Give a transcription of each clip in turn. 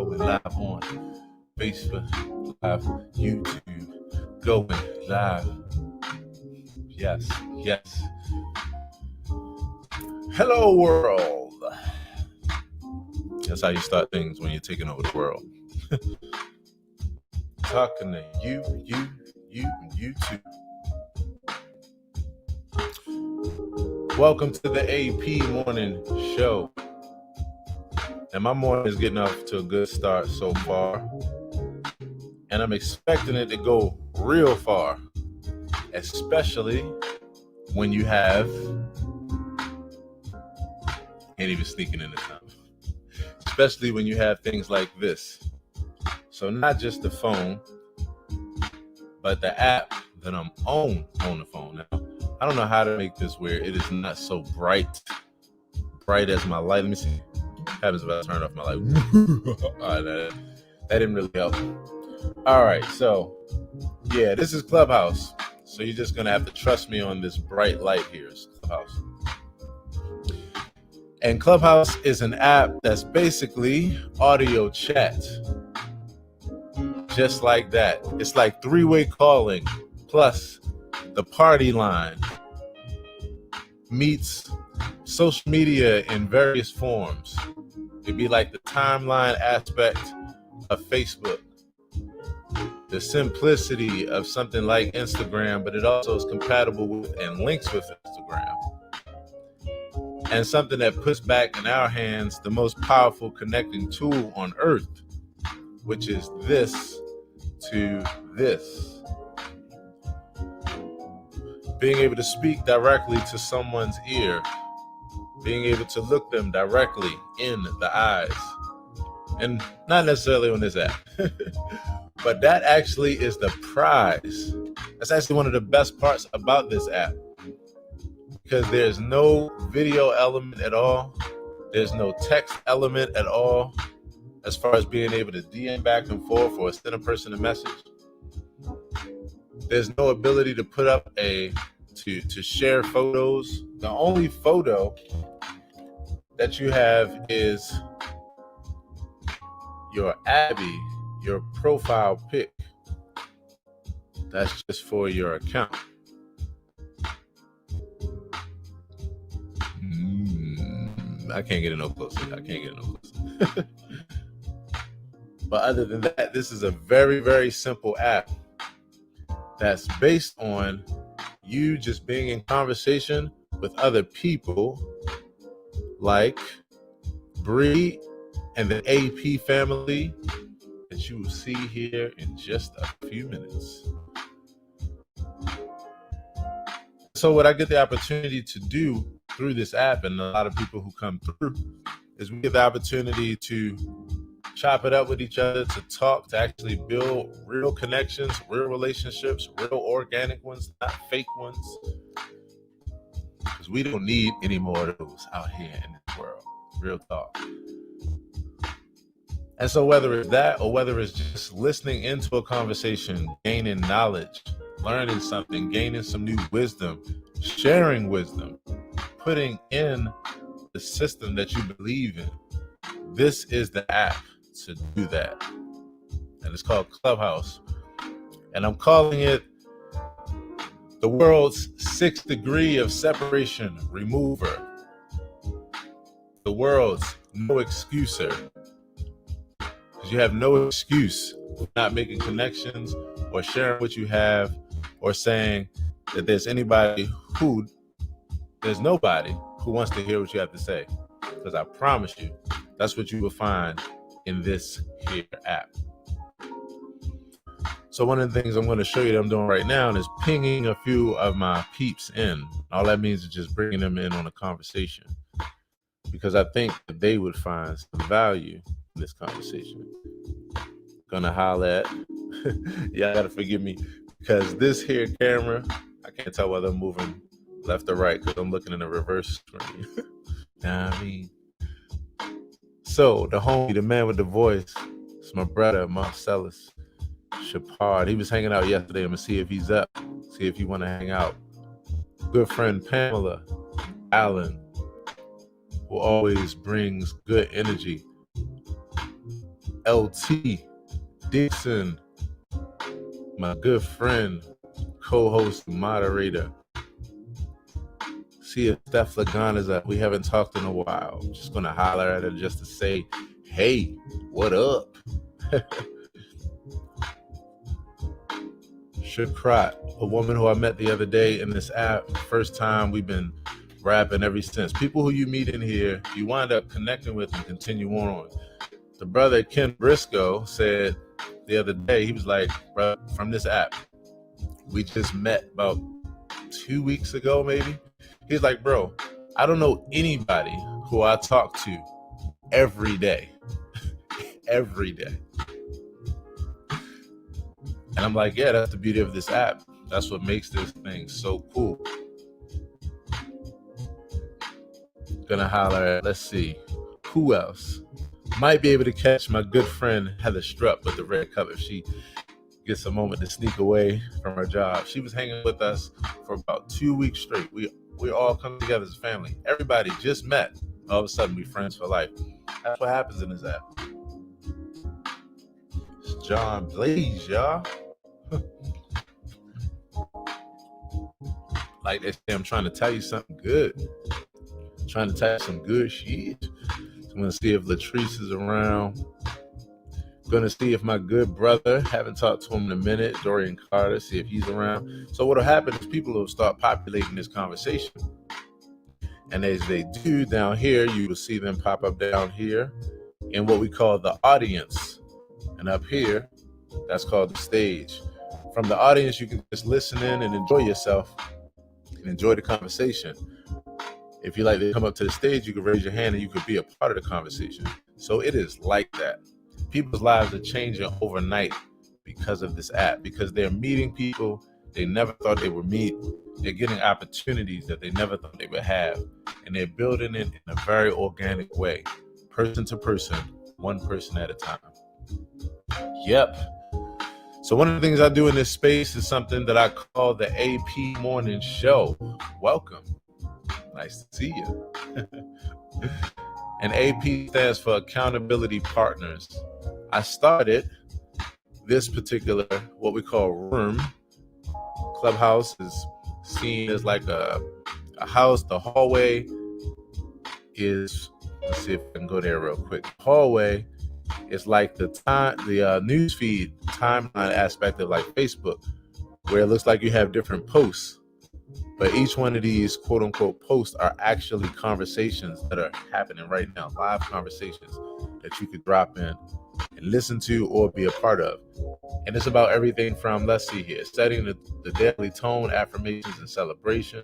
going live on Facebook, live YouTube, going live. Yes, yes. Hello, world. That's how you start things when you're taking over the world. Talking to you, and you too. Welcome to the AP Morning Show. And my morning is getting off to a good start so far. And I'm expecting it to go real far. Especially when you have... Ain't even sneaking in this time. Especially when you have things like this. So not just the phone, but the app that I'm on the phone. Now, I don't know how to make this where it is not so bright as my light. Let me see. What happens if I turn off my light? All right, that didn't really help. All right, so yeah, this is Clubhouse. So you're just gonna have to trust me on this bright light here. It's Clubhouse. And Clubhouse is an app that's basically audio chat. Just like that. It's like three-way calling plus the party line meets social media in various forms. It'd be like the timeline aspect of Facebook, the simplicity of something like Instagram, but it also is compatible with and links with Instagram. And something that puts back in our hands the most powerful connecting tool on earth, which is this to this. Being able to speak directly to someone's ear, being able to look them directly in the eyes. And not necessarily on this app, but that actually is the prize. That's actually one of the best parts about this app, because there's no video element at all. There's no text element at all as far as being able to DM back and forth or send a person a message. There's no ability to put up to share photos. The only photo that you have is your Abby, your profile pic. That's just for your account. I can't get it no closer. But other than that, this is a very, very simple app that's based on you just being in conversation with other people like Bree and the AP family that you will see here in just a few minutes. So what I get the opportunity to do through this app, and a lot of people who come through, is we get the opportunity to chop it up with each other, to talk, to actually build real connections, real relationships, real organic ones, not fake ones. Because we don't need any more of those out here in this world. Real talk. And so whether it's that or whether it's just listening into a conversation, gaining knowledge, learning something, gaining some new wisdom, sharing wisdom, putting in the system that you believe in, this is the app to do that. And it's called Clubhouse. And I'm calling it the world's 6th degree of separation remover. The world's no excuser. Because you have no excuse for not making connections or sharing what you have or saying that there's nobody who wants to hear what you have to say. Because I promise you, that's what you will find in this here app. So one of the things I'm going to show you that I'm doing right now is pinging a few of my peeps in. All that means is just bringing them in on a conversation, because I think that they would find some value in this conversation. Gonna holla at. Y'all gotta forgive me, because this here camera, I can't tell whether I'm moving left or right because I'm looking in a reverse screen. Nah, I mean. So the homie, the man with the voice, it's my brother Marcellus Shepard. He was hanging out yesterday. I'm gonna see if he's up, see if he want to hang out. Good friend Pamela Allen, who always brings good energy. LT Dixon, my good friend, co-host, moderator. See if Steph Lagana's up. We haven't talked in a while. I'm just gonna holler at her just to say, hey, what up? Shakrat, a woman who I met the other day in this app. First time, we've been rapping ever since. People who you meet in here, you wind up connecting with and continue on. The brother Ken Briscoe said the other day, he was like, bro, from this app, we just met about 2 weeks ago, maybe. He's like, bro, I don't know anybody who I talk to every day. Every day. And I'm like, yeah, that's the beauty of this app. That's what makes this thing so cool. Gonna holler at, let's see, who else? Might be able to catch my good friend Heather Strupp with the red cover. She gets a moment to sneak away from her job. She was hanging with us for about 2 weeks straight. We all come together as a family. Everybody just met. All of a sudden, we friends for life. That's what happens in this app. It's John Blaze, y'all. Like they say, I'm trying to tell you something good. I'm trying to tell you some good shit. So I'm going to see if Latrice is around. Going to see if my good brother, haven't talked to him in a minute, Dorian Carter, see if he's around. So what will happen is people will start populating this conversation. And as they do down here, you will see them pop up down here in what we call the audience. And up here, that's called the stage. From the audience, you can just listen in and enjoy yourself and enjoy the conversation. If you like to come up to the stage, you can raise your hand and you could be a part of the conversation. So it is like that. People's lives are changing overnight because of this app, because they're meeting people they never thought they would meet. They're getting opportunities that they never thought they would have. And they're building it in a very organic way, person to person, one person at a time. Yep. So one of the things I do in this space is something that I call the AP Morning Show. Welcome. Nice to see you. And AP stands for Accountability Partners. I started this particular, what we call room. Clubhouse is seen as like a house. The hallway is, let's see if I can go there real quick. Hallway is like the newsfeed timeline aspect of like Facebook, where it looks like you have different posts. But each one of these quote unquote posts are actually conversations that are happening right now, live conversations that you could drop in and listen to or be a part of. And it's about everything from, let's see here, setting the daily tone, affirmations and celebration,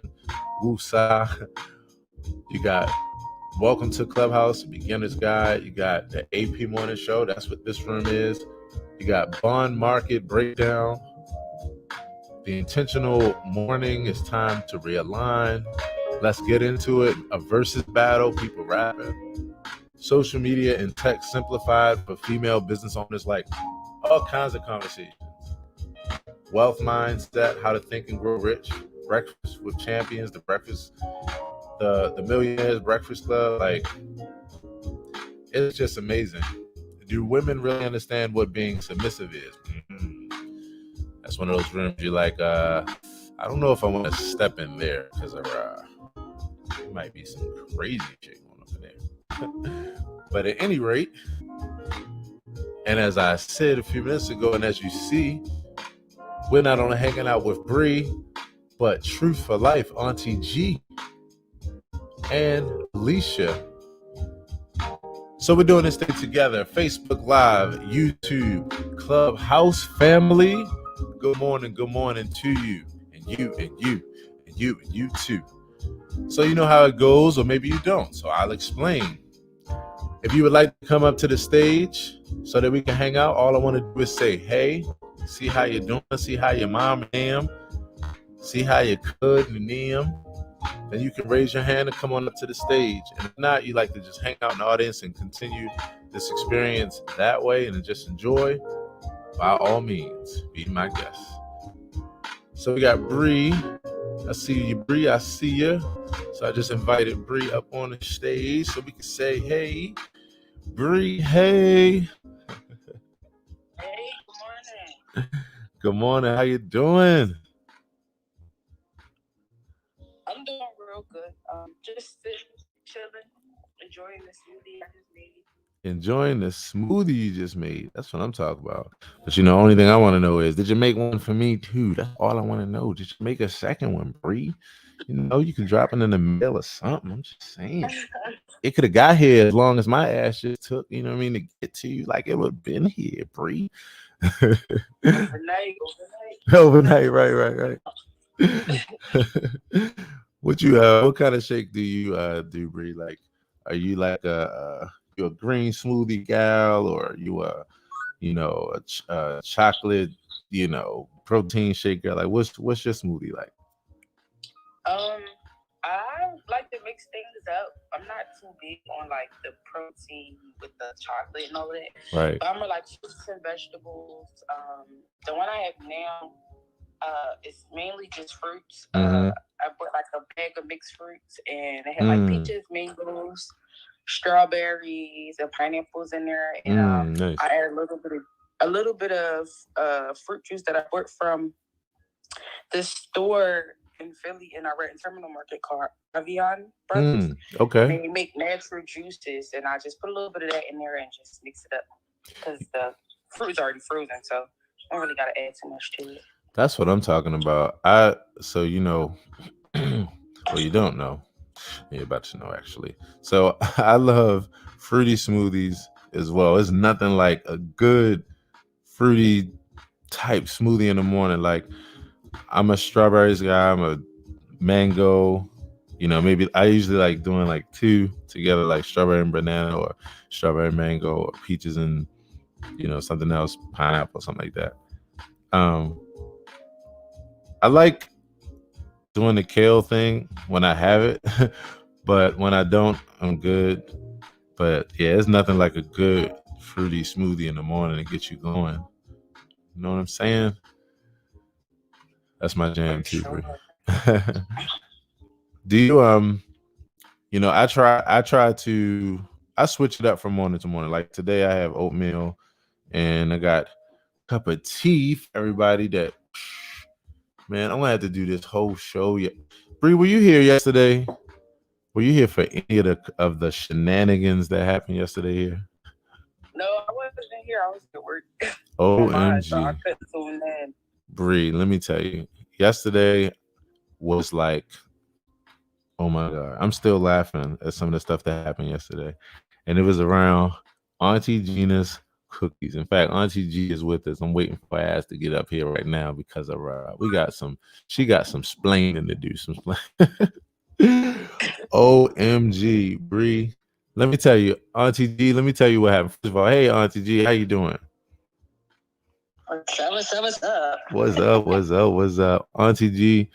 woo-sa. You got Welcome to Clubhouse, Beginner's Guide. You got the AP Morning Show. That's what this room is. You got Bond Market Breakdown. The intentional morning is time to realign. Let's get into it. A versus battle, people rapping. Social media and tech simplified for female business owners, like all kinds of conversations. Wealth mindset, how to think and grow rich. Breakfast with champions, the Millionaires Breakfast Club. Like, it's just amazing. Do women really understand what being submissive is? Mm-hmm. That's one of those rooms you're like, I don't know if I want to step in there because there might be some crazy shit going up in there. But at any rate, and as I said a few minutes ago, and as you see, we're not only hanging out with Bree, but Truth for Life, Auntie G, and Alicia. So we're doing this thing together. Facebook Live, YouTube, Clubhouse family. Good morning to you, and you, and you, and you, and you too. So you know how it goes, or maybe you don't. So I'll explain. If you would like to come up to the stage so that we can hang out, all I want to do is say, hey, see how you're doing, see how your mom and them, see how you could and them. Then you can raise your hand and come on up to the stage. And if not, you like to just hang out in the audience and continue this experience that way and just enjoy, by all means, be my guest. So we got Bree. I see you, Bree. I see you. So I just invited Bree up on the stage so we can say, hey, Bree, hey. Good morning. How you doing? I'm doing real good. Just chilling, enjoying the smoothie I just made. Enjoying the smoothie you just made. That's what I'm talking about. But only thing I want to know is, did you make one for me too? That's all I want to know. Did you make a second one, Bree? You can drop it in the mail or something. I'm just saying. It could have got here as long as my ass just took, you know what I mean, to get to you. Like it would have been here, Bree. Overnight. Overnight, right. What kind of shake do you do, Bree? Like, are you like you a green smoothie gal, or are you a chocolate, protein shake girl? Like, what's your smoothie like? Um, I like to mix things up. I'm not too big on like the protein with the chocolate and all that. Right. But I'm more like fruits and vegetables. The one I have now, is mainly just fruits. Mm-hmm. I put like a bag of mixed fruits, and they had like peaches, mangoes, strawberries, and pineapples in there. And Nice. I add a little bit of fruit juice that I bought from this store in Philly in our Renton Terminal Market called Avion Brothers. Okay. They make natural juices, and I just put a little bit of that in there and just mix it up because the fruit's already frozen, so I don't really got to add too much to it. That's what I'm talking about. Well, you don't know. You're about to know, actually. So I love fruity smoothies as well. It's nothing like a good fruity type smoothie in the morning. Like, I'm a strawberries guy. I'm a mango. Maybe I usually like doing like two together, like strawberry and banana, or strawberry and mango, or peaches and something else, pineapple, something like that. I like doing the kale thing when I have it, but when I don't, I'm good. But yeah, it's nothing like a good fruity smoothie in the morning to get you going. You know what I'm saying? That's my jam too, Bree. Do you I switch it up from morning to morning. Like today I have oatmeal and I got a cup of tea for everybody. That man, I'm gonna have to do this whole show. Yeah, Bree, were you here yesterday? Were you here for any of the shenanigans that happened yesterday here? No, I wasn't here. I was at work. OMG. So I couldn't tune in. Bree, let me tell you, yesterday was like, oh my God, I'm still laughing at some of the stuff that happened yesterday. And it was around Auntie Gina's cookies. In fact, Auntie G is with us. I'm waiting for her ass to get up here right now because of she got some splaining to do. Some OMG, Bree. Let me tell you, Auntie G, let me tell you what happened. First of all, hey Auntie G, how you doing? What's up? What's up? Auntie G,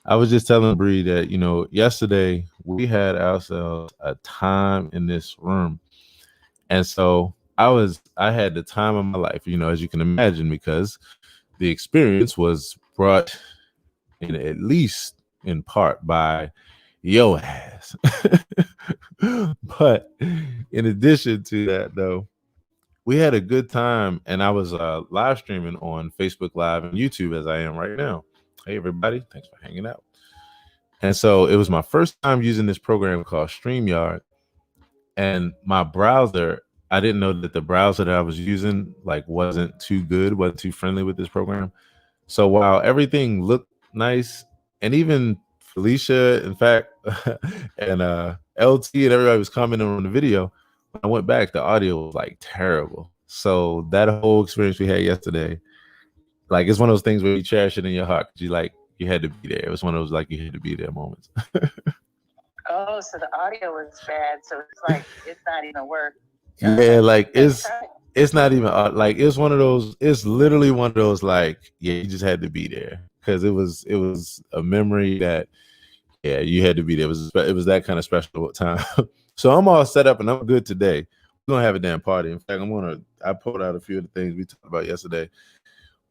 I was just telling Bree that, yesterday we had ourselves a time in this room. And so I had the time of my life, as you can imagine, because the experience was brought in, at least in part, by yo ass. But in addition to that, though, we had a good time, and I was live streaming on Facebook Live and YouTube as I am right now. Hey, everybody. Thanks for hanging out. And so it was my first time using this program called StreamYard. And my browser, I didn't know that the browser that I was using wasn't too good, wasn't too friendly with this program. So while everything looked nice, and even Felicia, in fact, and LT and everybody was commenting on the video, when I went back, the audio was terrible. So that whole experience we had yesterday, it's one of those things where you cherish it in your heart because you had to be there. It was one of those you had to be there moments. Oh, so the audio was bad. So it's not even work. Yeah, it's not even it's one of those. It's literally one of those you just had to be there because it was a memory that you had to be there. It was that kind of special time. So I'm all set up and I'm good today. We're gonna have a damn party. In fact, I pulled out a few of the things we talked about yesterday.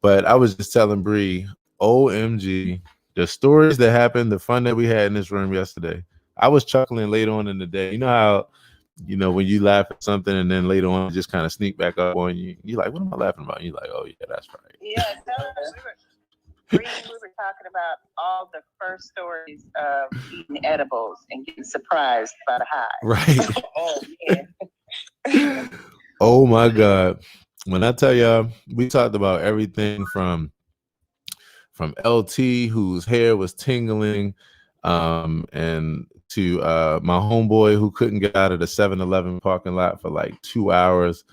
But I was just telling Bree, OMG, the stories that happened, the fun that we had in this room yesterday. I was chuckling later on in the day. You know how You know, when you laugh at something and then later on it just kind of sneak back up on you. You're like, what am I laughing about? You're like, oh yeah, that's right. Yeah, we were talking about all the first stories of eating edibles and getting surprised by the high. Right. Oh yeah. Oh my God. When I tell y'all, we talked about everything from LT, whose hair was tingling, and to my homeboy who couldn't get out of the 7-Eleven parking lot for like 2 hours,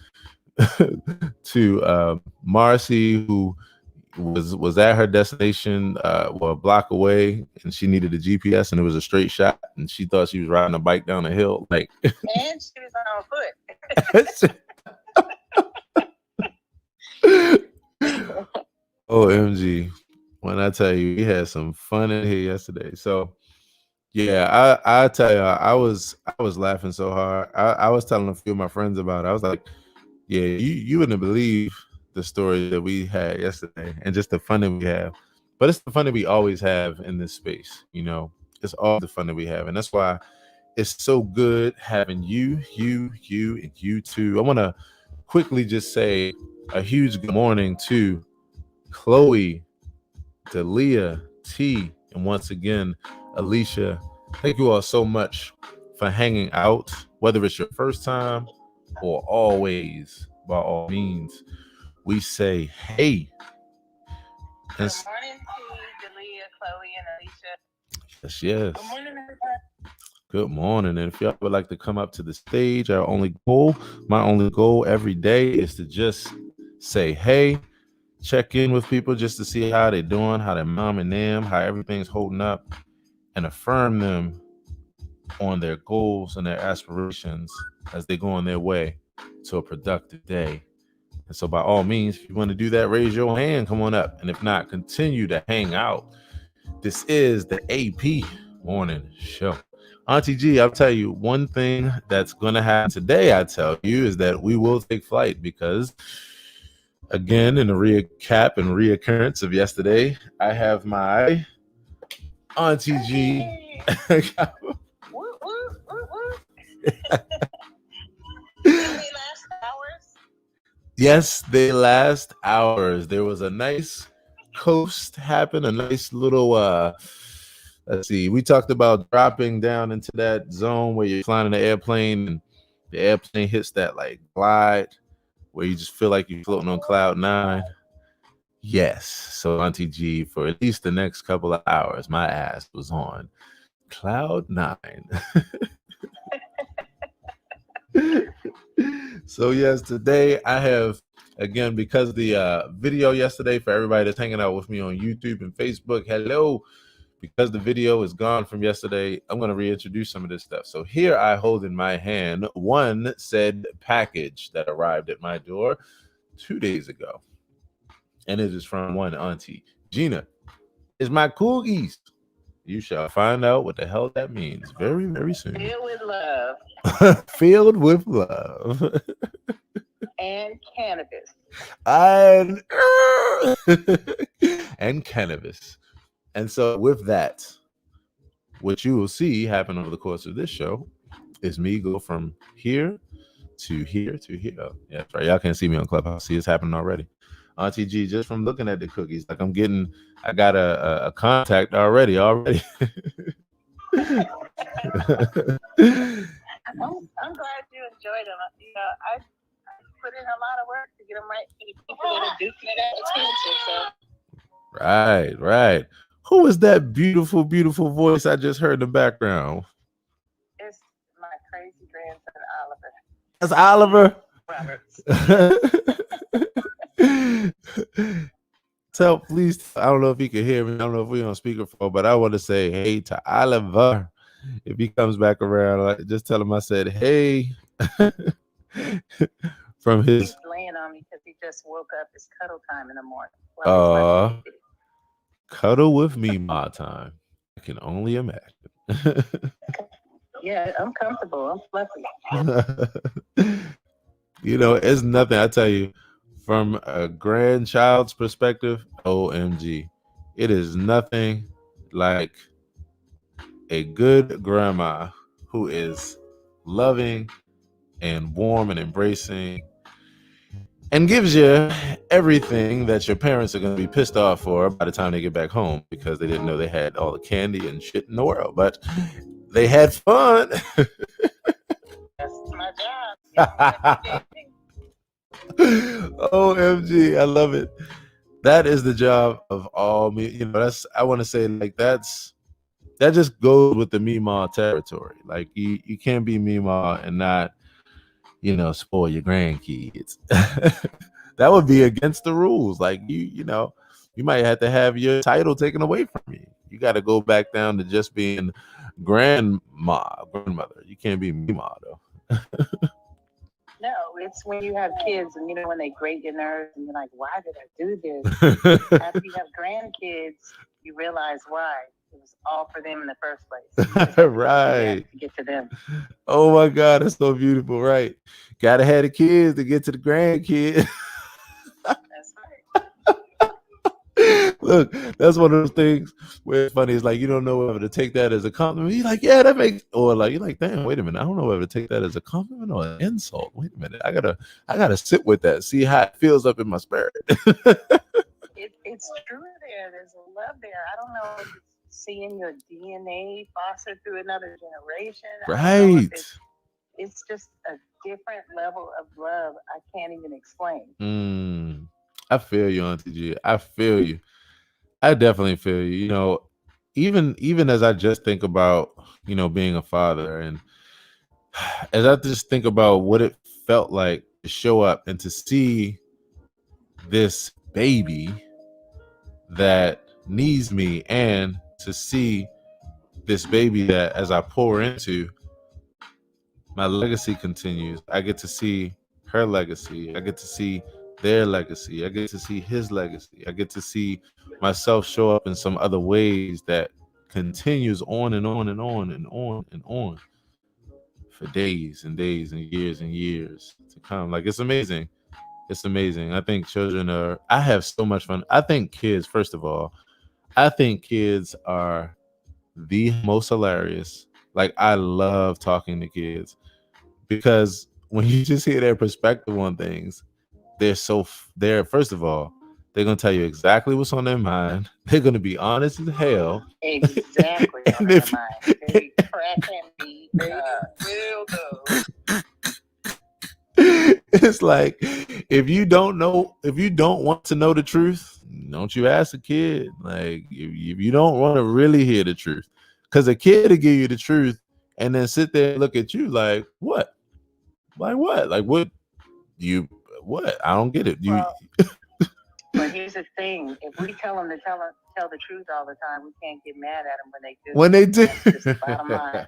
to Marcy, who was at her destination a block away, and she needed a GPS and it was a straight shot and she thought she was riding a bike down a hill, like, and she was on foot. OMG. When I tell you, we had some fun in here yesterday. So yeah, I tell you, I was laughing so hard. I was telling a few of my friends about it. I was like, yeah, you wouldn't believe the story that we had yesterday and just the fun that we have. But it's the fun that we always have in this space, you know. It's all the fun that we have. And that's why it's so good having you, and you too. I want to quickly just say a huge good morning to Chloe, Dalia, T, and once again, Alicia. Thank you all so much for hanging out, whether it's your first time or always. By all means, we say hey. Good morning to Dalia, Chloe, and Alicia. Yes, yes. Good morning, everybody. Good morning. And if y'all would like to come up to the stage, my only goal every day is to just say hey, check in with people just to see how they're doing, how their mom and them, how everything's holding up, and affirm them on their goals and their aspirations as they go on their way to a productive day. And so by all means, if you want to do that, raise your hand, come on up. And if not, continue to hang out. This is the AP Morning Show. Auntie G, I'll tell you one thing that's going to happen today, I tell you, is that we will take flight because, again, in the recap and reoccurrence of yesterday, I have my Auntie G. Yes, they last hours. There was a nice coast happen, a nice little let's see, we talked about dropping down into that zone where you're flying in the airplane and the airplane hits that like glide where you just feel like you're floating on cloud 9. Yes, so Auntie G, for at least the next couple of hours, my ass was on cloud 9. So yes, today I have, again, because the video yesterday, for everybody that's hanging out with me on YouTube and Facebook, hello, because the video is gone from yesterday, I'm going to reintroduce some of this stuff. So here I hold in my hand one said package that arrived at my door 2 days ago, and it is from one Auntie Gina. It's my cookies. You shall find out what the hell that means very, very soon. Filled with love. Filled with love. And cannabis. And cannabis. And so with that, what you will see happen over the course of this show is me go from here to here to here. Oh, yeah, that's right. Y'all can't see me on Clubhouse. See, it's happening already. Auntie G, just from looking at the cookies, like I got a contact already. I'm glad you enjoyed them. You know, I put in a lot of work to get them right for the people that are duking it out attention. So. Right. Who is that beautiful, beautiful voice I just heard in the background? It's my crazy grandson, That's Oliver. So please, I don't know if he can hear me. I don't know if we're on speakerphone, but I want to say hey to Oliver. If he comes back around, just tell him I said hey. From his. He's laying on me because he just woke up. It's cuddle time in the morning. Cuddle with me, my time. I can only imagine. Yeah, I'm comfortable. I'm fluffy. You know, it's nothing. I tell you, from a grandchild's perspective, OMG, it is nothing like a good grandma who is loving and warm and embracing, and gives you everything that your parents are going to be pissed off for by the time they get back home, because they didn't know they had all the candy and shit in the world, but they had fun. That's my job. OMG, I love it. That is the job of all me. That's, I want to say, like, that just goes with the Meemaw territory. Like, you can't be Meemaw and not, spoil your grandkids. That would be against the rules. Like, you might have to have your title taken away from you. You got to go back down to just being grandmother. You can't be Meemaw though. No, it's when you have kids and when they grate your nerves and you're like, why did I do this? After you have grandkids, you realize why. It was all for them in the first place. Right. To get to them. Oh my God, that's so beautiful. Right. Gotta have the kids to get to the grandkids. That's right. Look, that's one of those things where it's funny. It's like you don't know whether to take that as a compliment. You're like, yeah, that makes, or like you're like, damn, wait a minute, I don't know whether to take that as a compliment or an insult. Wait a minute, I gotta sit with that, see how it feels up in my spirit. It's true there. There's a love there. I don't know if it's seeing your DNA foster through another generation. Right. It's just a different level of love I can't even explain. I feel you, Auntie G. I feel you. I definitely feel you. Even as I just think about, being a father, and as I just think about what it felt like to show up and to see this baby that needs me, and to see this baby that as I pour into, my legacy continues. I get to see her legacy. I get to see their legacy. I get to see his legacy. I get to see myself show up in some other ways that continues on and on and on and on and on for days and days and years to come. Like, it's amazing. It's amazing. I think I have so much fun. I think kids, first of all, are the most hilarious. Like, I love talking to kids, because when you just hear their perspective on things, they're first of all, they're gonna tell you exactly what's on their mind. They're gonna be honest as hell. Exactly. On their mind. They cracking me. They will though. It's like, if you don't want to know the truth, don't you ask a kid. Like, if you don't want to really hear the truth, because a kid will give you the truth and then sit there and look at you like, what? Like what? Like what? What? I don't get it. But here's the thing: if we tell them to tell the truth all the time, we can't get mad at them when they do. When they do. That's just the bottom line.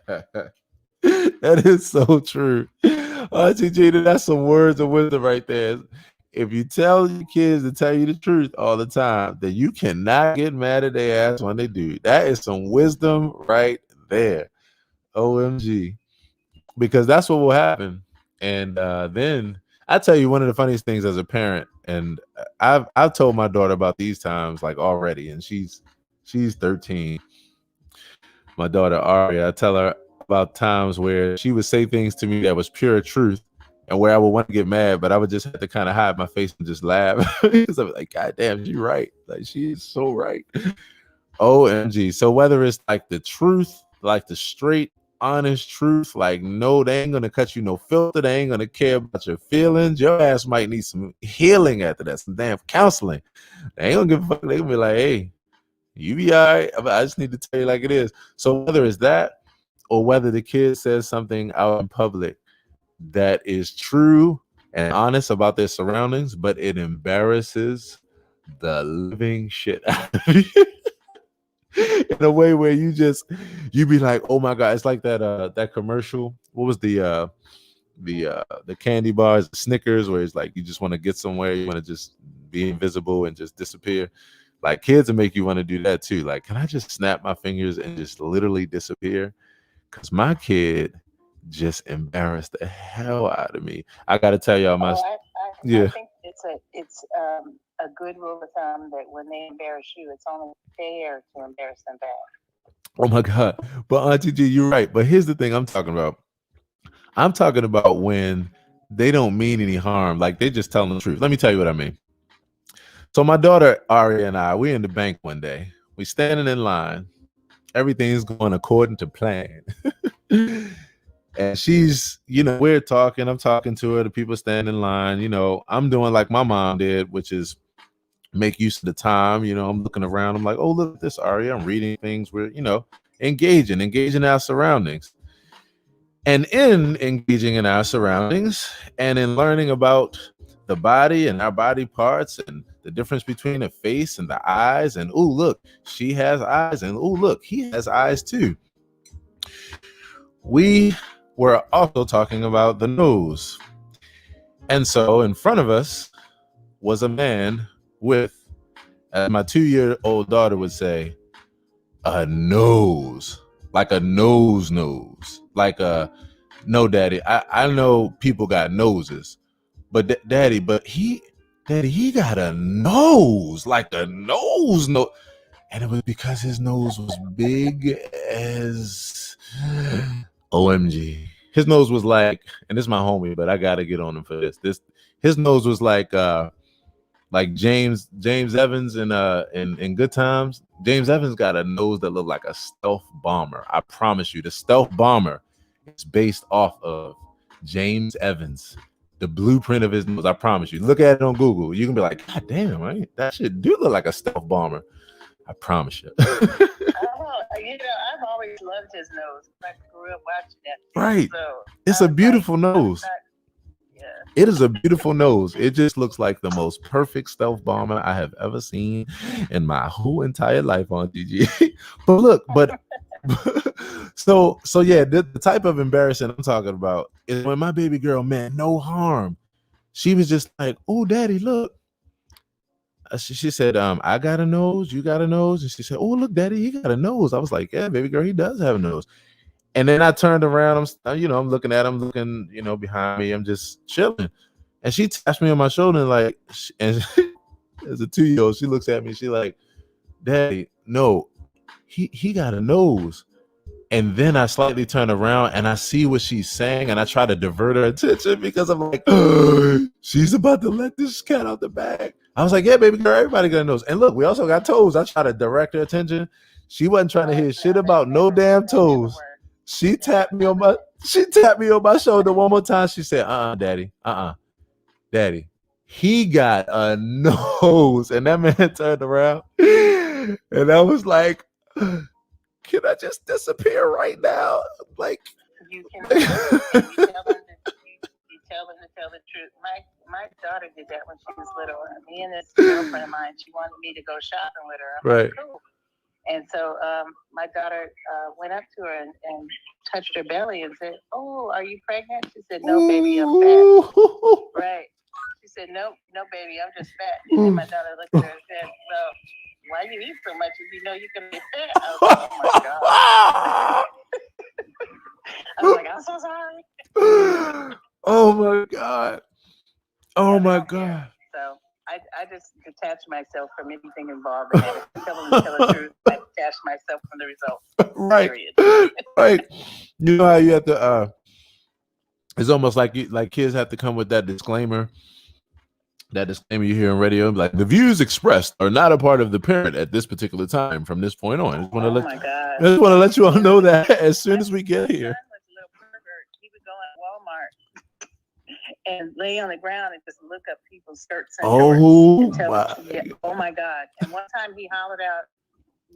That is so true. Auntie Gina, that's some words of wisdom right there. If you tell your kids to tell you the truth all the time, then you cannot get mad at their ass when they do. That is some wisdom right there. OMG. Because that's what will happen. And then I tell you, one of the funniest things as a parent, and I've told my daughter about these times like already, and she's 13. My daughter Aria, I tell her about times where she would say things to me that was pure truth, and where I would want to get mad, but I would just have to kind of hide my face and just laugh, because I'm like, God damn, she's right. Like, she is so right. OMG. So whether it's like the truth, like the straight, honest truth, like, no, they ain't gonna cut you no filter. They ain't gonna care about your feelings. Your ass might need some healing after that, some damn counseling. They ain't gonna give a fuck. They gonna be like, hey, you be all right. I just need to tell you like it is. So whether it's that, or whether the kid says something out in public that is true and honest about their surroundings, but it embarrasses the living shit out of you in a way where you be like, oh my God. It's like that commercial. What was the candy bars, the Snickers, where it's like you just want to get somewhere, you want to just be invisible and just disappear. Like, kids will make you want to do that too. Like, can I just snap my fingers and just literally disappear? Because my kid just embarrassed the hell out of me. I got to tell y'all I think it's a good rule of thumb that when they embarrass you, it's only fair to embarrass them back. Oh my God. But Auntie G, you're right. But here's the thing I'm talking about. I'm talking about when they don't mean any harm. Like they just telling the truth. Let me tell you what I mean. So my daughter Aria and I, we in the bank one day. We standing in line. Everything's going according to plan. And she's, we're talking. I'm talking to her. The people stand in line. I'm doing like my mom did, which is make use of the time. I'm looking around. I'm like, oh, look at this, Aria. I'm reading things. We're, engaging our surroundings. And in engaging in our surroundings and in learning about the body and our body parts and the difference between the face and the eyes, and oh, look, she has eyes, and oh, look, he has eyes too. We were also talking about the nose. And so in front of us was a man with, as my 2-year-old daughter would say, a nose, like a nose, like a, no, daddy, I know people got noses, but daddy, he got a nose, like a nose. And it was because his nose was big as OMG. His nose was like, and this is my homie, but I gotta get on him for this. His nose was like James Evans in Good Times. James Evans got a nose that looked like a stealth bomber. I promise you, the stealth bomber is based off of James Evans. The blueprint of his nose. I promise you. Look at it on Google. You can be like, God damn, right? That shit do look like a stealth bomber. I promise you. I've always loved his nose. I grew up watching that. Right. So it's a beautiful nose. Yeah. It is a beautiful nose. It just looks like the most perfect stealth bomber I have ever seen in my whole entire life on DG. But look, so yeah, the type of embarrassing I'm talking about is when my baby girl meant no harm. She was just like, oh, daddy, look. She said, I got a nose, you got a nose. And she said, oh, look, daddy, he got a nose. I was like, yeah, baby girl, he does have a nose. And then I turned around, I'm looking at him, looking, behind me. I'm just chilling. And she taps me on my shoulder and like, and as a 2-year-old, she looks at me, she like, daddy, no, he got a nose. And then I slightly turn around and I see what she's saying, and I try to divert her attention because I'm like, she's about to let this cat out the bag. I was like, yeah, baby girl, everybody got a nose. And look, we also got toes. I try to direct her attention. She wasn't trying to hear shit about no damn toes. She tapped me on my shoulder one more time. She said, daddy, daddy, he got a nose. And that man turned around and I was like, can I just disappear right now? Like, you tell them to tell the truth. My daughter did that when she was little. Me and this girlfriend of mine, she wanted me to go shopping with her. I'm like, cool. And so my daughter went up to her and touched her belly and said, oh, are you pregnant? She said, no, baby, I'm fat. Right. She said, no, baby, I'm just fat. And then my daughter looked at her and said, well, why you eat so much if you know you can be fat? I was like, oh, my God. I was like, I'm so sorry. Oh, my God. Oh, my God. So I just detached myself from anything involved in that. Tell them to tell the truth. I detached myself from the results. Right. Period. Right. You know how you have to, it's almost like kids have to come with that disclaimer. That disclaimer you hear on radio, like the views expressed are not a part of the parent at this particular time from this point on. I just want to let you all know that as soon as we get here. He would go in Walmart and lay on the ground and just look up people's skirts and oh my God. And one time he hollered out,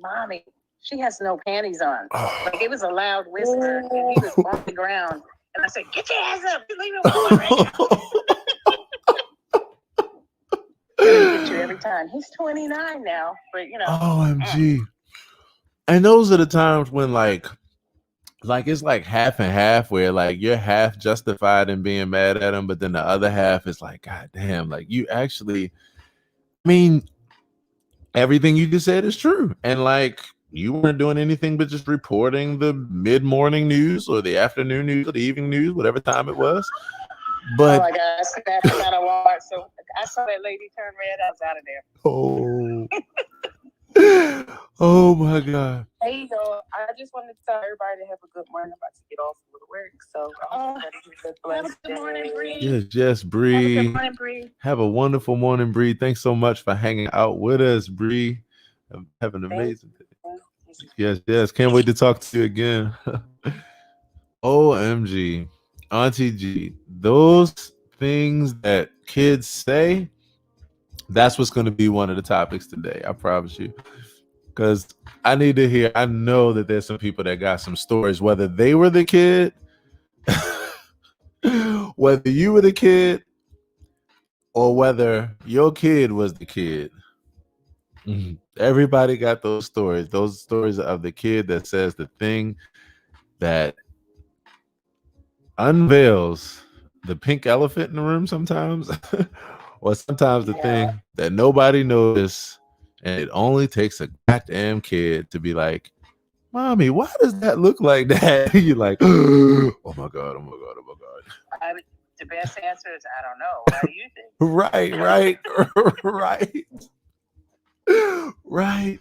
Mommy, she has no panties on. Like it was a loud whisper and he was on the ground. And I said, get your ass up. You're leaving Walmart right now. Get you every time. He's 29 now, but OMG. And those are the times when like it's like half and half, where like you're half justified in being mad at him, but then the other half is like, God damn, like you actually, I mean, everything you just said is true. And like you weren't doing anything but just reporting the mid-morning news or the afternoon news or the evening news, whatever time it was. But oh my God, I snapped him out of Walmart. So I saw that lady turn red. I was out of there. Oh my God. Hey, y'all. I just wanted to tell everybody to have a good morning. I'm about to get off a little work. So good morning, Bree. Yes, Bree. Good morning, Bree. Have a wonderful morning, Bree. Thanks so much for hanging out with us, Bree. Have an amazing day. Yes. Can't wait to talk to you again. OMG. Auntie G. Those things that kids say, that's what's going to be one of the topics today. I promise you. Because I need to hear, I know that there's some people that got some stories, whether they were the kid, whether you were the kid, or whether your kid was the kid. Everybody got those stories of the kid that says the thing that unveils the pink elephant in the room sometimes, or sometimes the thing that nobody noticed, and it only takes a goddamn kid to be like, Mommy, why does that look like that? You're like, oh my God. The best answer is, I don't know. Why do you think? Right.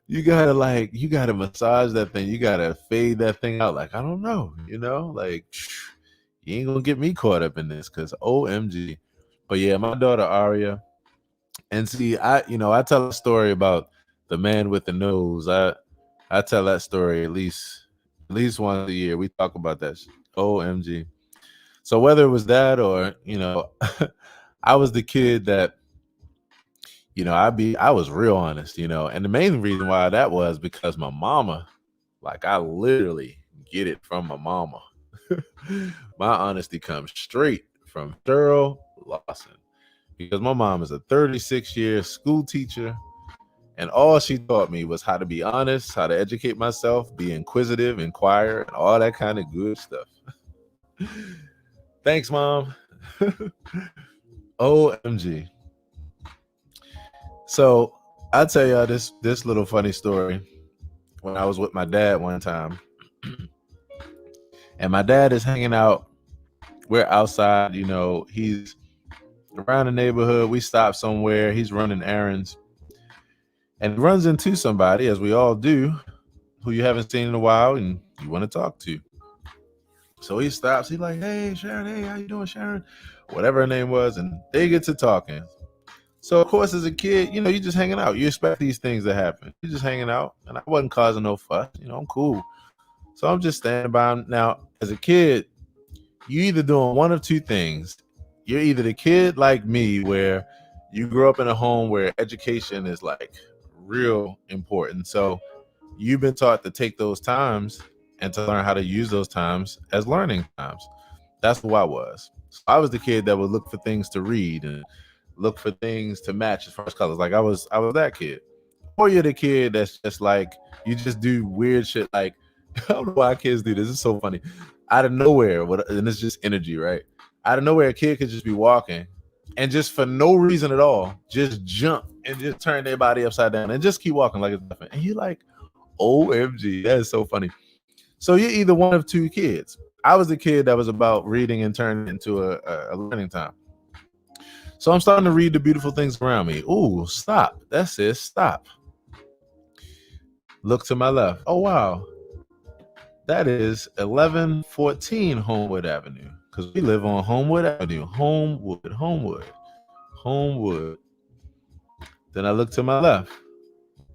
You gotta massage that thing. You gotta fade that thing out. Like, I don't know, like you ain't gonna get me caught up in this because OMG. But yeah, my daughter Aria, and see, I tell a story about the man with the nose. I tell that story at least once a year. We talk about that. OMG. So whether it was that or I was the kid that I was real honest, and the main reason why that was because my mama, like I literally get it from my mama. My honesty comes straight from Cheryl Lawson because my mom is a 36-year school teacher. And all she taught me was how to be honest, how to educate myself, be inquisitive, inquire, and all that kind of good stuff. Thanks, Mom. OMG. So I'll tell y'all this little funny story. When I was with my dad one time, and my dad is hanging out. We're outside, he's around the neighborhood. We stop somewhere. He's running errands. And he runs into somebody, as we all do, who you haven't seen in a while and you want to talk to. So he stops. He's like, hey, Sharon. Hey, how you doing, Sharon? Whatever her name was. And they get to talking. So, of course, as a kid, you're just hanging out. You expect these things to happen. You're just hanging out. And I wasn't causing no fuss. I'm cool. So I'm just standing by him. Now, as a kid, you either doing one of two things. You're either the kid like me where you grew up in a home where education is like real important. So you've been taught to take those times and to learn how to use those times as learning times. That's who I was. So I was the kid that would look for things to read and look for things to match as far as colors. Like I was that kid. Or you're the kid that's just like, you just do weird shit. Like, I don't know why kids do this. It's so funny. Out of nowhere, and it's just energy, right? Out of nowhere, a kid could just be walking and just for no reason at all, just jump and just turn their body upside down and just keep walking like it's nothing. And you're like, OMG, that is so funny. So you're either one of two kids. I was the kid that was about reading and turning into a learning time. So I'm starting to read the beautiful things around me. Ooh, stop. That's it. Stop. Look to my left. Oh, wow. That is 1114 Homewood Avenue because we live on Homewood Avenue. Homewood. Then I look to my left.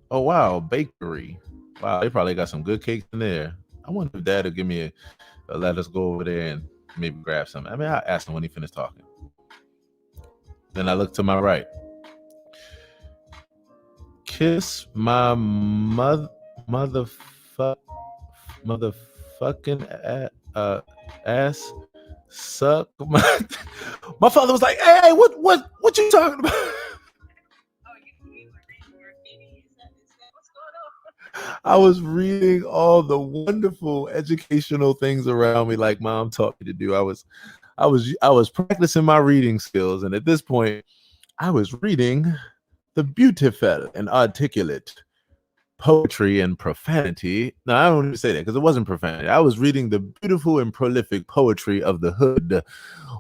Oh, wow. Bakery. Wow, they probably got some good cakes in there. I wonder if Dad will give me let us go over there and maybe grab some. I mean, I'll ask him when he finished talking. Then I look to my right. Kiss my motherfucking ass. Suck my father was like, hey, what you talking about? I was reading all the wonderful educational things around me like Mom taught me to do. I was practicing my reading skills, and at this point I was reading the beautiful and articulate poetry and profanity. No, I don't even say that because it wasn't profanity. I was reading the beautiful and prolific poetry of the hood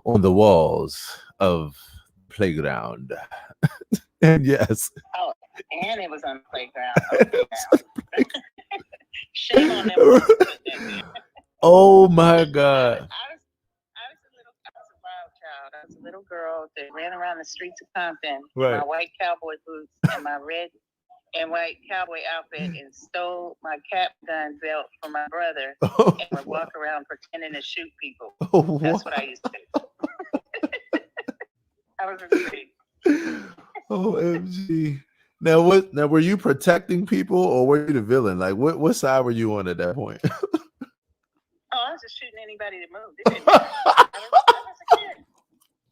on the walls of playground. And yes. Oh, and it was on the playground. Shame on them. Oh my God. I was a wild child. I was a little girl that ran around the streets of Compton in Right. my white cowboy boots and my red and white cowboy outfit and stole my cap gun belt from my brother Oh, and would walk around pretending to shoot people. oh, That's what I used to do. I was a street. OMG. Now what? Now were you protecting people or were you the villain? Like what side were you on at that point? Oh, I was just shooting anybody that moved. It didn't matter. I was a kid.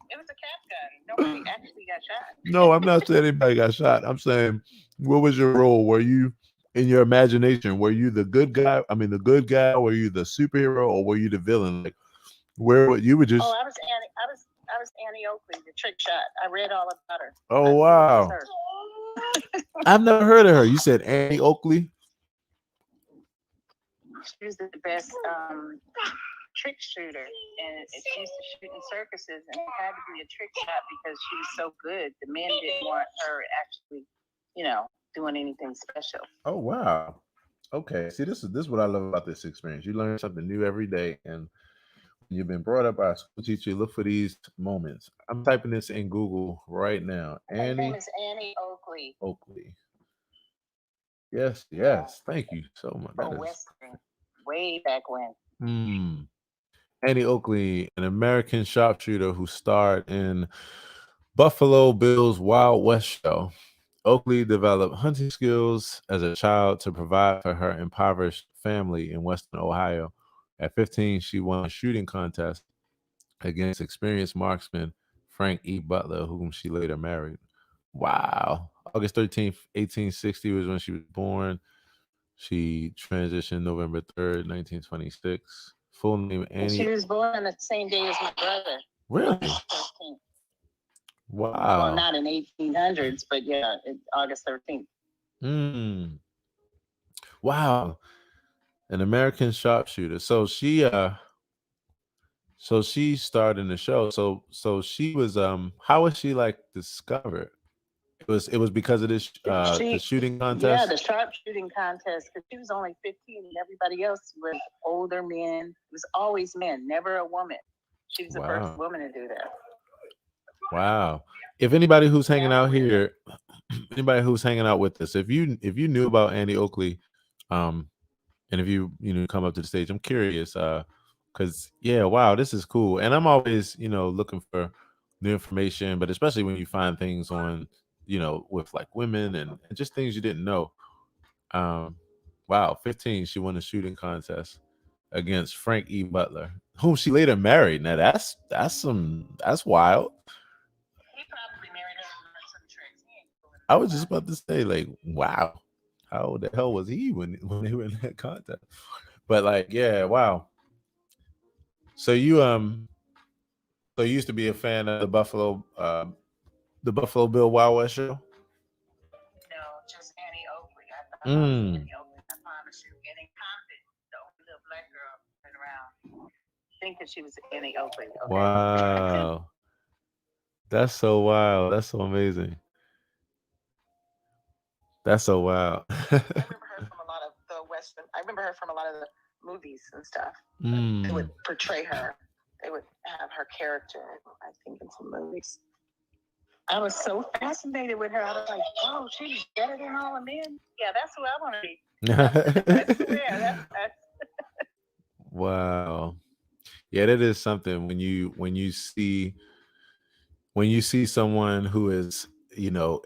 It was a cap gun. Nobody actually got shot. No, I'm not saying anybody got shot. I'm saying, what was your role? Were you in your imagination? Were you the good guy? I mean, the good guy. Were you the superhero or were you the villain? Like, where you were just? Oh, I was Annie Oakley, the trick shot. I read all about her. Oh wow! I've never heard of her. You said Annie Oakley. She was the best trick shooter, and she used to shoot in circuses, and it had to be a trick shot because she was so good. The men didn't want her actually, doing anything special. Oh wow! Okay, see, this is what I love about this experience. You learn something new every day, and you've been brought up by a school teacher. Look for these moments. I'm typing this in Google right now. Her name is Annie Oakley. Oakley. Yes, yes. Thank you so much. From Western, way back when. Annie Oakley, an American sharpshooter who starred in Buffalo Bill's Wild West show. Oakley developed hunting skills as a child to provide for her impoverished family in Western Ohio. At 15, she won a shooting contest against experienced marksman Frank E. Butler, whom she later married. Wow. August 13th, 1860 was when she was born. She transitioned November 3rd, 1926. Full name Annie. She was born on the same day as my brother. Really? Wow. Well, not in 1800s, but yeah, it's August 13th. Wow. An American sharpshooter. So she starred in the show. So she was how was she like discovered? It was because of this the shooting contest. Yeah, the sharpshooting contest. Because she was only 15, and everybody else was older men. It was always men, never a woman. She was the first woman to do that. Wow! If anybody who's hanging out here, anybody who's hanging out with us, if you knew about Annie Oakley, and if you come up to the stage, I'm curious, because wow, this is cool, and I'm always looking for new information, but especially when you find things on with like women and just things you didn't know. Wow, 15, she won a shooting contest against Frank E. Butler, whom she later married. Now that's wild. He probably married her for some tricks. I was just about to say, like, wow, how the hell was he when they were in that contest? But like, yeah, wow. So you used to be a fan of the Buffalo Bill Wild West show? No, just Annie Oakley. I thought Annie Oakley. I promise you. And in Compton, the only little black girl running around. Think that she was Annie Oakley. Okay? Wow. That's so wild. That's so amazing. That's so wild. I remember her from a lot of the Western. I remember her from a lot of the movies and stuff. They would portray her. They would have her character, I think, in some movies. I was so fascinated with her. I was like, oh, she's better than all the men. Yeah, that's who I want to be. That's Wow. Yeah, that is something when you see someone who is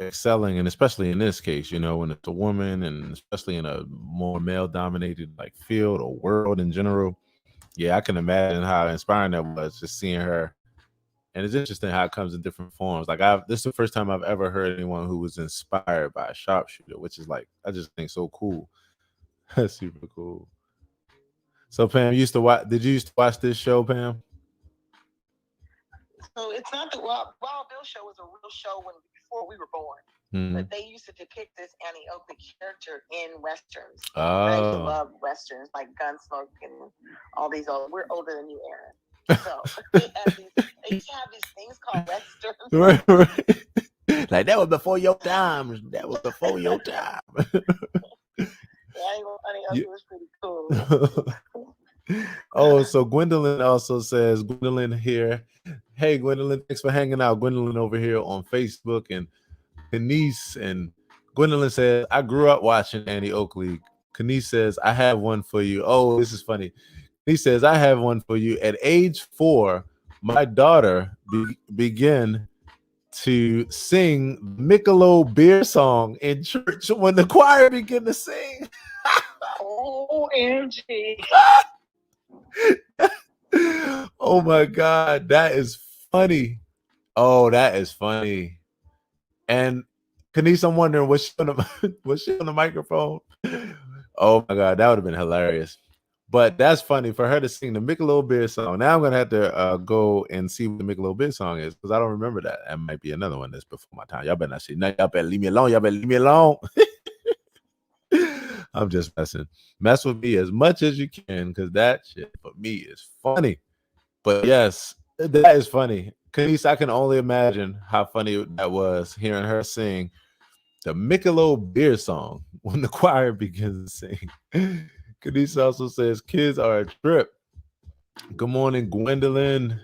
excelling, and especially in this case, when it's a woman, and especially in a more male dominated like field or world in general. Yeah, I can imagine how inspiring that was, just seeing her. And it's interesting how it comes in different forms. Like this is the first time I've ever heard anyone who was inspired by a sharpshooter, which is like, I just think so cool. That's super cool. So Pam, did you used to watch this show, Pam? So it's not the Wild Bill show was a real show before we were born. But they used to depict this Annie Oakley character in westerns. I used to love westerns, like Gunsmoke and all these we're older than you, Aaron. So they used to have these things called westerns. Right. Like that was before your time. That was before your time. Yeah, Annie Oakley was pretty cool. Oh, so Gwendolyn also says, Gwendolyn here. Hey, Gwendolyn, thanks for hanging out. Gwendolyn over here on Facebook, and Kenise, and Gwendolyn says, I grew up watching Annie Oakley. Kenise says, I have one for you. Oh, this is funny. He says, I have one for you. At age 4, my daughter began to sing Michelob beer song in church when the choir began to sing. OMG. Oh my God, that is funny. Oh, that is funny. And Kenise, I'm wondering, was she on the microphone? Oh my God, that would have been hilarious. But that's funny for her to sing the Michelob beer song. Now I'm gonna have to go and see what the Michelob beer song is, because I don't remember that. That might be another one that's before my time. Y'all better not see. No, y'all better leave me alone. Y'all better leave me alone. I'm just messing. Mess with me as much as you can, because that shit for me is funny. But yes, that is funny. Kenise, I can only imagine how funny that was hearing her sing the Michelob beer song when the choir begins to sing. Kenise also says, kids are a trip. Good morning, Gwendolyn.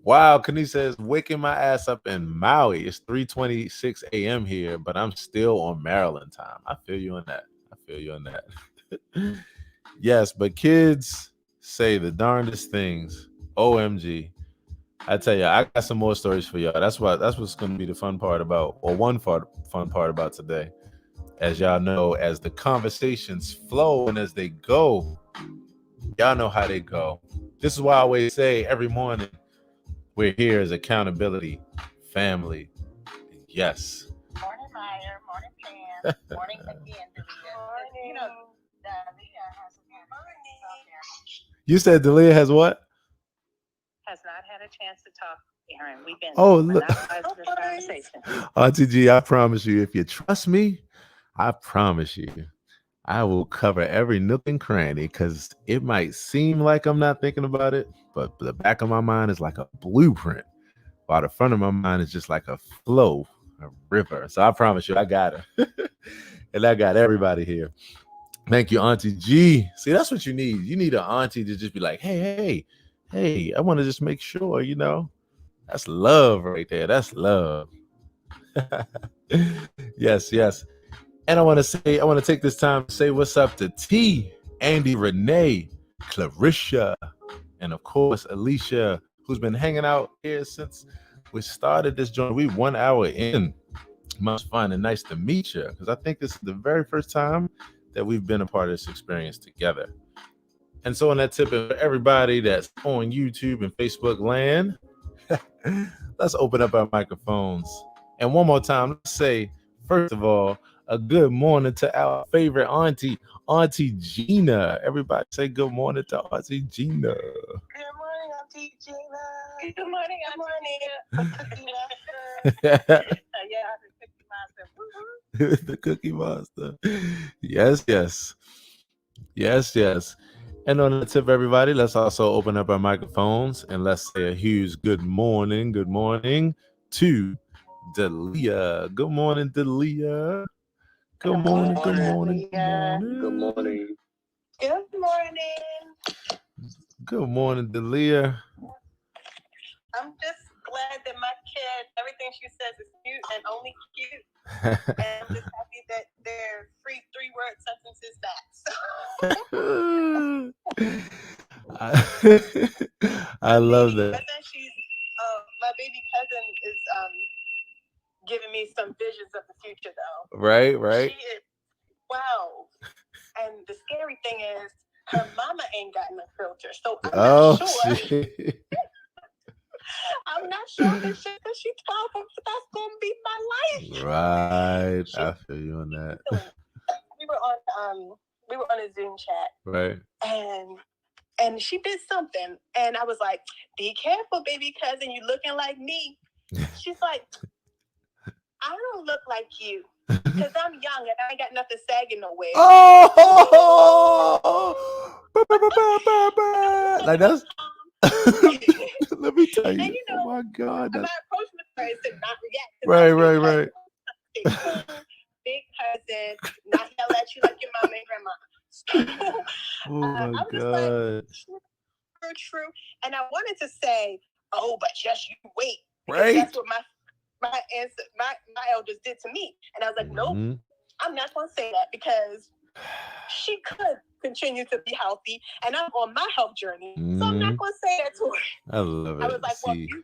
Wow, Kenise says, waking my ass up in Maui. It's 3:26 a.m. here, but I'm still on Maryland time. I feel you on that. Yes, but kids say the darndest things. OMG. I tell you, I got some more stories for y'all. That's what's going to be the fun part about, or fun part about today. As y'all know, as the conversations flow and as they go, y'all know how they go. This is why I always say every morning, we're here as accountability family. Yes. Morning, Meyer. Morning, Pam. Morning again, Dalia. You know, Dalia has a chance. You said Dalia has what? Has not had a chance to talk, Aaron. We've been look. monopolized this conversation. Auntie G, I promise you, if you trust me, I promise you, I will cover every nook and cranny, because it might seem like I'm not thinking about it, but the back of my mind is like a blueprint, while the front of my mind is just like a flow, a river. So I promise you, I got her. And I got everybody here. Thank you, Auntie G. See, that's what you need. You need an auntie to just be like, hey, I want to just make sure, that's love right there. That's love. Yes. And I want to take this time to say what's up to T, Andy, Renee, Clarissa, and of course, Alicia, who's been hanging out here since we started this joint. We 1 hour in. Much fun and nice to meet you, because I think this is the very first time that we've been a part of this experience together. And so on that tip, of everybody that's on YouTube and Facebook land, let's open up our microphones. And one more time, let's say, first of all, a good morning to our favorite Auntie Gina. Everybody say good morning to Auntie Gina. Good morning, Auntie Gina. Good morning, Auntie Gina. The Cookie Monster. Yes. And on the tip, everybody, let's also open up our microphones and let's say a huge good morning to Dalia. Good morning, Dalia. Good morning. Good morning. Good morning, Dalia. I'm just glad that my kid, everything she says is cute and only cute. And I'm just happy that they're free 3-word sentences back. I love that. My baby cousin is giving me some visions of the future, though. Right. She is 12. And the scary thing is, her mama ain't got no filter. So I'm not sure. Shit. I'm not sure that shit that she's 12, that's gonna be my life. Right. I feel you on that. We were on a Zoom chat. Right. And she did something. And I was like, be careful, baby cousin, you looking like me. She's like, I don't look like you. Because I'm young and I ain't got nothing sagging nowhere. Like that's let me tell you. And Oh my God. My approach with her is to not react. Right. Big cousin, not yell at you like your mama and grandma. Oh my I was God. like, true. And I wanted to say, oh, but just you wait. Because Right. that's what my elders did to me. And I was like, nope, I'm not going to say that because she could continue to be healthy, and I'm on my health journey, so I'm not going to say that to her. I love it. I was like, well, you good.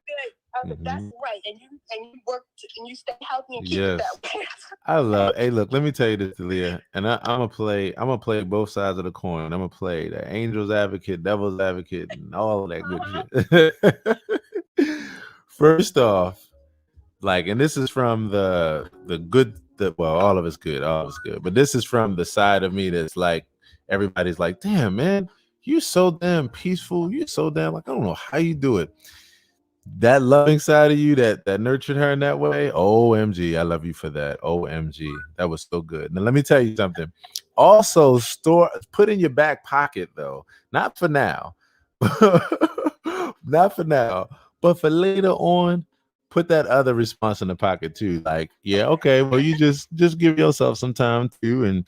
I was like, that's right, and you work and you stay healthy and keep it that way. I love. Hey, look, let me tell you this, Talia, and I'm gonna play both sides of the coin. I'm gonna play the angel's advocate, devil's advocate, and all of that good shit. First off, like, and this is from the good, well, all of it's good, but this is from the side of me that's like, everybody's like, damn, man, you're so damn peaceful, you're so damn, like, I don't know how you do it. That loving side of you that nurtured her in that way, OMG, I love you for that. OMG, that was so good. Now let me tell you something. Also, put in your back pocket though, not for now, not for now, but for later on. Put that other response in the pocket too. Like, yeah, okay, well, you just give yourself some time too, and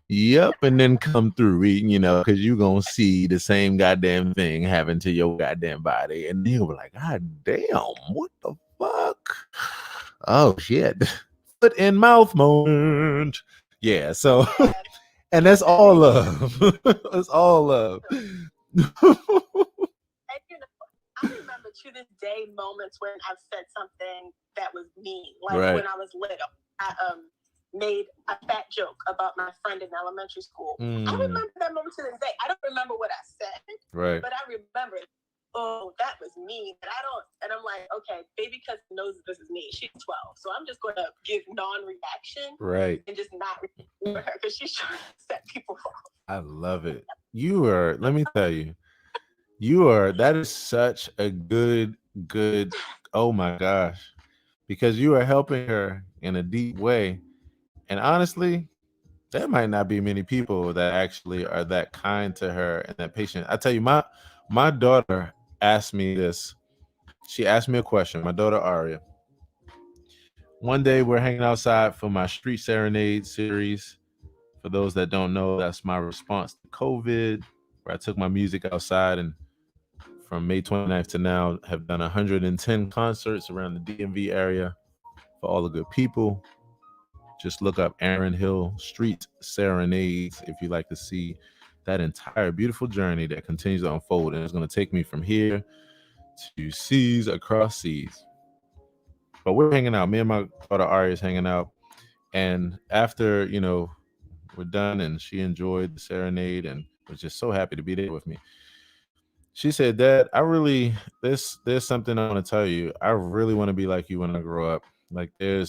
yep, and then come through reading, because you're gonna see the same goddamn thing happen to your goddamn body, and you'll be like, God damn, what the fuck? Oh shit. Foot in mouth moment. Yeah, so and that's all love. That's all love. I remember to this day moments when I've said something that was mean, like Right. when I was little. I made a fat joke about my friend in elementary school. I remember that moment to this day. I don't remember what I said, Right. but I remember, oh, that was mean. And I'm like, okay, baby cousin knows this is me. She's 12, so I'm just going to give non-reaction, right, and just not remember her because she's trying to set people off. I love it. Let me tell you, that is such a good, oh my gosh, because you are helping her in a deep way. And honestly, there might not be many people that actually are that kind to her and that patient. I tell you, my daughter asked me this. She asked me a question. My daughter Aria. One day we're hanging outside for my Street Serenade series. For those that don't know, that's my response to COVID, where I took my music outside, and from May 29th to now have done 110 concerts around the DMV area for all the good people. Just look up Aaron Hill Street Serenades if you like to see that entire beautiful journey that continues to unfold. And it's going to take me from here to seas across seas. But we're hanging out. Me and my daughter Ari is hanging out. And after, we're done and she enjoyed the serenade and was just so happy to be there with me. She said, Dad, there's something I want to tell you. I really want to be like you when I grow up. Like and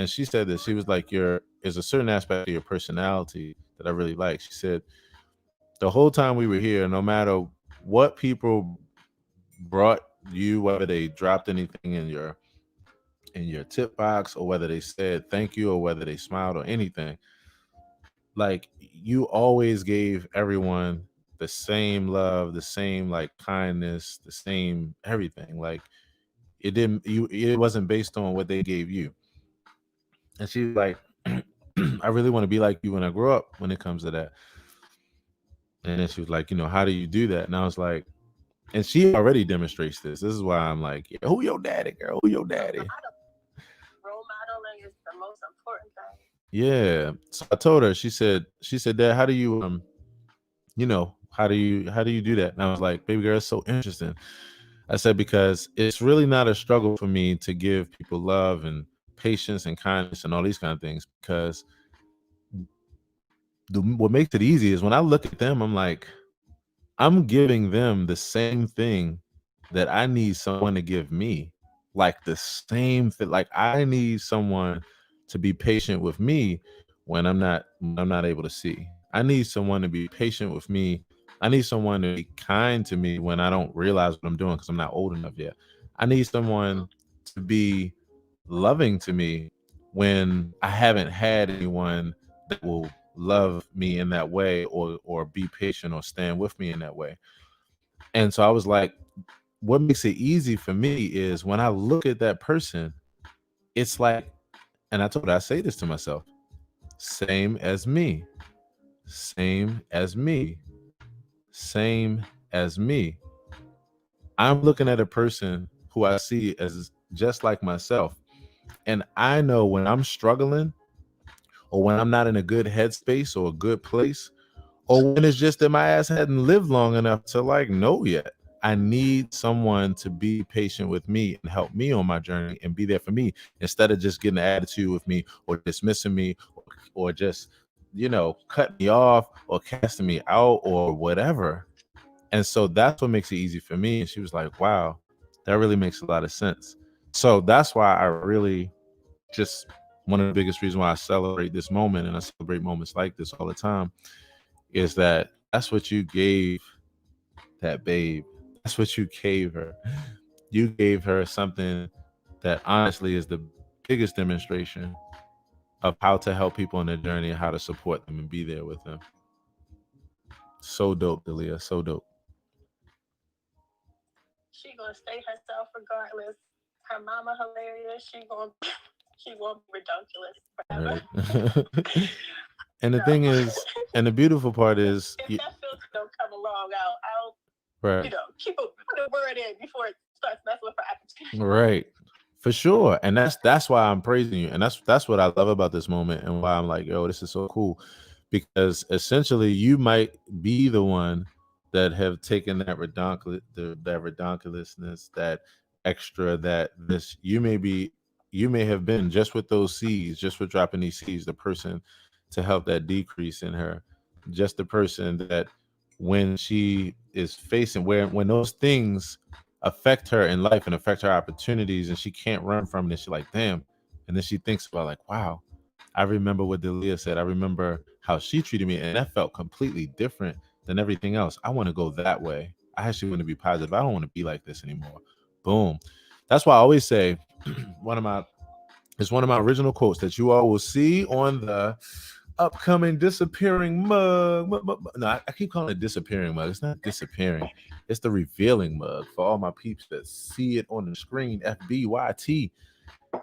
she said that she was like, there's a certain aspect of your personality that I really like. She said, the whole time we were here, no matter what people brought you, whether they dropped anything in your tip box or whether they said thank you or whether they smiled or anything, like you always gave everyone the same love, the same like kindness, the same everything. Like it wasn't based on what they gave you. And she was like, I really want to be like you when I grow up when it comes to that. And then she was like, how do you do that? And I was like, and she already demonstrates this. This is why I'm like, yeah, who your daddy, girl? Who your daddy? Role modeling is the most important thing. Yeah. So I told her, she said, Dad, how do you how do you do that? And I was like, baby girl, it's so interesting. I said, because it's really not a struggle for me to give people love and patience and kindness and all these kind of things, because what makes it easy is when I look at them, I'm like, I'm giving them the same thing that I need someone to give me. Like the same thing. Like I need someone to be patient with me when I'm not able to see. I need someone to be patient with me. I need someone to be kind to me when I don't realize what I'm doing because I'm not old enough yet. I need someone to be loving to me when I haven't had anyone that will love me in that way or be patient or stand with me in that way. And so I was like, what makes it easy for me is when I look at that person, it's like, and I told her, I say this to myself, same as me. Same as me. Same as me. I'm looking at a person who I see as just like myself. And I know when I'm struggling or when I'm not in a good headspace or a good place, or when it's just that my ass hadn't lived long enough to like know yet. I need someone to be patient with me and help me on my journey and be there for me instead of just getting an attitude with me or dismissing me or just, cut me off or casting me out or whatever. And so that's what makes it easy for me. And she was like, wow, that really makes a lot of sense. So that's why I really just one of the biggest reasons why I celebrate this moment and I celebrate moments like this all the time is that that's what you gave that babe. That's what you gave her. You gave her something that honestly is the biggest demonstration of how to help people on their journey and how to support them and be there with them. So dope, Delia. So dope. She gonna stay herself regardless. Her mama hilarious. She gonna be ridiculous forever. Right. And the thing is, and the beautiful part is, if that filter don't come along, I'll right, keep put a word in before it starts messing with her appetite. right, for sure. And that's why I'm praising you, and that's what I love about this moment, and why I'm like, yo, this is so cool, because essentially you might be the one that have taken that redonkulousness, that extra, that this you may have been just with those seeds, just with dropping these seeds, the person to help that decrease in her, just the person that when she is facing when those things affect her in life and affect her opportunities and she can't run from it, she's like, damn. And then she thinks about like, wow, I remember what Delia said. I remember how she treated me, and that felt completely different than everything else. I want to go that way. I actually want to be positive. I don't want to be like this anymore. Boom. That's why I always say one of my original quotes that you all will see on the upcoming disappearing mug. No, I keep calling it disappearing mug. It's not disappearing. It's the revealing mug for all my peeps that see it on the screen. FBYT.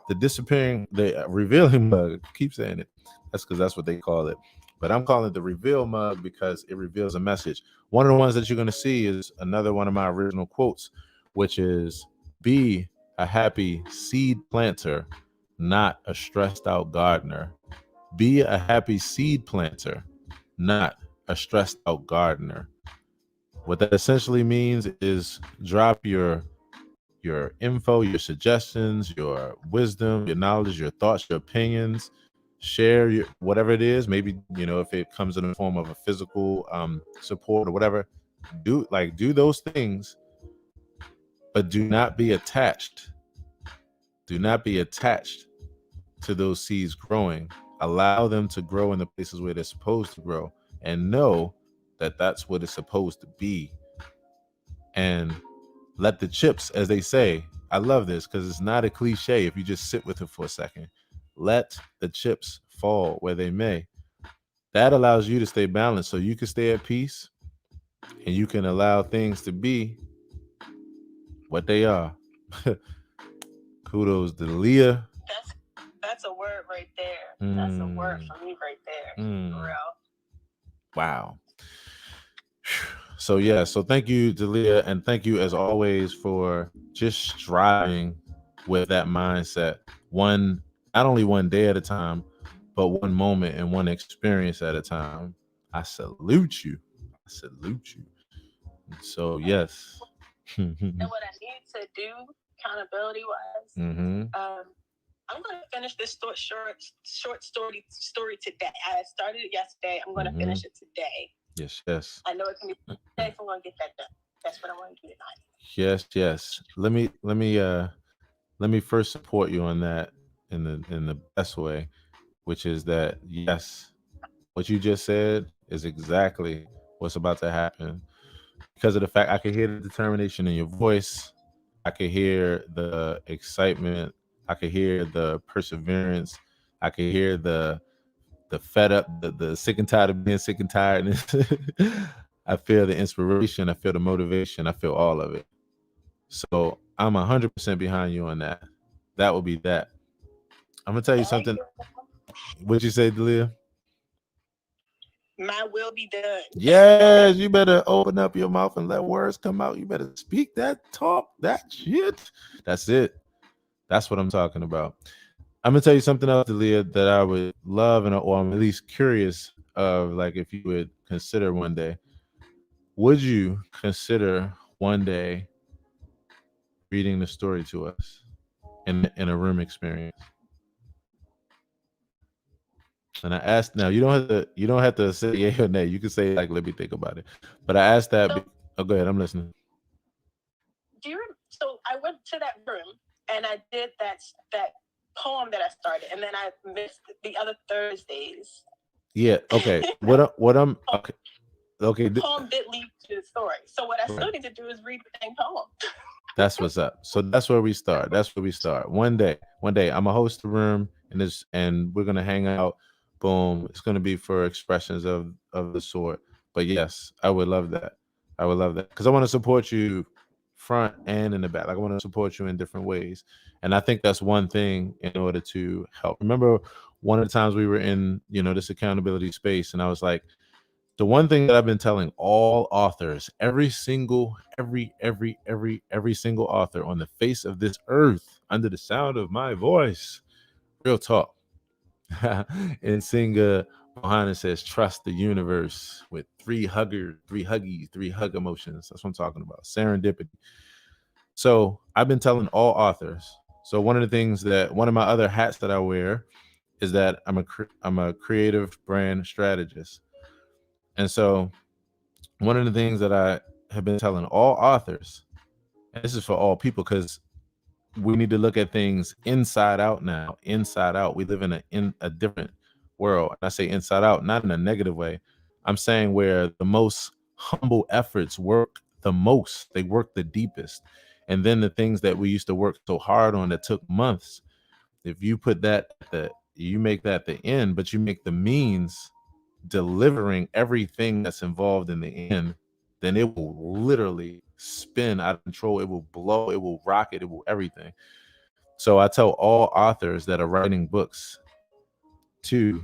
The revealing mug. Keep saying it. That's because that's what they call it. But I'm calling it the reveal mug because it reveals a message. One of the ones that you're going to see is another one of my original quotes, which is, be a happy seed planter, not a stressed out gardener. Be a happy seed planter, not a stressed out gardener. What that essentially means is drop your info, your suggestions, your wisdom, your knowledge, your thoughts, your opinions. Share your whatever it is. Maybe if it comes in the form of a physical support or whatever. Do those things, but do not be attached. Do not be attached to those seeds growing. Allow them to grow in the places where they're supposed to grow, and know that that's what it's supposed to be. And let the chips, as they say, I love this because it's not a cliche if you just sit with it for a second. Let the chips fall where they may. That allows you to stay balanced so you can stay at peace and you can allow things to be what they are. Kudos to Leah. That's a word right there. That's a word for me right there. For real. Wow. So yeah, so thank you, Delia, and thank you as always for just striving with that mindset. Not only one day at a time, but one moment and one experience at a time. I salute you. I salute you. So yes. And what I need to do, accountability wise, I'm going to finish this short story today. I started it yesterday. I'm going to finish it today. Yes. I know it can be today, so I'm going to get that done. That's what I want to do tonight. Yes. Let me first support you on that in the best way, which is that yes, what you just said is exactly what's about to happen. Because of the fact I could hear the determination in your voice, I could hear the excitement, I could hear the perseverance, I could hear the fed up, the sick and tired of being sick and tired. I feel the inspiration, I feel the motivation, I feel all of it. So I'm 100% behind you on that. That will be that. I'm gonna tell you something. What'd you say, Delia? My will be done. Yes, you better open up your mouth and let words come out. You better speak that talk, that shit. That's it. That's what I'm talking about. I'm gonna tell you something else, Leah, that I would love, or I'm at least curious of, like, if you would consider one day. Would you consider one day reading the story to us in a room experience? And I asked, now you don't have to say yeah or nay. You can say, like, let me think about it. But I asked that. Oh, go ahead. I'm listening. So I went to that room and I did that poem that I started, and then I missed the other Thursdays. Yeah. Okay. What I'm okay. Okay. The poem did lead to the story. So what I still need to do is read the same poem. That's what's up. So that's where we start. One day, I'm gonna host the room, and we're gonna hang out. Boom. It's gonna be for expressions of the sort. But yes, I would love that. Because I want to support you front and in the back. Like, I want to support you in different ways. And I think that's one thing in order to help. Remember one of the times we were in, this accountability space, and I was like, the one thing that I've been telling all authors, every single author on the face of this earth, under the sound of my voice, real talk. And Singa Mohana says, trust the universe with three hug emotions. That's what I'm talking about. Serendipity. So I've been telling all authors. So one of my other hats that I wear is that I'm a creative brand strategist. And so one of the things that I have been telling all authors, and this is for all people, because we need to look at things inside out now. Inside out. We live in a different world. And I say inside out, not in a negative way. I'm saying where the most humble efforts work the most. They work the deepest. And then the things that we used to work so hard on that took months, if you put that you make that the end, but you make the means delivering everything that's involved in the end, then it will literally spin out of control. It will blow, it will rocket, it will everything. So I tell all authors that are writing books to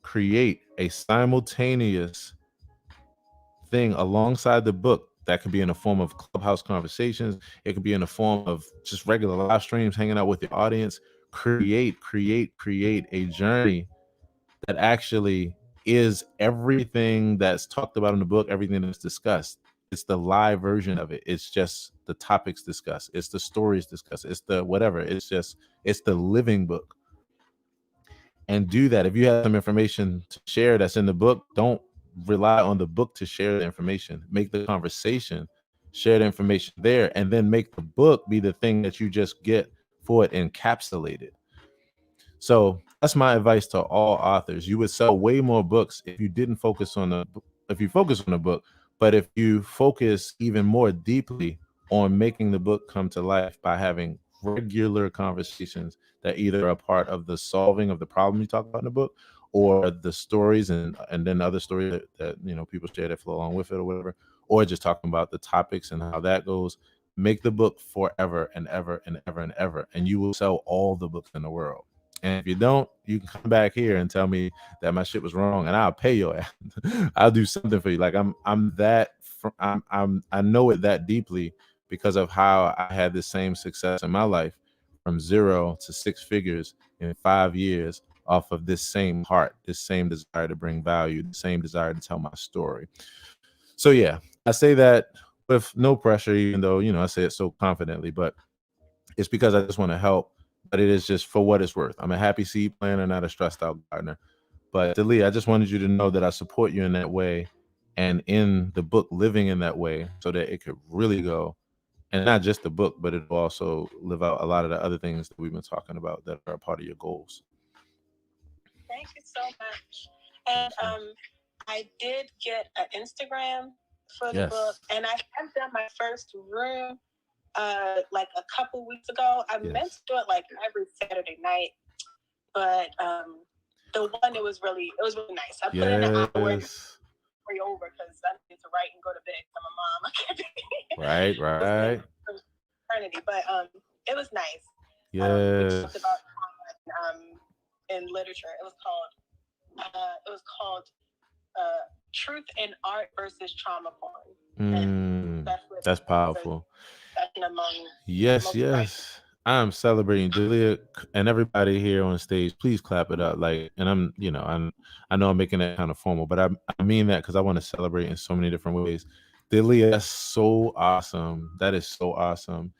create a simultaneous thing alongside the book. That could be in the form of Clubhouse conversations. It could be in the form of just regular live streams, hanging out with your audience. Create a journey that actually is everything that's talked about in the book, everything that's discussed. It's the live version of it. It's just the topics discussed. It's the stories discussed. It's the whatever. It's the living book. And do that. If you have some information to share that's in the book, don't rely on the book to share the information. Make the conversation, share the information there, and then make the book be the thing that you just get for it encapsulated. So that's my advice to all authors. You would sell way more books if you didn't focus on a book, but if you focus even more deeply on making the book come to life by having regular conversations that either are part of the solving of the problem you talk about in the book, or the stories and then other stories that people share that flow along with it or whatever, or just talking about the topics and how that goes. Make the book forever and ever and ever and ever, and you will sell all the books in the world. And if you don't, you can come back here and tell me that my shit was wrong, and I'll pay your ass. I'll do something for you. Like I know it that deeply because of how I had the same success in my life from 0 to 6 figures in 5 years off of this same heart, this same desire to bring value, the same desire to tell my story. So yeah, I say that with no pressure, even though, I say it so confidently, but it's because I just want to help. But it is just for what it's worth. I'm a happy seed planner, not a stressed out gardener. But Dalia, I just wanted you to know that I support you in that way, and in the book, living in that way, so that it could really go, and not just the book, but it will also live out a lot of the other things that we've been talking about that are a part of your goals. Thank you so much. And I did get an Instagram for the book, and I have done my first room like a couple weeks ago. I meant to do it like every Saturday night, but the one it was really nice. I put in an hour free over because I need to write and go to bed. I'm a mom. I can't be right. Eternity, but it was nice. We talked about in literature. It was called truth in art versus trauma porn. That's powerful. Among yes. I'm celebrating Delia and everybody here on stage. Please clap it up. Like, and I know I'm making that kind of formal, but I mean that because I want to celebrate in so many different ways. Delia, that's so awesome. That is so awesome.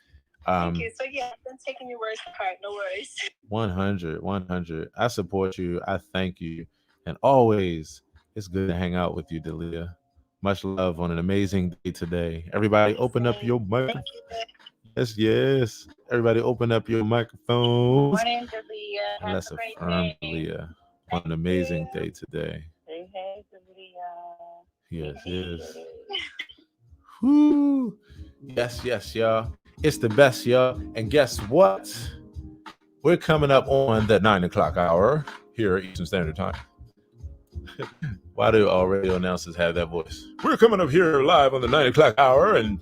Thank you. So yeah, I've been taking your words to heart. No worries. 100. I support you. I thank you. And always, it's good to hang out with you, Delia. Much love on an amazing day today. Everybody open up your microphone. Yes. Everybody open up your microphones. Morning, Delia. And let's affirm Delia on an amazing day today. Hey, Delia. Yes. Woo. Yes, y'all. It's the best, y'all. And guess what? We're coming up on the 9 o'clock hour here at Eastern Standard Time. Why do all radio announcers have that voice? We're coming up here live on the 9 o'clock hour. And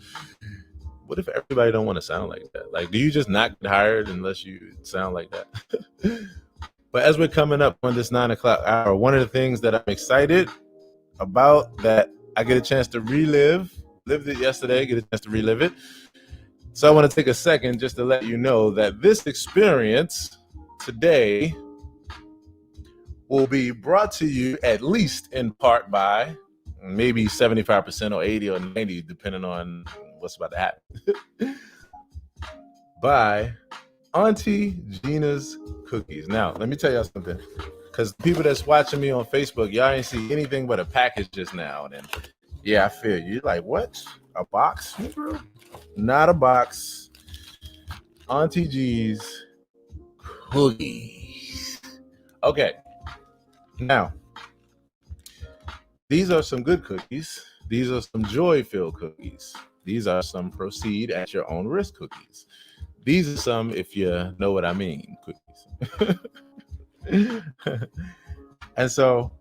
what if everybody don't want to sound like that? Like, do you just not get hired unless you sound like that? But as we're coming up on this 9 o'clock hour, one of the things that I'm excited about that I get a chance to lived it yesterday, get a chance to relive it. So I want to take a second just to let you know that this experience today will be brought to you at least in part by maybe 75% or 80 or 90, depending on what's about to happen, by Auntie Gina's Cookies. Now, let me tell y'all something, because people that's watching me on Facebook, y'all ain't see anything but a package just now. And yeah, I feel you. You're like, what? A box? Not a box. Auntie G's Cookies. Okay. Now, these are some good cookies. These are some joy-filled cookies. These are some proceed at your own risk cookies. These are some, if you know what I mean, cookies. And so,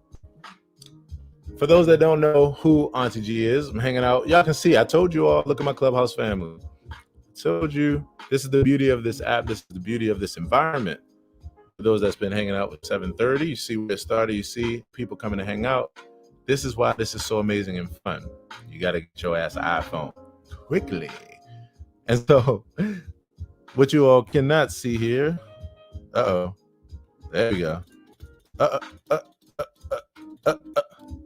for those that don't know who Auntie G is, I'm hanging out. Y'all can see, I told you all, look at my Clubhouse family. I told you, this is the beauty of this app. This is the beauty of this environment. For those that's been hanging out with 7:30, you see where it started. You see people coming to hang out. This is why this is so amazing and fun. You got to get your ass an iPhone quickly. And so, what you all cannot see here. There we go.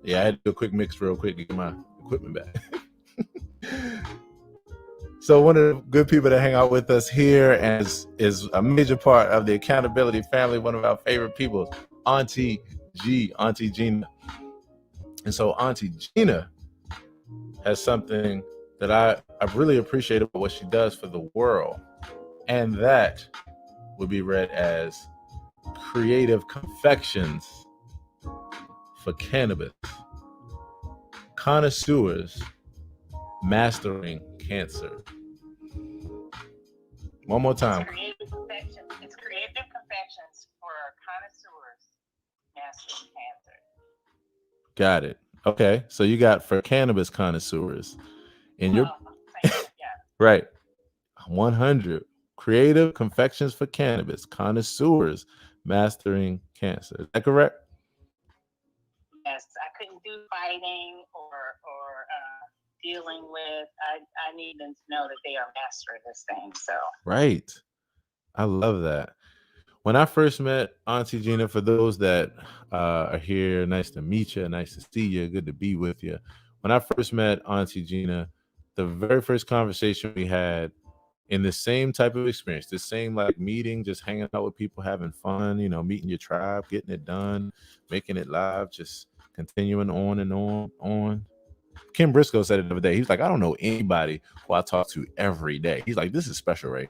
Yeah, I had to do a quick mix real quick to get my equipment back. So one of the good people that hang out with us here is a major part of the accountability family, one of our favorite people, Auntie Gina. And so Auntie Gina has something that I really appreciate about what she does for the world. And that would be read as creative confections for cannabis. Connoisseurs mastering cancer. One more time. It's creative confections for connoisseurs mastering cancer. Got it. Okay. So you got for cannabis connoisseurs. And you're right. 100. Creative confections for cannabis connoisseurs mastering cancer. Is that correct? Yes, I couldn't do fighting or dealing with. I need them to know that they are mastering this thing. So right. I love that. When I first met Auntie Gina, for those that are here, nice to meet you, nice to see you, good to be with you. When I first met Auntie Gina, the very first conversation we had in the same type of experience, the same like meeting, just hanging out with people, having fun, meeting your tribe, getting it done, making it live, just continuing on and on. Kim Briscoe said it the other day. He's like, I don't know anybody who I talk to every day. He's like, this is special, right?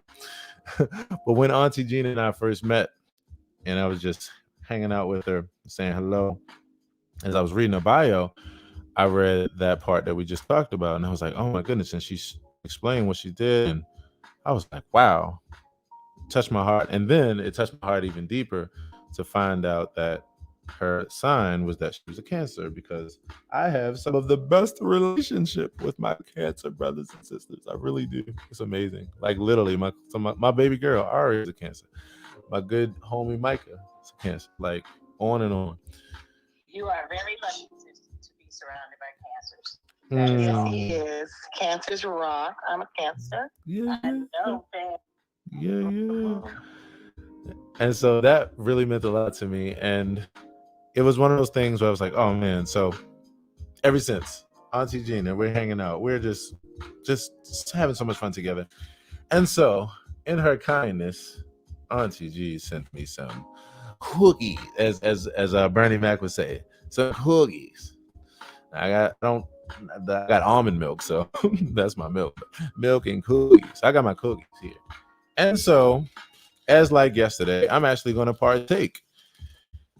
But when Auntie Gina and I first met, and I was just hanging out with her, saying hello, as I was reading her bio, I read that part that we just talked about, and I was like, oh my goodness. And she explained what she did, and I was like, wow, it touched my heart. And then it touched my heart even deeper to find out that her sign was that she was a Cancer, because I have some of the best relationship with my Cancer brothers and sisters. I really do. It's amazing. Like literally, my baby girl Ari is a Cancer. My good homie Micah is a Cancer. Like on and on. You are very lucky to be surrounded by cancers. Yes, he is. Cancer's rock. I'm a Cancer. Yeah, I know, man. yeah. And so that really meant a lot to me. And it was one of those things where I was like, oh man. So ever since Auntie Gina, we're hanging out. We're just having so much fun together. And so in her kindness, Auntie G sent me some cookies, as Bernie Mac would say, some cookies. I got almond milk, so that's my milk and cookies. I got my cookies here. And so, as like yesterday, I'm actually going to partake.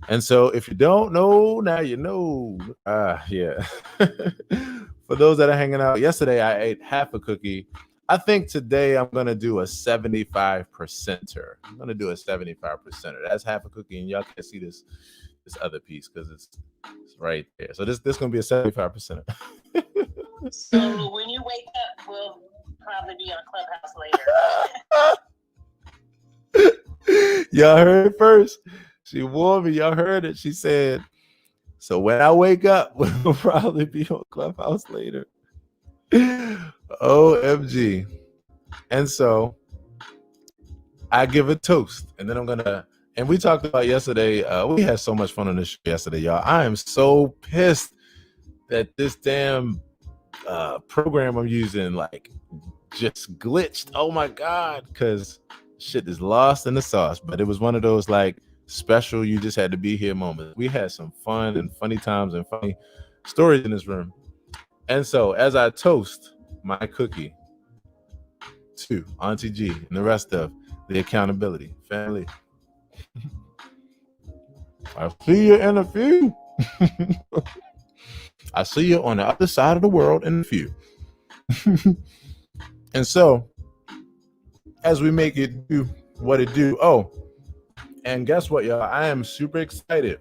And so, if you don't know, now you know. Yeah. For those that are hanging out, yesterday I ate half a cookie. I think today I'm going to do a 75%er. I'm going to do a 75%er. That's half a cookie, and y'all can't see this other piece because it's right there. So this going to be a 75%er. So when you wake up, we'll probably be on Clubhouse later. Y'all heard it first. She warned me. Y'all heard it. She said, so when I wake up, we'll probably be on Clubhouse later. OMG. And so I give a toast, and then I'm going to, and we talked about yesterday, we had so much fun on this show yesterday, y'all. I am so pissed that this damn program I'm using, like, just glitched. Oh my God, because shit is lost in the sauce. But it was one of those, like, special, you just had to be here moments. We had some fun and funny times and funny stories in this room. And so as I toast my cookie to Auntie G and the rest of the accountability family, I'll see you in a few. I see you on the other side of the world in a few. And so as we make it do what it do, oh, and guess what, y'all? I am super excited.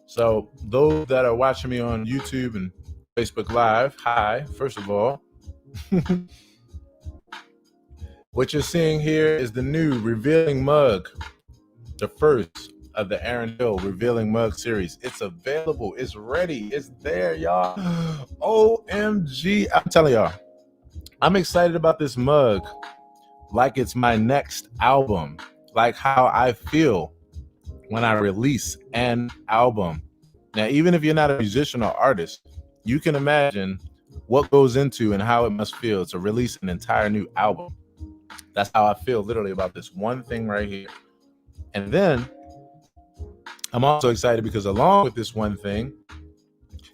So those that are watching me on YouTube and Facebook Live, hi, first of all. What you're seeing here is the new Revealing Mug, the first of the Aaron Hill Revealing Mug series. It's available. It's ready. It's there, y'all. OMG. I'm telling y'all, I'm excited about this mug like it's my next album, like how I feel when I release an album. Now, even if you're not a musician or artist, you can imagine what goes into and how it must feel to release an entire new album. That's how I feel literally about this one thing right here. And then I'm also excited because along with this one thing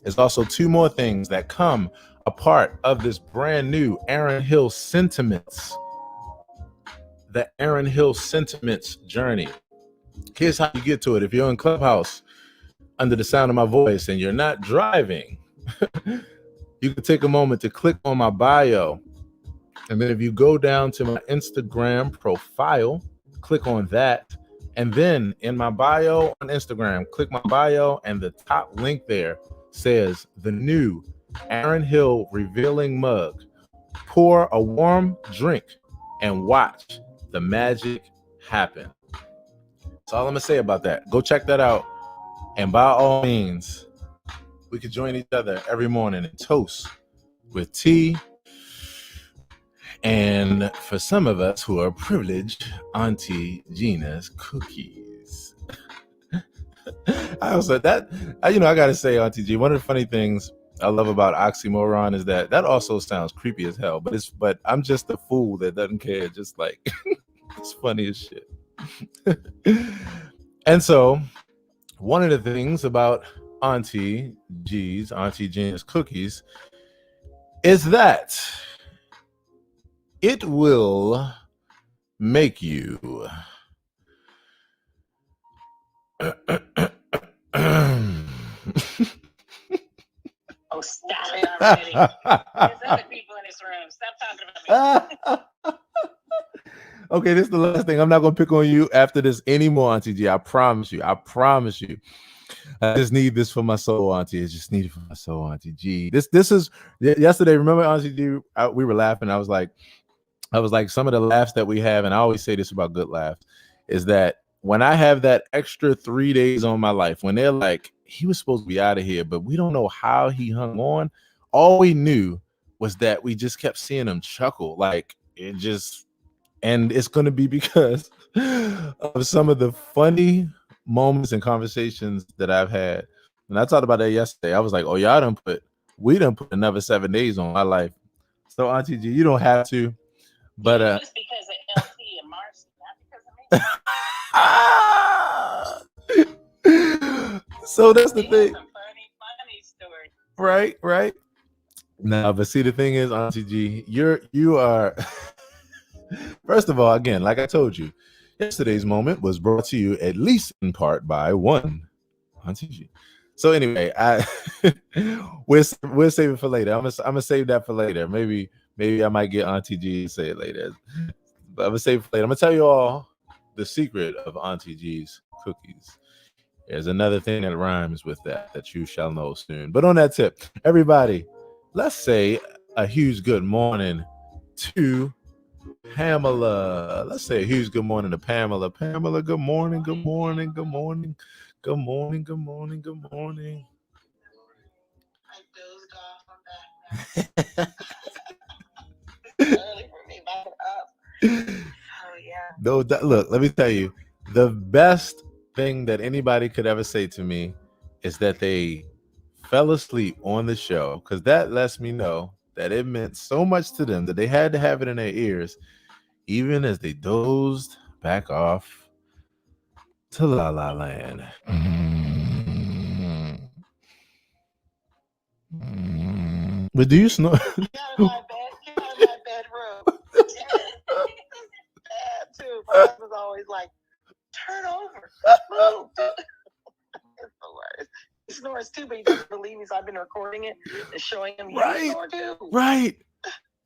is also two more things that come a part of this brand new Aaron Hill Sentiments. The Aaron Hill Sentiments journey. Here's how you get to it. If you're in Clubhouse under the sound of my voice and you're not driving, you can take a moment to click on my bio. And then if you go down to my Instagram profile, click on that. And then in my bio on Instagram, click my bio, and the top link there says the new Aaron Hill Revealing Mug. Pour a warm drink and watch the magic happen. That's all I'm gonna say about that. Go check that out. And by all means, we could join each other every morning and toast with tea. And for some of us who are privileged, Auntie Gina's cookies. I also that, I gotta say, Auntie G, one of the funny things I love about oxymoron is that also sounds creepy as hell, but I'm just a fool that doesn't care. Just like it's funny as shit. And so one of the things about Auntie Gina's cookies is that it will make you Oh, stop it already. There's other people in this room. Stop talking about me. Okay, this is the last thing. I'm not going to pick on you after this anymore, Auntie G. I promise you. I just need this for my soul, Auntie. I just need it for my soul, Auntie G. This is yesterday. Remember, Auntie G? We were laughing. I was like, some of the laughs that we have, and I always say this about good laughs, is that when I have that extra 3 days on my life, when they're like he was supposed to be out of here, but we don't know how he hung on. All we knew was that we just kept seeing him chuckle. Like it just, and it's going to be because of some of the funny moments and conversations that I've had. And I talked about that yesterday. I was like, oh, we done put another 7 days on my life. So Auntie G, you don't have to, but just because of LT and Marcy, not because of me. So that's the thing. Some funny stories. Right. Now, but see, the thing is, Auntie G, you are first of all, again, like I told you, yesterday's moment was brought to you at least in part by one Auntie G. So anyway, we'll save it for later. I'm gonna save that for later. Maybe I might get Auntie G to say it later. But I'm gonna save it for later. I'm gonna tell you all the secret of Auntie G's cookies. There's another thing that rhymes with that you shall know soon. But on that tip, everybody, let's say a huge good morning to Pamela. Let's say a huge good morning to Pamela. Pamela, good morning, good morning, good morning, good morning, good morning, good morning. I dozed off. I'm back. It's early for me, but up. Oh yeah. No, look, let me tell you, the best thing that anybody could ever say to me is that they fell asleep on the show, because that lets me know that it meant so much to them that they had to have it in their ears, even as they dozed back off to La La Land. But do you snore? Get out of my bedroom. Bad too. My husband's always like, turn over, move. It's the worst. He snores too, but he doesn't believe me, so I've been recording it and showing him. Right. Snore too. Right.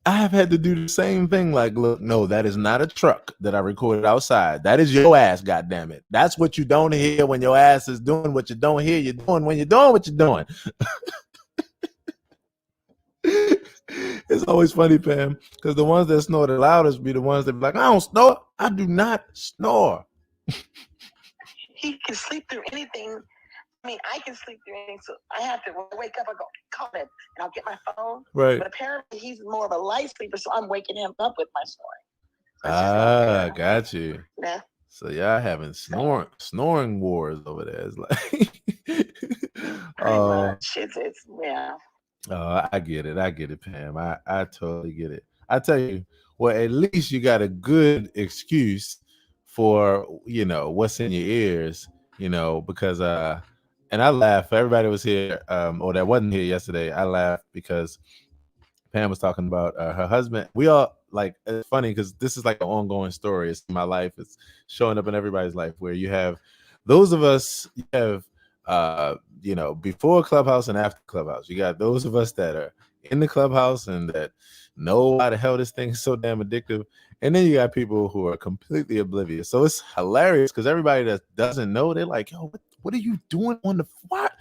I have had to do the same thing. Like, look, no, that is not a truck that I recorded outside. That is your ass, goddammit. That's what you don't hear when your ass is doing what you don't hear you're doing when you're doing what you're doing. It's always funny, Pam, because the ones that snore the loudest be the ones that be like, I don't snore. I do not snore. He can sleep through anything. I mean, I can sleep through anything. So I have to, when I wake up, I go, call him, and I'll get my phone. Right. But apparently he's more of a light sleeper, so I'm waking him up with my Ah, snoring. got you. Yeah. So y'all having snoring wars over there. It's like It's yeah. I get it, Pam. I totally get it. I tell you, well, at least you got a good excuse for, what's in your ears, because and I laugh. Everybody was here, or that wasn't here yesterday. I laughed because Pam was talking about her husband. We all, like, it's funny because this is like an ongoing story. It's in my life. It's showing up in everybody's life, where you have those of us, you have before Clubhouse and after Clubhouse. You got those of us that are in the Clubhouse and that know why the hell this thing is so damn addictive. And then you got people who are completely oblivious. So it's hilarious because everybody that doesn't know, they're like, yo, what are you doing on the what?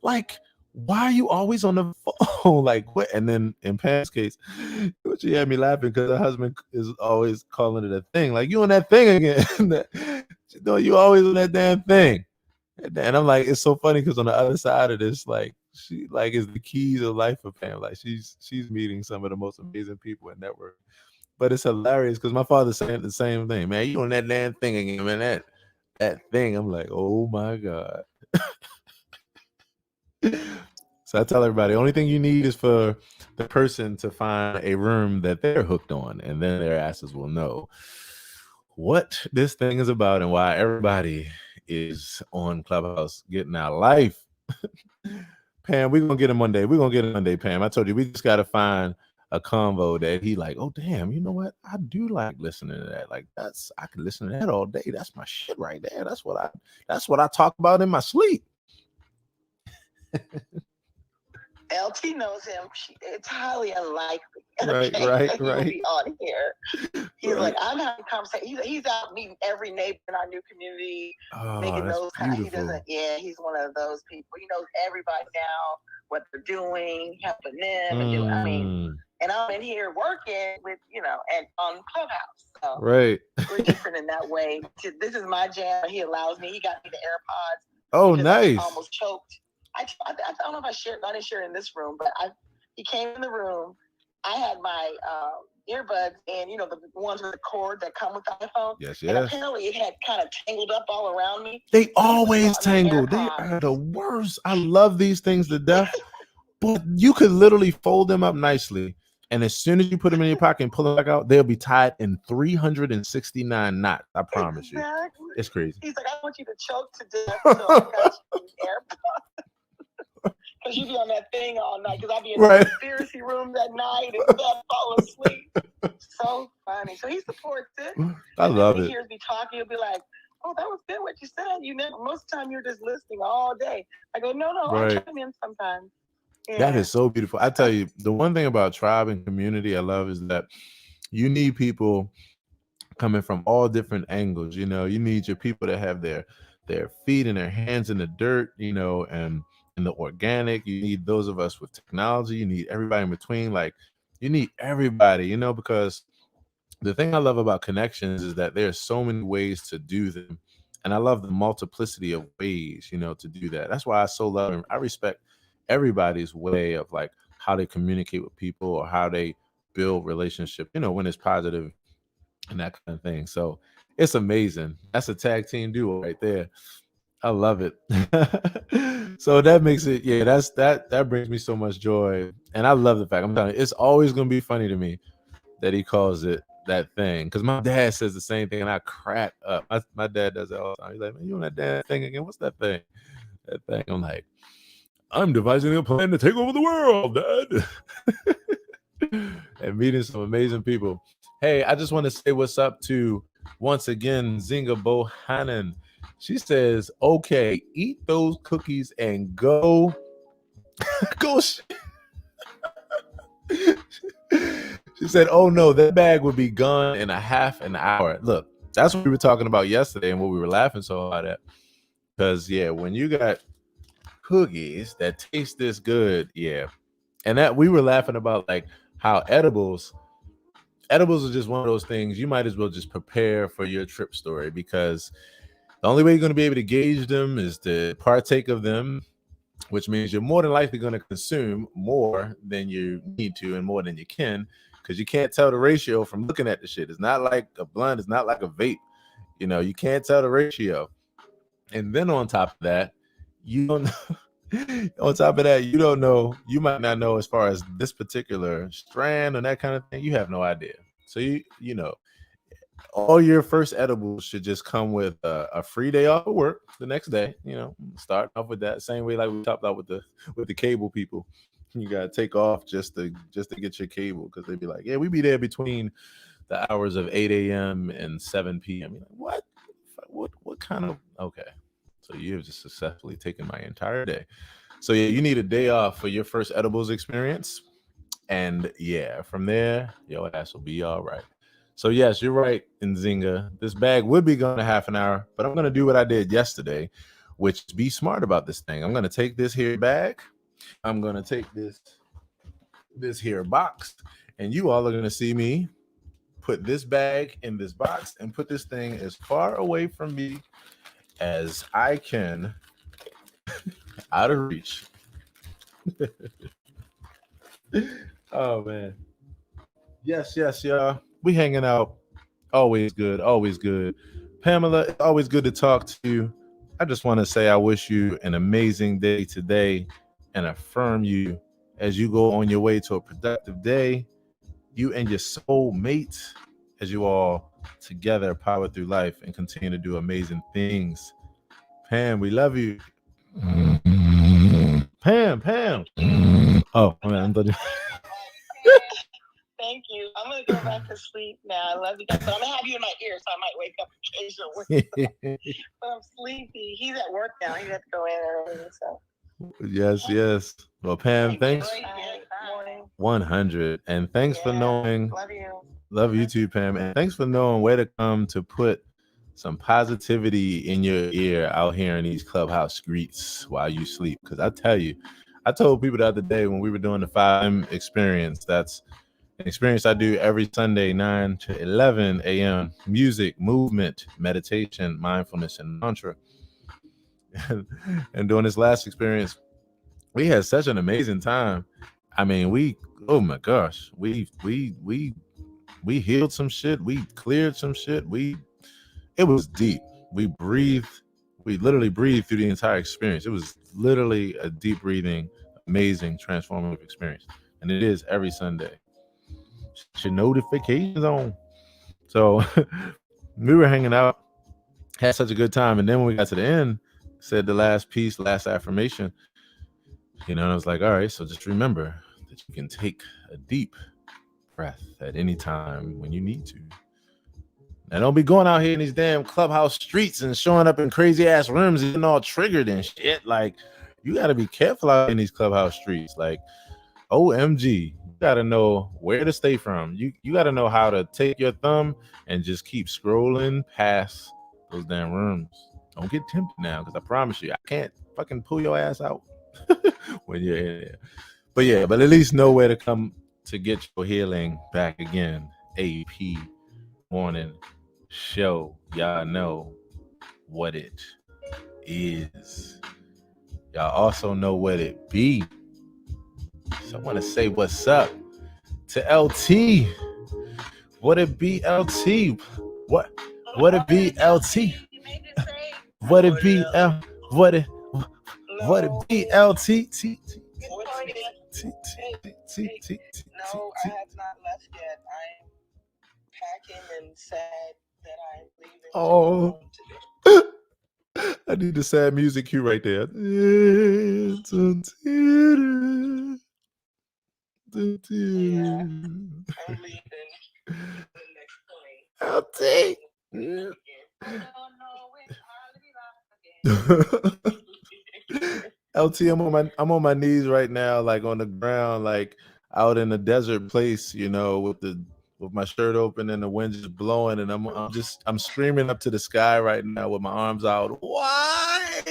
Like, why are you always on the phone? Like, what? And then in Pam's case, she had me laughing because her husband is always calling it a thing. Like, you on that thing again. You always on that damn thing. And I'm like, it's so funny because on the other side of this, like, she like is the keys of life for Pam. Like, she's meeting some of the most amazing people in network. But it's hilarious because my father's saying the same thing. Man, you on that damn thing again, man. That thing. I'm like, oh my God. So I tell everybody, only thing you need is for the person to find a room that they're hooked on, and then their asses will know what this thing is about and why everybody is on Clubhouse getting our life. Pam, we're gonna get him Monday. We're gonna get him Monday, Pam. I told you we just gotta find a convo that he like, oh damn, you know what? I do like listening to that. Like, I can listen to that all day. That's my shit right there. That's what I talk about in my sleep. LT knows him. It's highly unlikely. Right. He will be on here. He's right. Like, I'm having a conversation. He's out meeting every neighbor in our new community, making those kind. He doesn't. Yeah, he's one of those people. He knows everybody now, what they're doing, helping them, and doing. I mean, and I'm in here working with and on Clubhouse. So right. We're different in that way. This is my jam. He allows me. He got me the AirPods. Oh, nice. I almost choked. I don't know if I didn't share in this room, but he came in the room. I had my earbuds and, you know, the ones with the cord that come with the iPhone. Yes. And apparently it had kind of tangled up all around me. They always tangle. They are the worst. I love these things to death, but you could literally fold them up nicely. And as soon as you put them in your pocket and pull them back out, they'll be tied in 369 knots. I promise you. It's crazy. He's like, I want you to choke to death. So I got you AirPods. Because you be on that thing all night. Because I be in the conspiracy rooms at night and fall asleep. So funny. So he supports it. I love it. He hears me talking. He'll be like, oh, that was good what you said. Most of the time you're just listening all day. I go, no, I chime in sometimes. Yeah. That is so beautiful. I tell you, the one thing about tribe and community I love is that you need people coming from all different angles. You know, you need your people that have their feet and their hands in the dirt, you know, and in the organic. You need those of us with technology. You need everybody in between. Like, you need everybody, you know, because the thing I love about connections is that there's so many ways to do them. And I love the multiplicity of ways, you know, to do that. That's why I so love them. I respect everybody's way of like how they communicate with people or how they build relationship, you know, when it's positive and that kind of thing. So it's amazing. That's a tag team duo right there. I love it. So that makes it, yeah, that brings me so much joy. And I love the fact, I'm telling you, it's always going to be funny to me that he calls it that thing. Because my dad says the same thing and I crack up. My dad does it all the time. He's like, man, you on that damn thing again? What's that thing? That thing. I'm like, I'm devising a plan to take over the world, Dad. And meeting some amazing people. Hey, I just want to say what's up to, once again, Zinga Bohannon. She says, okay, eat those cookies and go. She said, oh no, that bag would be gone in a half an hour. Look, that's what we were talking about yesterday and what we were laughing so hard at. Because, yeah, when you got cookies that taste this good, yeah. And that we were laughing about like how edibles are just one of those things you might as well just prepare for your trip story, because the only way you're going to be able to gauge them is to partake of them, which means you're more than likely going to consume more than you need to and more than you can, because you can't tell the ratio from looking at the shit. It's not like a blunt. It's not like a vape. You know, you can't tell the ratio. And then on top of that, you don't know. On top of that, you don't know, you might not know as far as this particular strand and that kind of thing. You have no idea. So you know, all your first edibles should just come with a free day off of work the next day. You know, start off with that same way like we talked about with the cable people. You gotta take off just to get your cable, because they'd be like, yeah, we be there between the hours of 8 a.m. and 7 p.m. You're like, what kind of, okay. So you've just successfully taken my entire day. So yeah, you need a day off for your first edibles experience. And yeah, from there, your ass will be all right. So yes, you're right, Nzinga. This bag would be gone in half an hour, but I'm going to do what I did yesterday, which is be smart about this thing. I'm going to take this here bag. I'm going to take this here box, and you all are going to see me put this bag in this box and put this thing as far away from me as I can, out of reach. Oh man. Yes, y'all. We hanging out. Always good, always good. Pamela, it's always good to talk to you. I just want to say I wish you an amazing day today and affirm you as you go on your way to a productive day. You and your soul mate, as you all together power through life and continue to do amazing things. Pam, we love you. Pam. Oh, man. Thank you. I'm going to go back to sleep now. I love you guys. But I'm going to have you in my ear, so I might wake up occasionally. But I'm sleepy. He's at work now. He has to go in early. So. Yes. Well, Pam, thanks. 100. And thanks for knowing. Love you. Love you too, Pam. And thanks for knowing where to come to put some positivity in your ear out here in these Clubhouse streets while you sleep. Because I tell you, I told people the other day when we were doing the 5M experience, that's an experience I do every Sunday, 9 to 11 a.m. Music, movement, meditation, mindfulness, and mantra. And during this last experience, we had such an amazing time. I mean, oh my gosh, we healed some shit, we cleared some shit, it was deep. We breathed, we literally breathed through the entire experience. It was literally a deep breathing, amazing, transformative experience. And it is every Sunday. Set your notifications on. So we were hanging out, had such a good time. And then when we got to the end, said the last piece, last affirmation, and I was like, all right, so just remember that you can take a deep breath at any time when you need to. Now don't be going out here in these damn Clubhouse streets and showing up in crazy ass rooms and getting all triggered and shit. Like, you gotta be careful out in these Clubhouse streets. Like, OMG, you gotta know where to stay from. You gotta know how to take your thumb and just keep scrolling past those damn rooms. Don't get tempted now, because I promise you, I can't fucking pull your ass out when you're in there. But yeah, but at least know where to come to get your healing back again. AP Morning Show. Y'all know what it is. Y'all also know what it be. So I want to say what's up to LT. What it be, LT? What it be, LT? What it be, what it be, LT? No, I have not left yet. I'm packing and sad that I'm leaving. Oh, I need the sad music cue right there. Yeah, I'm leaving the next point. LT. LT, I'm on my knees right now, like on the ground, like out in a desert place, with my shirt open and the wind just blowing, and I'm screaming up to the sky right now with my arms out. Why?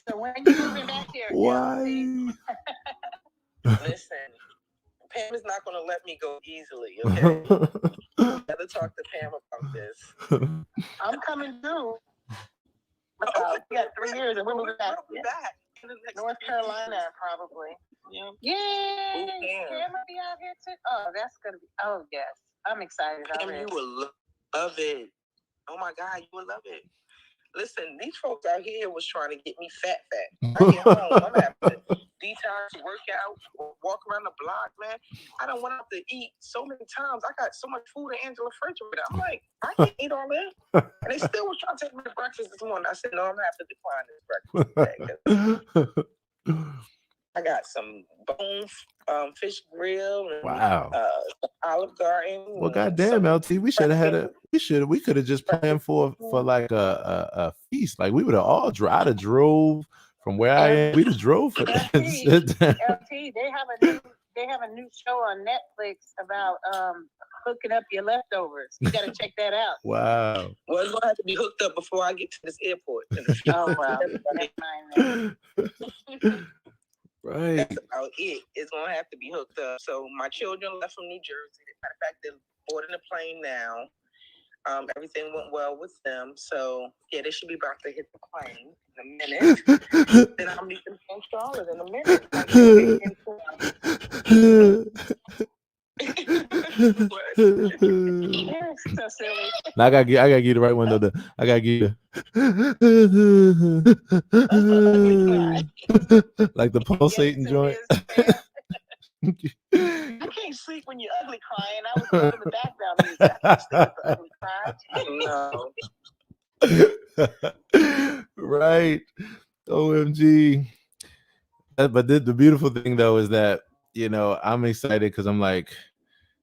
So when you moving back here? Why? Listen, Pam is not going to let me go easily. Okay, I got to talk to Pam about this. I'm coming too. We got 3 years and we're moving back. North Carolina, probably. Yeah. Yay! Pam will be out here too. Oh, that's gonna be. Oh yes, I'm excited. Pam, you will love it. Oh my God, you will love it. Listen, these folks out here was trying to get me fat. I get home, I'm gonna have to detox, work out, walk around the block, man. I don't want to have to eat so many times. I got so much food in Angela's refrigerator. I'm like, I can't eat all that. And they still was trying to take me to breakfast this morning. I said, no, I'm gonna have to decline this breakfast today. I got some bone fish grill and wow. Olive Garden. Well, goddamn, LT, we should have had a. We could have just planned for like a feast. Like we would have all I'd have drove from where I am. We'd have drove for that. LT, they have a new show on Netflix about hooking up your leftovers. You got to check that out. Wow. Well, it's gonna have to be hooked up before I get to this airport. Oh well, never mind. Right. That's about it. It's gonna have to be hooked up. So my children left from New Jersey. Matter of fact, they're boarding a plane now. Everything went well with them. So yeah, they should be about to hit the plane in a minute. Then I'll meet them in Charlotte in a minute. So silly. Now I gotta give you the right one though. I gotta give you like the pulsating joint. I can't sleep when you're ugly crying. I was in the background music. I can't sleep with the ugly cry. No. Right. OMG. But the beautiful thing though is that, I'm excited because I'm like,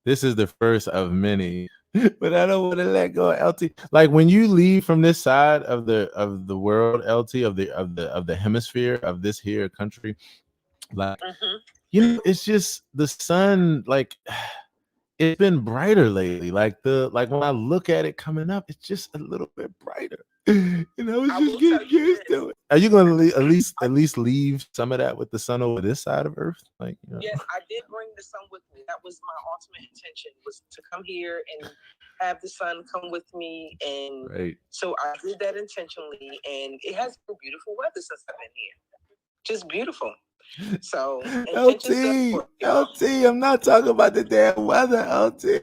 this is the first of many. But I don't want to let go of LT. Like when you leave from this side of the world, LT, of the hemisphere of this here country, like it's just the sun, like it's been brighter lately. Like when I look at it coming up, it's just a little bit brighter. You know, it's I just will tell getting you used this. to it. Are you going to at least leave some of that with the sun over this side of Earth? Like, you know? Yes, I did bring the sun with me. That was my ultimate intention, was to come here and have the sun come with me. And Right. so I did that intentionally, and it has been beautiful weather since I've been here. Just beautiful. So LT, I'm not talking about the damn weather, LT.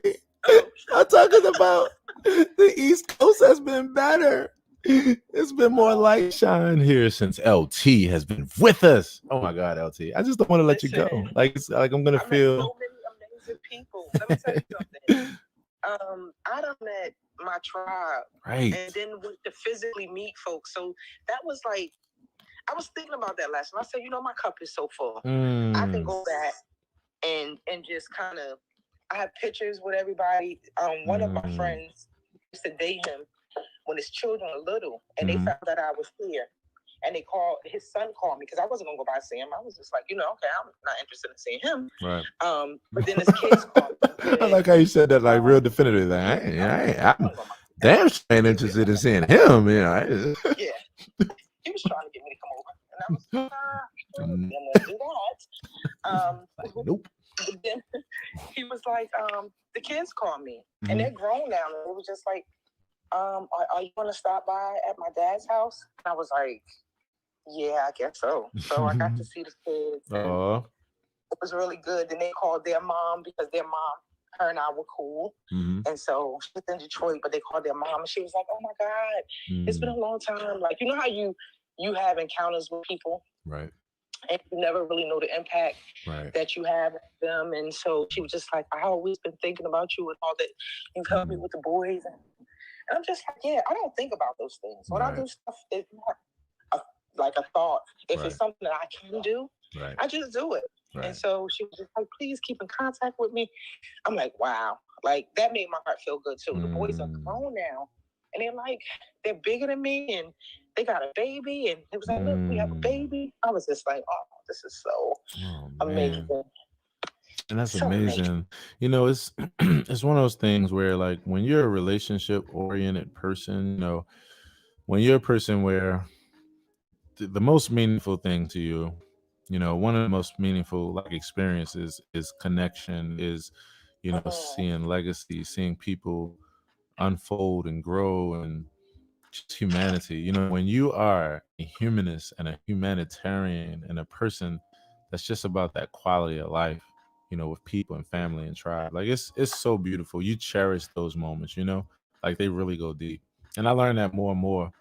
I'm talking about the East Coast has been better. It's been more light shine here since LT has been with us. Oh my God, LT. I just don't want to let you go. Like it's like I'm gonna feel so many amazing people. Let me tell you something. I done met my tribe. Right. And then went to physically meet folks. So that was like, I was thinking about that last night. I said, you know, my cup is so full. I can go back and just kind of, I have pictures with everybody. One of my friends used to date him when his children were little, and they found that I was here. And they called, his son called me, because I wasn't going to go by and see him. I was just like, you know, okay, I'm not interested in seeing him. Right. But then his kids called me. I like how you said that, like real definitive. Like, I'm damn ain't interested in seeing him. You know. Yeah. He was trying to get me to come over. And I was like, I'm gonna do that. Nope. Then he was like, the kids called me, and they're grown now. And it was just like, are you gonna stop by at my dad's house? And I was like, yeah, I guess so. So I got to see the kids. And it was really good. Then they called their mom, because their mom, her and I were cool. And so she's in Detroit, but they called their mom, and she was like, oh my God, it's been a long time. Like, you know how you have encounters with people, right? And you never really know the impact that you have with them. And so she was just like, I've always been thinking about you and all that. You've helped me with the boys. And I'm just like, yeah, I don't think about those things. When I do stuff, it's not like a thought. If it's something that I can do, I just do it. And so she was just like, please keep in contact with me. I'm like, wow. Like, that made my heart feel good too. The boys are grown now. And they're like, they're bigger than me, and they got a baby. And it was like, look, we have a baby. I was just like, oh, this is so amazing. And that's so amazing. You know, it's it's one of those things where, like, when you're a relationship oriented person, you know, when you're a person where the most meaningful thing to you, you know, one of the most meaningful like experiences is connection, is, you know, seeing legacy, seeing people unfold and grow, and just humanity. You know, when you are a humanist and a humanitarian and a person that's just about that quality of life, you know, with people and family and tribe, like it's so beautiful. You cherish those moments, you know, like they really go deep. And I learn that more and more,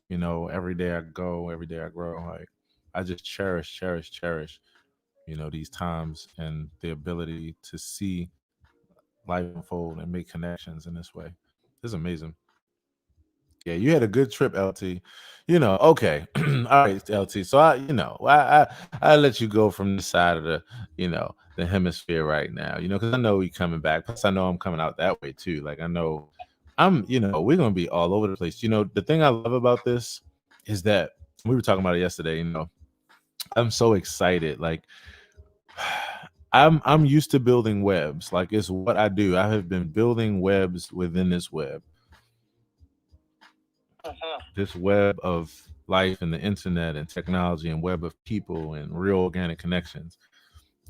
you know, every day I go, every day I grow. Like I just cherish, you know, these times and the ability to see life unfold and make connections in this way. It's amazing. Yeah, you had a good trip, LT. You know, okay. All right, LT. So I let you go from this side of the, you know, the hemisphere right now, you know, because I know we coming back. Plus I know I'm coming out that way too. Like I know you know, we're gonna be all over the place. You know, the thing I love about this is that we were talking about it yesterday, you know. I'm so excited. Like I'm used to building webs. Like it's what I do. I have been building webs within this web. This web of life and the internet and technology and web of people and real organic connections.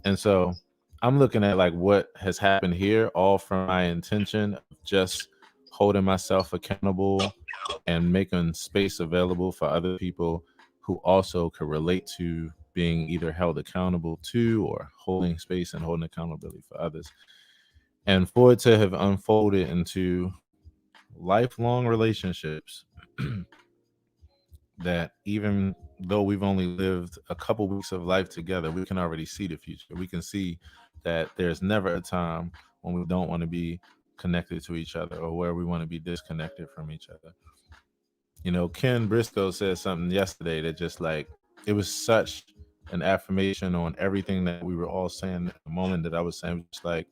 And so I'm looking at like what has happened here, all from my intention of just holding myself accountable and making space available for other people who also could relate to being either held accountable to or holding space and holding accountability for others. And for it to have unfolded into lifelong relationships that even though we've only lived a couple weeks of life together, we can already see the future. We can see that there's never a time when we don't want to be connected to each other or where we want to be disconnected from each other. You know, Ken Briscoe said something yesterday that just like, it was such an affirmation on everything that we were all saying at the moment that I was saying, just like,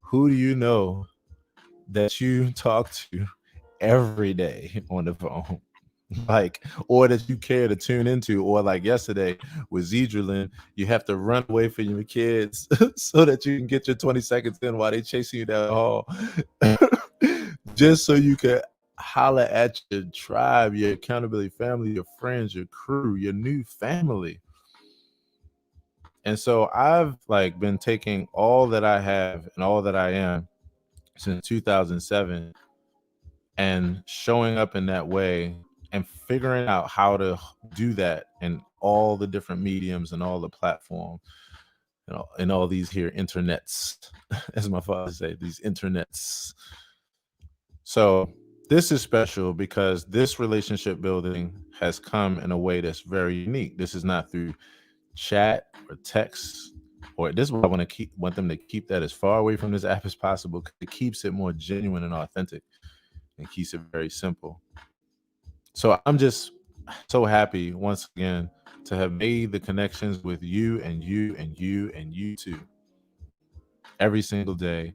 who do you know that you talk to every day on the phone? Like, or that you care to tune into, or like yesterday with Zedrelin, you have to run away from your kids so that you can get your 20 seconds in while they chasing you down the hall, just so you can holla at your tribe, your accountability family, your friends, your crew, your new family. And so I've like been taking all that I have and all that I am since 2007 and showing up in that way and figuring out how to do that in all the different mediums and all the platforms, you know, and all these here internets, as my father said, these internets. So this is special because this relationship building has come in a way that's very unique. This is not through chat or text, or this is what I want them to keep that as far away from this app as possible. It keeps it more genuine and authentic and keeps it very simple. So I'm just so happy once again to have made the connections with you and you and you and you too every single day,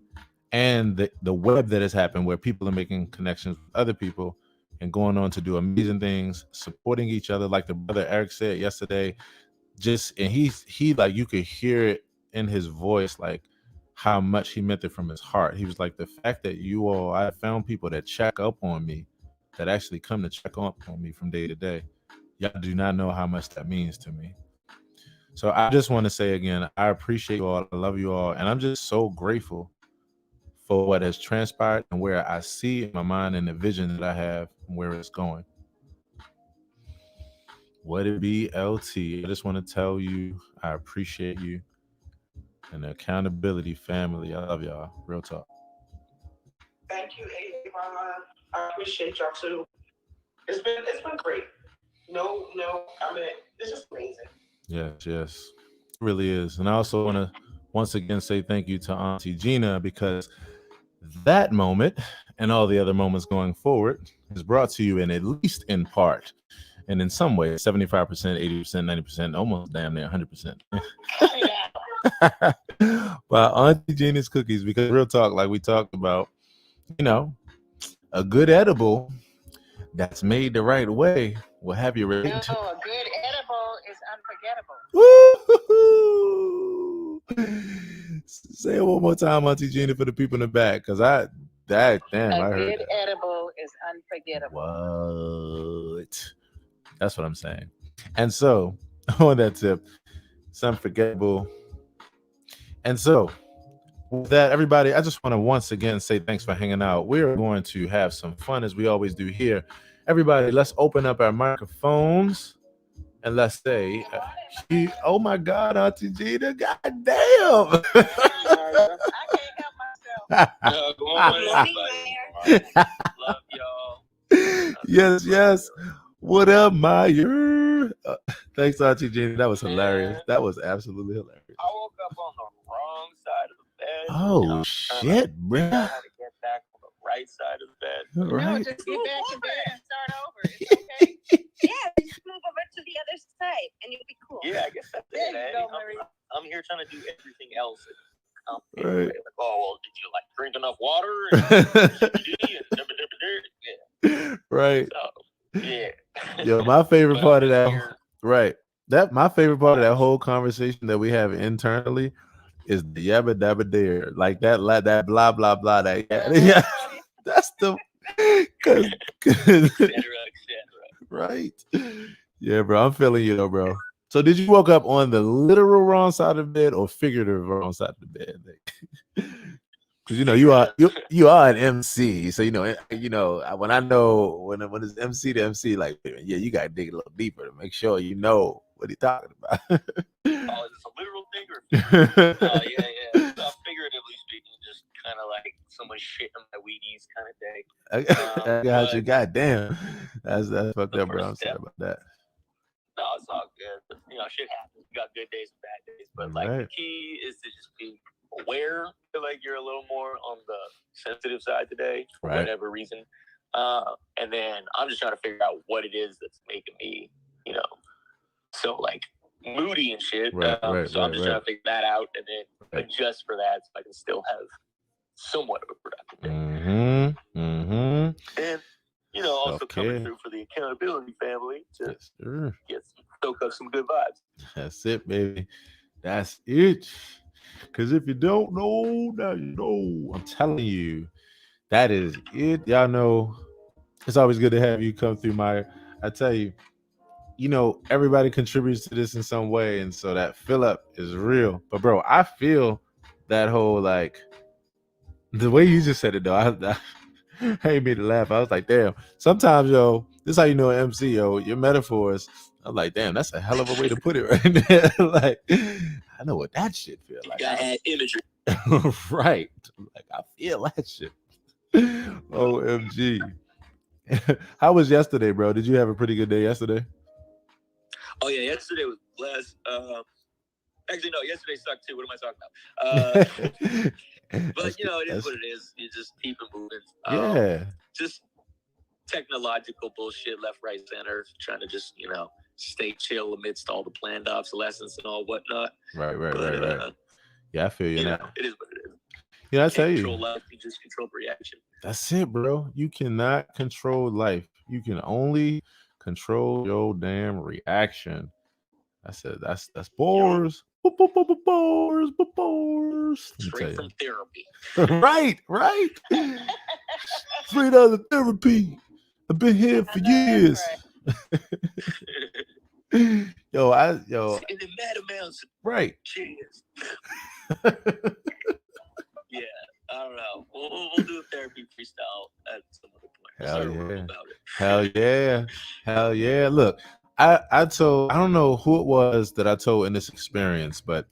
and the web that has happened where people are making connections with other people and going on to do amazing things, supporting each other, like the brother Eric said yesterday. Just and he like, you could hear it in his voice, like how much he meant it from his heart. He was like, the fact that you all, I found people that check up on me, that actually come to check up on me from day to day. Y'all do not know how much that means to me. So I just want to say again, I appreciate you all. I love you all. And I'm just so grateful for what has transpired and where I see in my mind and the vision that I have and where it's going. What it be, LT? I just want to tell you, I appreciate you and the accountability family. I love y'all. Real talk. Thank you, Avon. I appreciate y'all too. It's been great. No, I mean, it's just amazing. Yes, it really is. And I also want to once again say thank you to Auntie Gina, because that moment and all the other moments going forward is brought to you in at least in part and in some way 75%, 80%, 90%, almost damn near 100%. By Auntie Gina's cookies, because real talk, like we talked about, you know, a good edible that's made the right way will have you ready. No, a good edible is unforgettable. Say it one more time, Auntie Gina, for the people in the back, because I heard good that. edible is unforgettable. What? That's what I'm saying. And so on that tip, it's unforgettable. And so with that, everybody, I just want to once again say thanks for hanging out. We're going to have some fun as we always do here. Everybody, let's open up our microphones and let's say, oh my God, Auntie Gina, goddamn. I can't help myself. Go on, love y'all. Yes. What up, Meyer? Thanks, Auntie Gina. That was hilarious. That was absolutely hilarious. I woke up on the wrong side of the bed. Oh, shit, bro. I had to get back on the right side of the bed. Right. No, just get back in bed and start over. It's okay. Yeah, just move over to the other side and you'll be cool. Yeah, I guess that's There it. you go, Marie. I'm here trying to do everything else. Right. Like, oh, well, did you like drink enough water? Yeah. Right. So, yeah. Yo, my favorite part of that, right? My favorite part of that whole conversation that we have internally is the yabba dabba dare, like that blah blah blah. That yeah, that's the right. Yeah, bro, I'm feeling you though, bro. So did you woke up on the literal wrong side of the bed or figurative wrong side of the bed? Because you know you are an MC, so you know when I know when it's MC to MC, like yeah, you gotta dig a little deeper to make sure you know what he's talking about. Oh, is this a literal thing or? Oh yeah. Figuratively speaking, just kind of like someone shit in my Wheaties kind of day. I got you. Goddamn, that's fucked up, bro. I'm sorry about that. No, it's all good. You know, shit happens. You got good days and bad days, but like the key is to just be aware. I feel like you're a little more on the sensitive side today for whatever reason. And then I'm just trying to figure out what it is that's making me, so like moody and shit. So I'm just trying to figure that out and then adjust for that so I can still have somewhat of a productive day. And also coming through for the accountability family to soak up some good vibes. That's it, baby. That's it. Because if you don't know, now you know. I'm telling you, that is it. Y'all know It's always good to have you come through, Maya. I tell you, everybody contributes to this in some way, and so that fill up is real. But bro, I feel that whole like the way you just said it though. I ain't made to laugh. I was like, damn. Sometimes, this is how you know an MC, your metaphors. I'm like, damn, that's a hell of a way to put it right there. Like, I know what that shit feel like. I had imagery. Right. Like, I feel that shit. OMG. How was yesterday, bro? Did you have a pretty good day yesterday? Oh yeah, yesterday was blessed. Actually, no, yesterday sucked too. What am I talking about? But it is what it is. You just keep it moving. Yeah. Just technological bullshit, left, right, center. Trying to just stay chill amidst all the planned obsolescence and all whatnot. Right. Yeah, I feel you now. It is what it is. Yeah, I tell you. Control life, you just control reaction. That's it, bro. You cannot control life. You can only control your damn reaction. I said that's bars. Bars. Straight from therapy. Right. Straight out of therapy. I've been here for years. Yo. In the mad amounts. Right. Cheers. Yeah, I don't know. We'll do a therapy freestyle at some other point. Hell yeah. Look, I don't know who it was that I told in this experience, but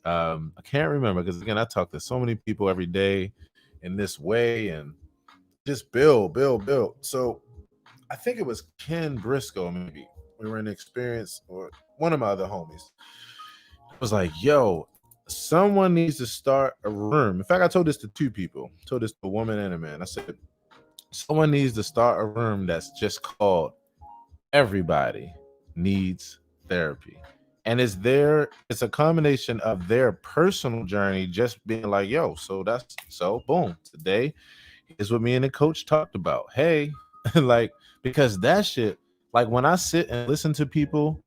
I can't remember because again I talk to so many people every day in this way and just build. So I think it was Ken Briscoe, maybe. We were in the experience, or one of my other homies. I was like, yo, someone needs to start a room. In fact, I told this to two people. I told this to a woman and a man. I said, someone needs to start a room that's just called Everybody Needs Therapy. And it's a combination of their personal journey, just being like, yo, so boom, today is what me and the coach talked about. Hey, like, because that shit, like when I sit and listen to people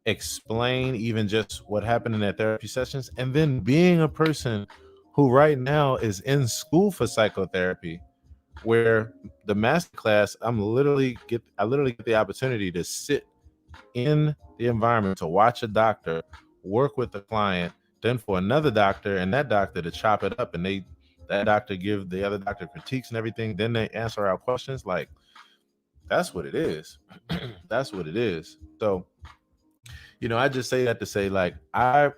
explain even just what happened in their therapy sessions, and then being a person who right now is in school for psychotherapy, where the master class, I literally get the opportunity to sit in the environment to watch a doctor work with the client, then for another doctor and that doctor to chop it up, and that doctor give the other doctor critiques and everything, then they answer our questions. Like, that's what it is. That's what it is. So I just say that to say, like, I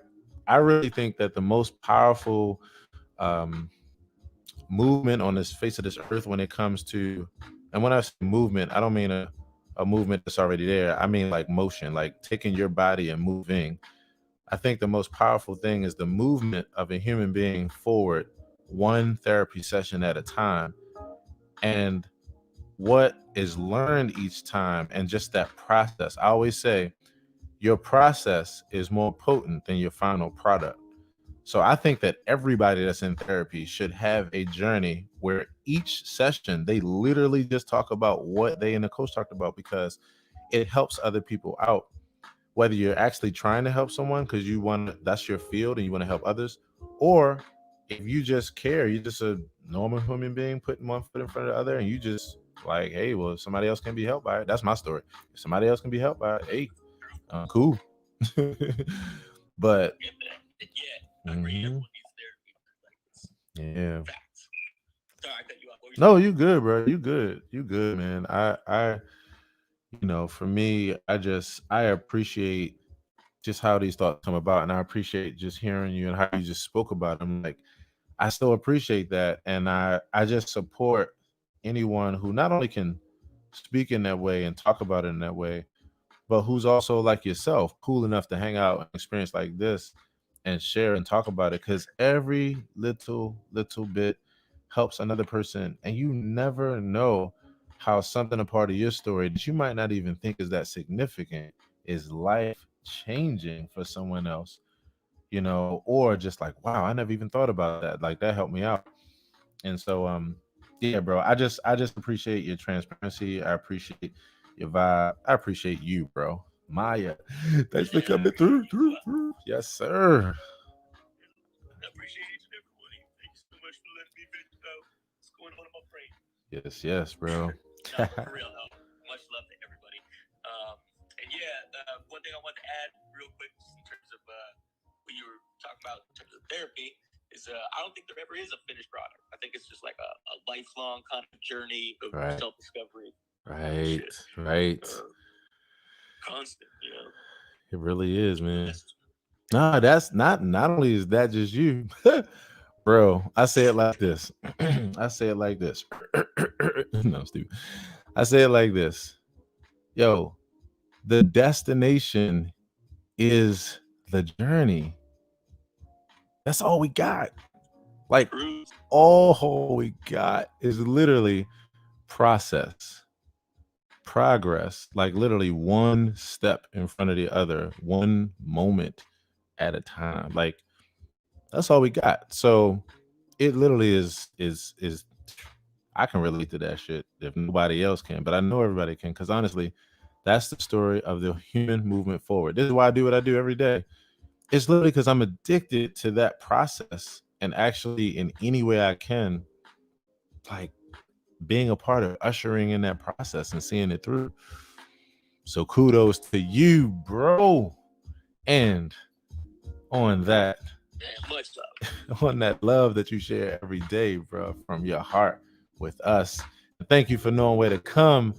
really think that the most powerful movement on this face of this earth when it comes to, and when I say movement, I don't mean a movement that's already there. I mean like motion, like taking your body and moving. I think the most powerful thing is the movement of a human being forward, one therapy session at a time. And what is learned each time, and just that process. I always say your process is more potent than your final product. So I think that everybody that's in therapy should have a journey where each session they literally just talk about what they and the coach talked about, because it helps other people out. Whether you're actually trying to help someone because that's your field and you want to help others, or if you just care, you're just a normal human being putting one foot in front of the other, and you just like, hey, well, if somebody else can be helped by it, that's my story. If somebody else can be helped by it, hey, cool. But mm-hmm. Yeah. No, you good, bro. You good, man. I for me, I appreciate just how these thoughts come about, and I appreciate just hearing you and how you just spoke about them. Like, I still appreciate that, and I just support anyone who not only can speak in that way and talk about it in that way, but who's also like yourself, cool enough to hang out and experience like this and share and talk about it, because every little bit helps another person, and you never know how something a part of your story that you might not even think is that significant is life changing for someone else, or just like, wow, I never even thought about that, like that helped me out. And so yeah, bro, I just appreciate your transparency. I appreciate your vibe. I appreciate you, bro. Maya, thanks for coming through. Yes, sir. I appreciate each and every one of you. Thank you so much for letting me vent about what's going on in my brain. Yes, bro. No, for real though. Much love to everybody. And one thing I want to add real quick in terms of what you were talking about in terms of therapy is I don't think there ever is a finished product. I think it's just like a lifelong kind of journey of self-discovery. Right. Constant, you know. It really is, man. Nah, that's not only is that just you, bro. I say it like this. I say it like this. No, I'm stupid. I say it like this. Yo, the destination is the journey. That's all we got. Like, all we got is literally process, progress, like literally one step in front of the other, one moment at a time. Like, that's all we got. So it literally is I can relate to that shit if nobody else can, but I know everybody can, because honestly, that's the story of the human movement forward. This is why I do what I do every day. It's literally because I'm addicted to that process, and actually in any way I can, like, being a part of ushering in that process and seeing it through. So kudos to you, bro. And on that, much love. On that love that you share every day, bro, from your heart with us. Thank you for knowing where to come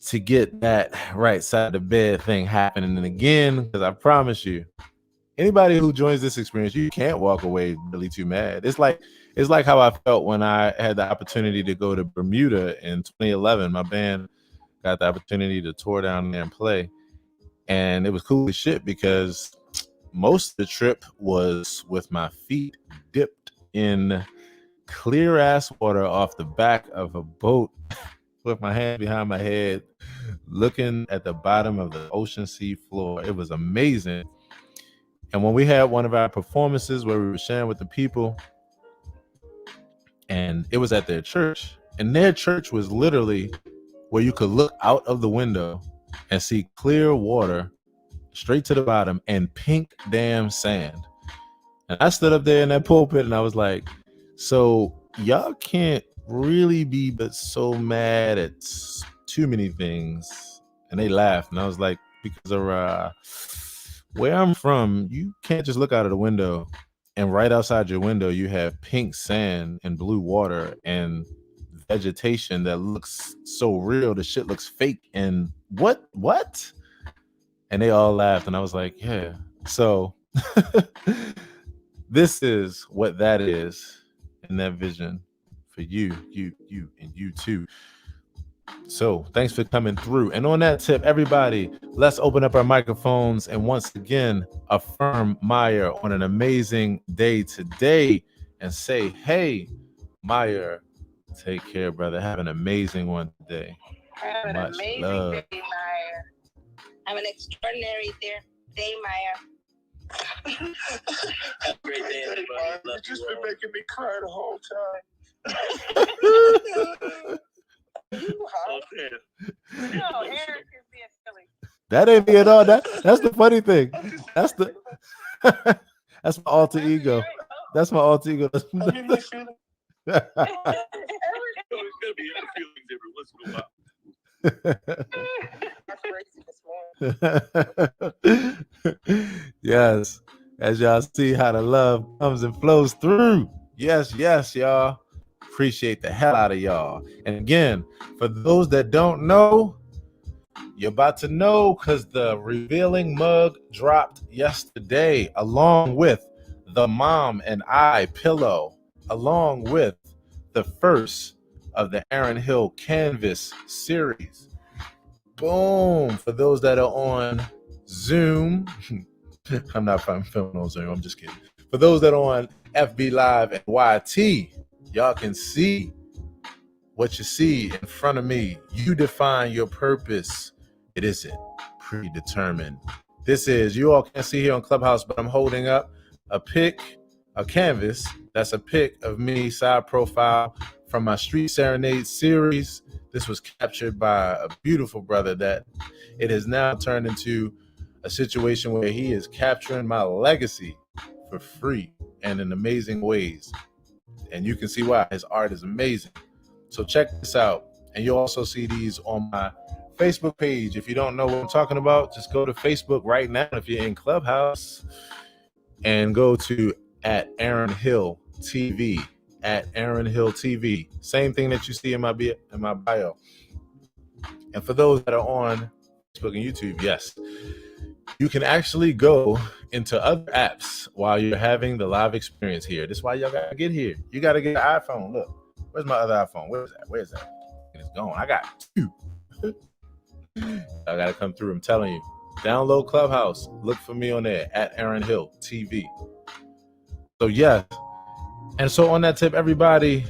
to get that right side of the bed thing happening. And again, because I promise you, anybody who joins this experience, you can't walk away really too mad. It's like how I felt when I had the opportunity to go to Bermuda in 2011. My band got the opportunity to tour down there and play. And it was cool as shit because most of the trip was with my feet dipped in clear ass water off the back of a boat with my hand behind my head, looking at the bottom of the ocean sea floor. It was amazing. And when we had one of our performances where we were sharing with the people, and it was at their church, and their church was literally where you could look out of the window and see clear water straight to the bottom and pink damn sand. And I stood up there in that pulpit and I was like, so y'all can't really be but so mad at too many things. And they laughed. And I was like, because of where I'm from, you can't just look out of the window and right outside your window you have pink sand and blue water and vegetation that looks so real. The shit looks fake. And what? And they all laughed. And I was like, yeah. So this is what that is in that vision for you, and you too. So thanks for coming through. And on that tip, everybody, let's open up our microphones and once again affirm Meyer on an amazing day today and say, hey, Meyer, take care, brother. Have an amazing one today. Have an amazing day, Meyer. Have an extraordinary day, Meyer. Have a great day, everybody. You've just been making me cry the whole time. Okay. No, Eric is being silly. That ain't me at all. That's the funny thing. That's my alter ego. That's my alter ego. There's gonna be feelings every once in a while. Yes, as y'all see how the love comes and flows through. Yes, y'all. Appreciate the hell out of y'all. And again, for those that don't know, you're about to know because the revealing mug dropped yesterday, along with the Mom and I pillow, along with the first of the Aaron Hill Canvas series. Boom. For those that are on Zoom, I'm not filming on Zoom, I'm just kidding. For those that are on FB Live and YT, y'all can see what you see in front of me. You define your purpose. It isn't predetermined. This is, you all can't see here on Clubhouse, but I'm holding up a canvas. That's a pic of me, side profile from my Street Serenade series. This was captured by a beautiful brother that it has now turned into a situation where he is capturing my legacy for free and in amazing ways. And you can see why. His art is amazing. So check this out. And you'll also see these on my Facebook page. If you don't know what I'm talking about, just go to Facebook right now if you're in Clubhouse and go to @AaronHillTV. @AaronHillTV. Same thing that you see in my bio. And for those that are on Facebook and YouTube, yes, you can actually go into other apps while you're having the live experience here. This is why y'all gotta get here. You gotta get an iPhone. Look, where's my other iPhone? Where's that? It's gone. I got 2. I gotta come through. I'm telling you. Download Clubhouse. Look for me on there @AaronHillTV. So yeah. And so on that tip, everybody,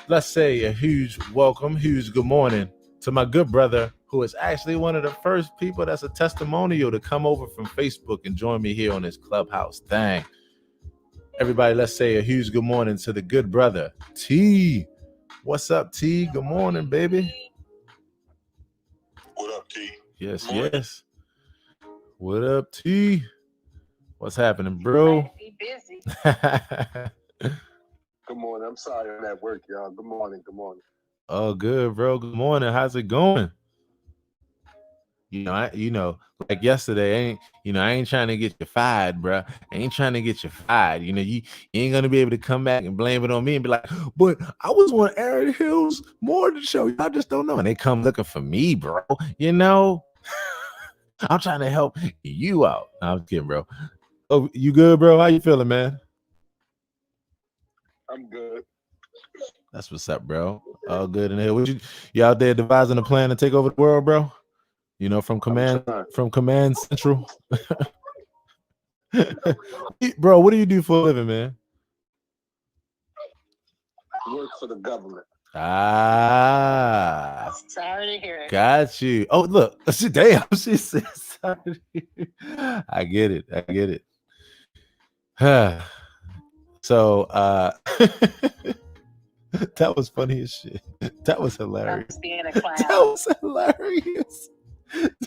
let's say a huge welcome, huge good morning to my good brother, who is actually one of the first people that's a testimonial to come over from Facebook and join me here on this Clubhouse thing. Everybody, let's say a huge good morning to the good brother, T. What's up, T? Good morning, baby. What up, T? Yes, yes. What up, T? What's happening, bro? Be busy. Good morning. I'm sorry I'm at work, y'all. Good morning. Good morning. Oh, good, bro. Good morning. How's it going? Like yesterday, I ain't trying to get you fired, bro. I ain't trying to get you fired. You ain't gonna be able to come back and blame it on me and be like, but I was on Aaron Hill's morning show. Y'all just don't know. And they come looking for me, bro. I'm trying to help you out. No, I'm kidding, bro. Oh, you good, bro? How you feeling, man? I'm good. That's what's up, bro. All good in here. You out there devising a plan to take over the world, bro? From command central. Bro, what do you do for a living, man? Work for the government. Sorry to hear it. Got you. Oh, look. Damn, she said sorry. I get it. So that was funny as shit. That was hilarious. That was hilarious.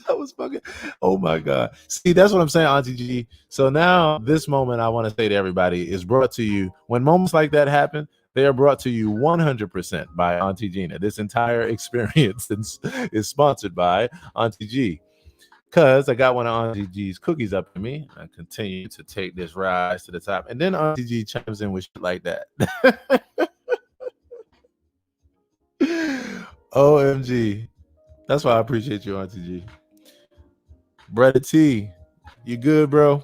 That was fucking, oh my God. See, that's what I'm saying, Auntie G. So now this moment I want to say to everybody is brought to you. When moments like that happen, they are brought to you 100% by Auntie Gina. This entire experience is sponsored by Auntie G. Because I got one of Auntie G's cookies up in me. I continue to take this rise to the top. And then Auntie G chimes in with shit like that. OMG. That's why I appreciate you, Auntie G. Brother T, you good, bro?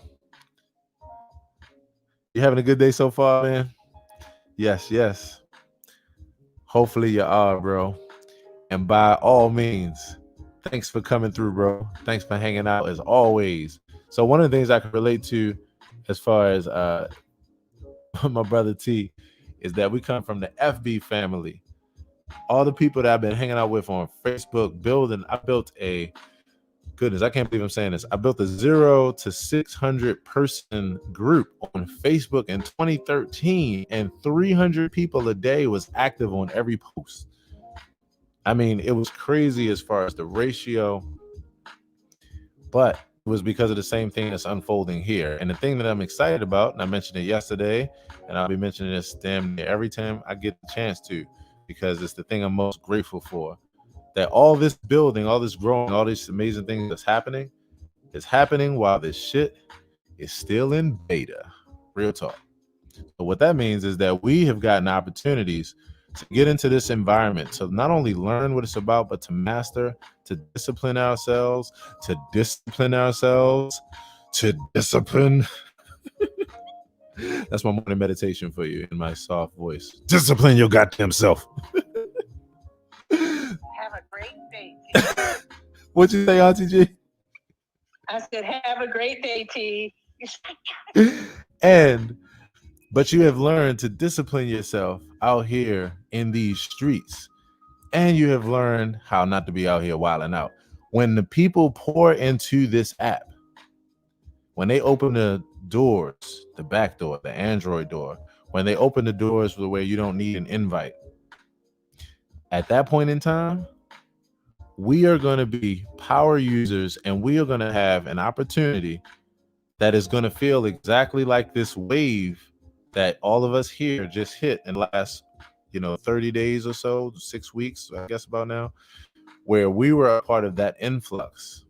You having a good day so far, man? Yes. Hopefully you are, bro. And by all means, thanks for coming through, bro. Thanks for hanging out as always. So one of the things I can relate to as far as my brother T is that we come from the FB family. All the people that I've been hanging out with on Facebook, I built a, goodness, I can't believe I'm saying this. I built a 0 to 600 person group on Facebook in 2013, and 300 people a day was active on every post. I mean, it was crazy as far as the ratio, but it was because of the same thing that's unfolding here. And the thing that I'm excited about, and I mentioned it yesterday, and I'll be mentioning this damn near every time I get the chance to, because it's the thing I'm most grateful for, that all this building, all this growing, all these amazing things that's happening is happening while this shit is still in beta. Real talk. So what that means is that we have gotten opportunities to get into this environment, to not only learn what it's about, but to master, to discipline ourselves, to discipline. That's my morning meditation for you in my soft voice. Discipline your goddamn self. Have a great day, T. What'd you say, Auntie G? I said, have a great day, T. But you have learned to discipline yourself out here in these streets. And you have learned how not to be out here wilding out. When the people pour into this app, when they open the doors, the back door, the Android door, when they open the doors where you don't need an invite, at that point in time, we are going to be power users, and we are going to have an opportunity that is going to feel exactly like this wave that all of us here just hit in the last, 30 days or so, 6 weeks, I guess about now, where we were a part of that influx.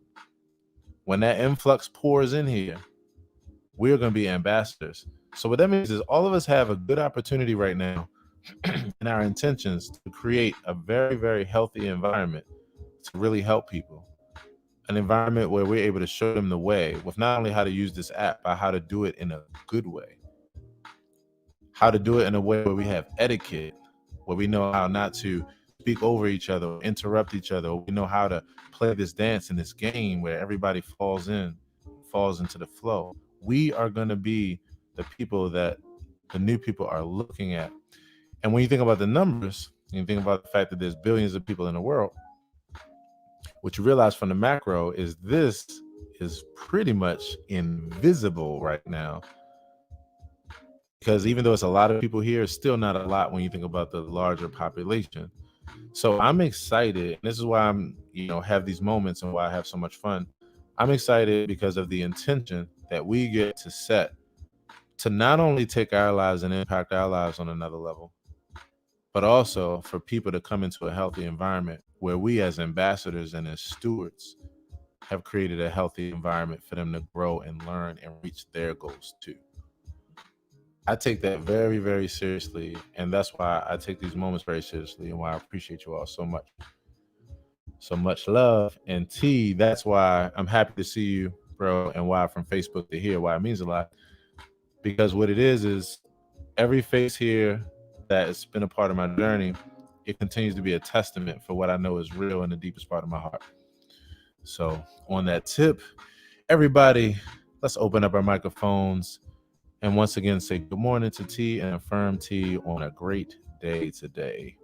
When that influx pours in here, we're going to be ambassadors. So what that means is all of us have a good opportunity right now in our intentions to create a very, very healthy environment to really help people. An environment where we're able to show them the way with not only how to use this app, but how to do it in a good way. How to do it in a way where we have etiquette, where we know how not to speak over each other, or interrupt each other. We know how to play this dance and this game where everybody falls into the flow. We are going to be the people that the new people are looking at. And when you think about the numbers, and you think about the fact that there's billions of people in the world, what you realize from the macro is this is pretty much invisible right now. Because even though it's a lot of people here, it's still not a lot when you think about the larger population. So I'm excited. And this is why I'm, have these moments and why I have so much fun. I'm excited because of the intention that we get to set to not only take our lives and impact our lives on another level, but also for people to come into a healthy environment where we as ambassadors and as stewards have created a healthy environment for them to grow and learn and reach their goals too. I take that very, very seriously. And that's why I take these moments very seriously and why I appreciate you all so much. So much love. And T, that's why I'm happy to see you, bro, and why from Facebook to here, why it means a lot. Because what it is every face here that has been a part of my journey, it continues to be a testament for what I know is real in the deepest part of my heart. So on that tip, everybody, let's open up our microphones and once again say good morning to T and affirm T on a great day today.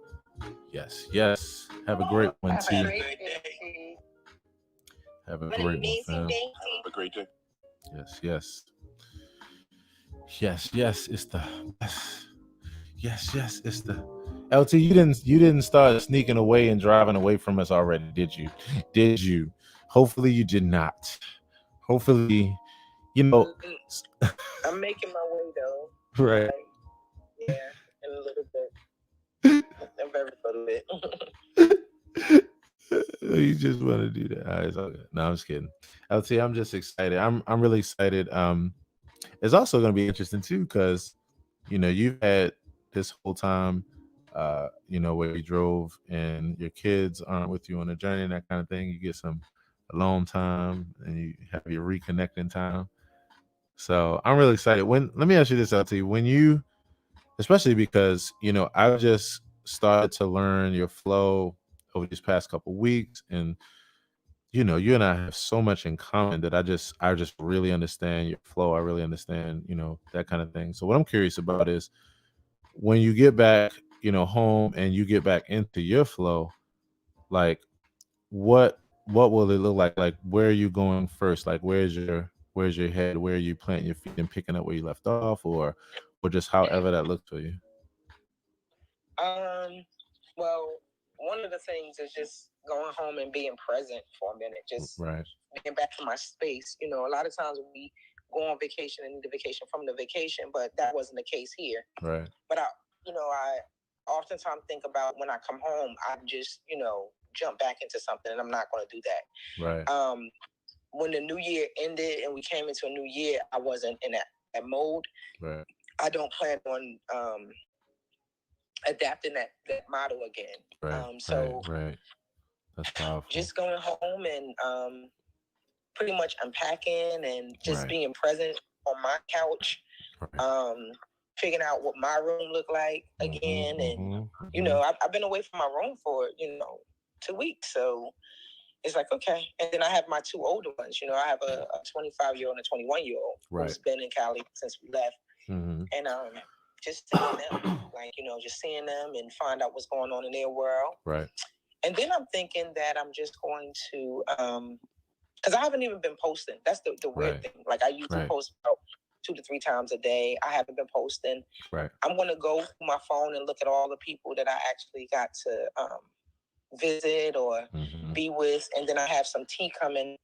Yes, yes. Have a great one, T. Have a great one, fam. Have a great day. Yes, yes. Yes, yes, it's the best. Yes, it's the LT. You didn't start sneaking away and driving away from us already, did you? Did you? Hopefully you did not. Hopefully, I'm making my way though. Right. Like, yeah, in a little bit. A very little bit. You just want to do that. All right, it's okay. No, I'm just kidding. LT, I'm just excited. I'm really excited. It's also going to be interesting too because you've had this whole time where you drove and your kids aren't with you on the journey and that kind of thing. You get some alone time and you have your reconnecting time. So I'm really excited. Let me ask you this, LT, when you, especially because I've just started to learn your flow over these past couple weeks, and you and I have so much in common that I just really understand your flow. I really understand that kind of thing. So what I'm curious about is when you get back home and you get back into your flow, like what will it look like where are you going first? Like where's your head? Where are you planting your feet and picking up where you left off, or just however that looks for you? Well, one of the things is just going home and being present for a minute, just being back to my space. A lot of times we go on vacation and need a vacation from the vacation, but that wasn't the case here. Right. But I oftentimes think about when I come home, I just, jump back into something, and I'm not going to do that. Right. When the new year ended and we came into a new year, I wasn't in that mode. Right. I don't plan on adapting that model again. Right. Right. That's powerful. Just going home and pretty much unpacking and just being present on my couch. Right. Figuring out what my room looked like again. And, I've been away from my room for, 2 weeks. So it's like, okay. And then I have my two older ones. I have a 25-year-old and a 21-year-old who's been in Cali since we left. Mm-hmm. And just seeing them, just seeing them and find out what's going on in their world. Right. And then I'm thinking that I'm just going to, because I haven't even been posting. That's the weird thing. Like I usually post about 2 to 3 times a day. I haven't been posting. Right. I'm going to go through my phone and look at all the people that I actually got to visit or be with. And then I have some tea coming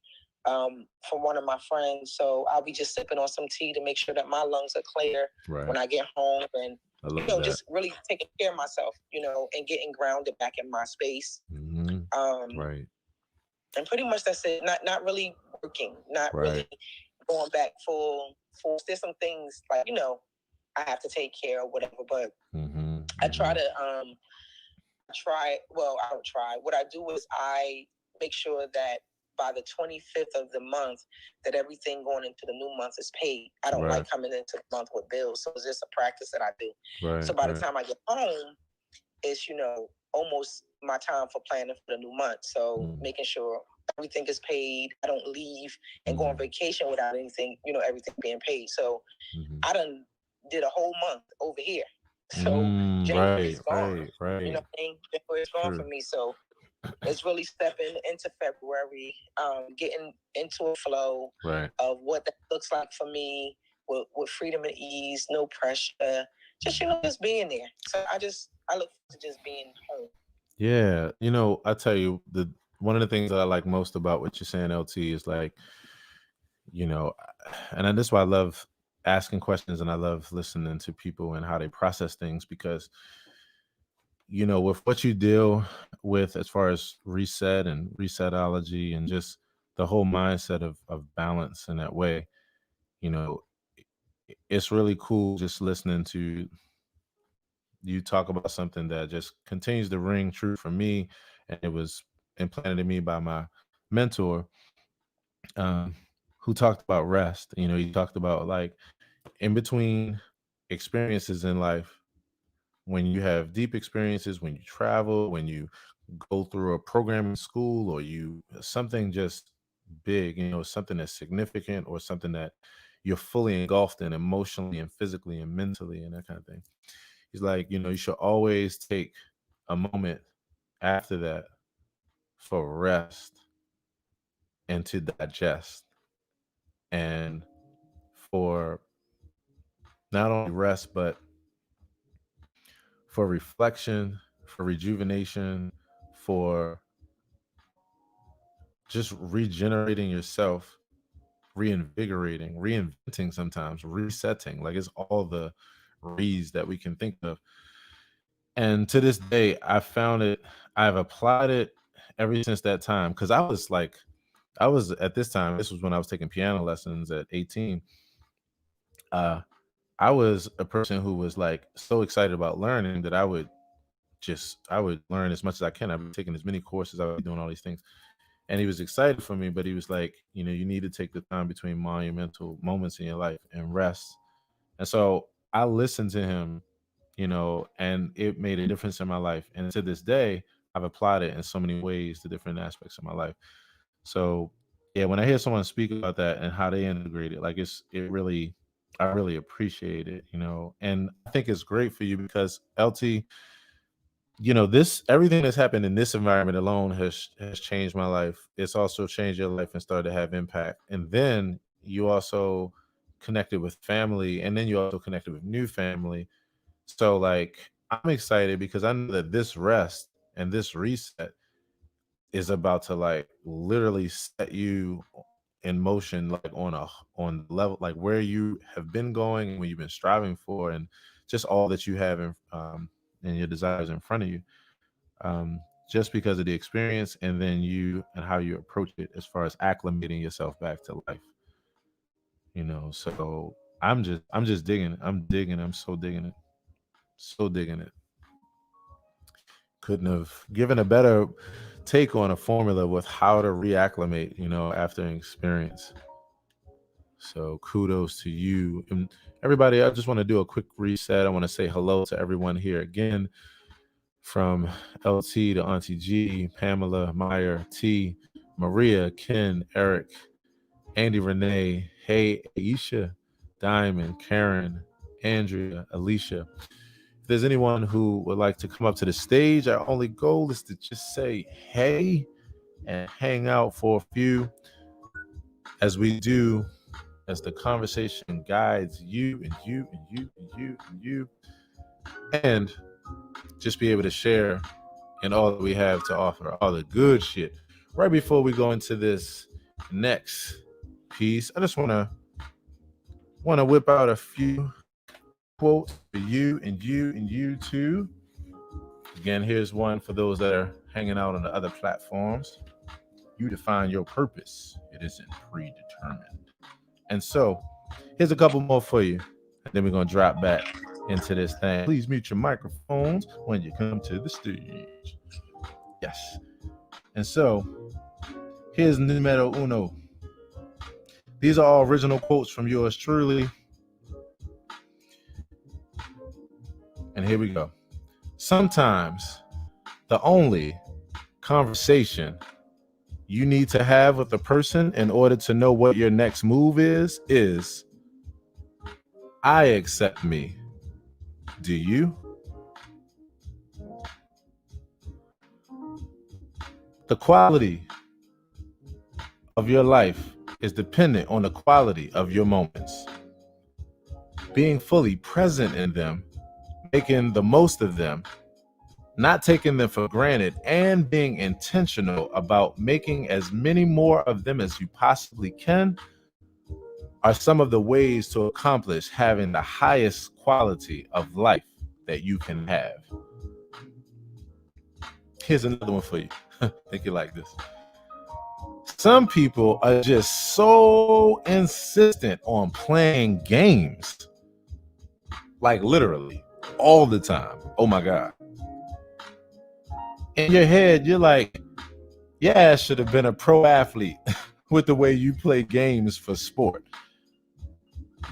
from one of my friends. So I'll be just sipping on some tea to make sure that my lungs are clear when I get home. And just really taking care of myself, and getting grounded back in my space. Right. And pretty much that's it. Not really working, not really going back full force. There's some things like, I have to take care of whatever, but I try to I don't try. What I do is I make sure that by the 25th of the month that everything going into the new month is paid. I don't like coming into the month with bills. So it's just a practice that I do. So by the time I get home, it's, almost my time for planning for the new month. So making sure everything is paid. I don't leave and go on vacation without anything, everything being paid. So I done did a whole month over here. So January's gone. Right. You know what I mean? January's gone for me. So it's really stepping into February, getting into a flow of what that looks like for me with freedom and ease, no pressure, just, just being there. So I look to just being home. Yeah. I tell you, one of the things that I like most about what you're saying, LT, is like, and this is why I love asking questions and I love listening to people and how they process things, because with what you deal with as far as reset and resetology and just the whole mindset of balance in that way, it's really cool just listening to you talk about something that just continues to ring true for me. And it was implanted in me by my mentor, who talked about rest. He talked about, like, in between experiences in life, when you have deep experiences, when you travel, when you go through a program in school, or something just big, something that's significant, or something that you're fully engulfed in emotionally and physically and mentally and that kind of thing. He's like, you should always take a moment after that for rest and to digest, and for not only rest, but for reflection, for rejuvenation, for just regenerating yourself, reinvigorating, reinventing, sometimes resetting. Like, it's all the re's that we can think of. And to this day, I've applied it ever since that time. Because I was at this time, this was when I was taking piano lessons at 18. I was a person who was like so excited about learning that I would learn as much as I can. I've been taking as many courses, I would be doing all these things. And he was excited for me, but he was like, you need to take the time between monumental moments in your life and rest. And so I listened to him, and it made a difference in my life. And to this day, I've applied it in so many ways to different aspects of my life. So yeah, when I hear someone speak about that and how they integrate it, like, I really appreciate it, and I think it's great for you because, LT, everything that's happened in this environment alone has changed my life. It's also changed your life and started to have impact. And then you also connected with family, and then you also connected with new family. So, like, I'm excited because I know that this rest and this reset is about to, like, literally set you in motion, like, on the level, like, where you have been going and what you've been striving for, and just all that you have in your desires in front of you, just because of the experience, and then and how you approach it as far as acclimating yourself back to life. So I'm just digging it. I'm so digging it. So digging it. Couldn't have given a better take on a formula with how to reacclimate, after an experience. So kudos to you. And everybody, I just want to do a quick reset. I want to say hello to everyone here again, from LT to Auntie G, Pamela, Meyer, T, Maria, Ken, Eric, Andy, Renee, Hey, Aisha, Diamond, Karen, Andrea, Alicia. If there's anyone who would like to come up to the stage, our only goal is to just say hey and hang out for a few, as we do, as the conversation guides you and you and you and you and you, and just be able to share in all that we have to offer, all the good shit. Right before we go into this next piece, I just want to whip out a few quotes for you and you and you too. Again, here's one for those that are hanging out on the other platforms. You define your purpose. It isn't predetermined. And so here's a couple more for you. And then we're going to drop back into this thing. Please mute your microphones when you come to the stage. Yes. And so here's numero uno. These are all original quotes from yours truly. And here we go. Sometimes the only conversation you need to have with a person in order to know what your next move is I accept me. Do you? The quality of your life is dependent on the quality of your moments. Being fully present in them, making the most of them, not taking them for granted, and being intentional about making as many more of them as you possibly can are some of the ways to accomplish having the highest quality of life that you can have. Here's another one for you. Think you like this. Some people are just so insistent on playing games. Like literally all the time. Oh my God. In your head, you're like, your ass should have been a pro athlete with the way you play games for sport.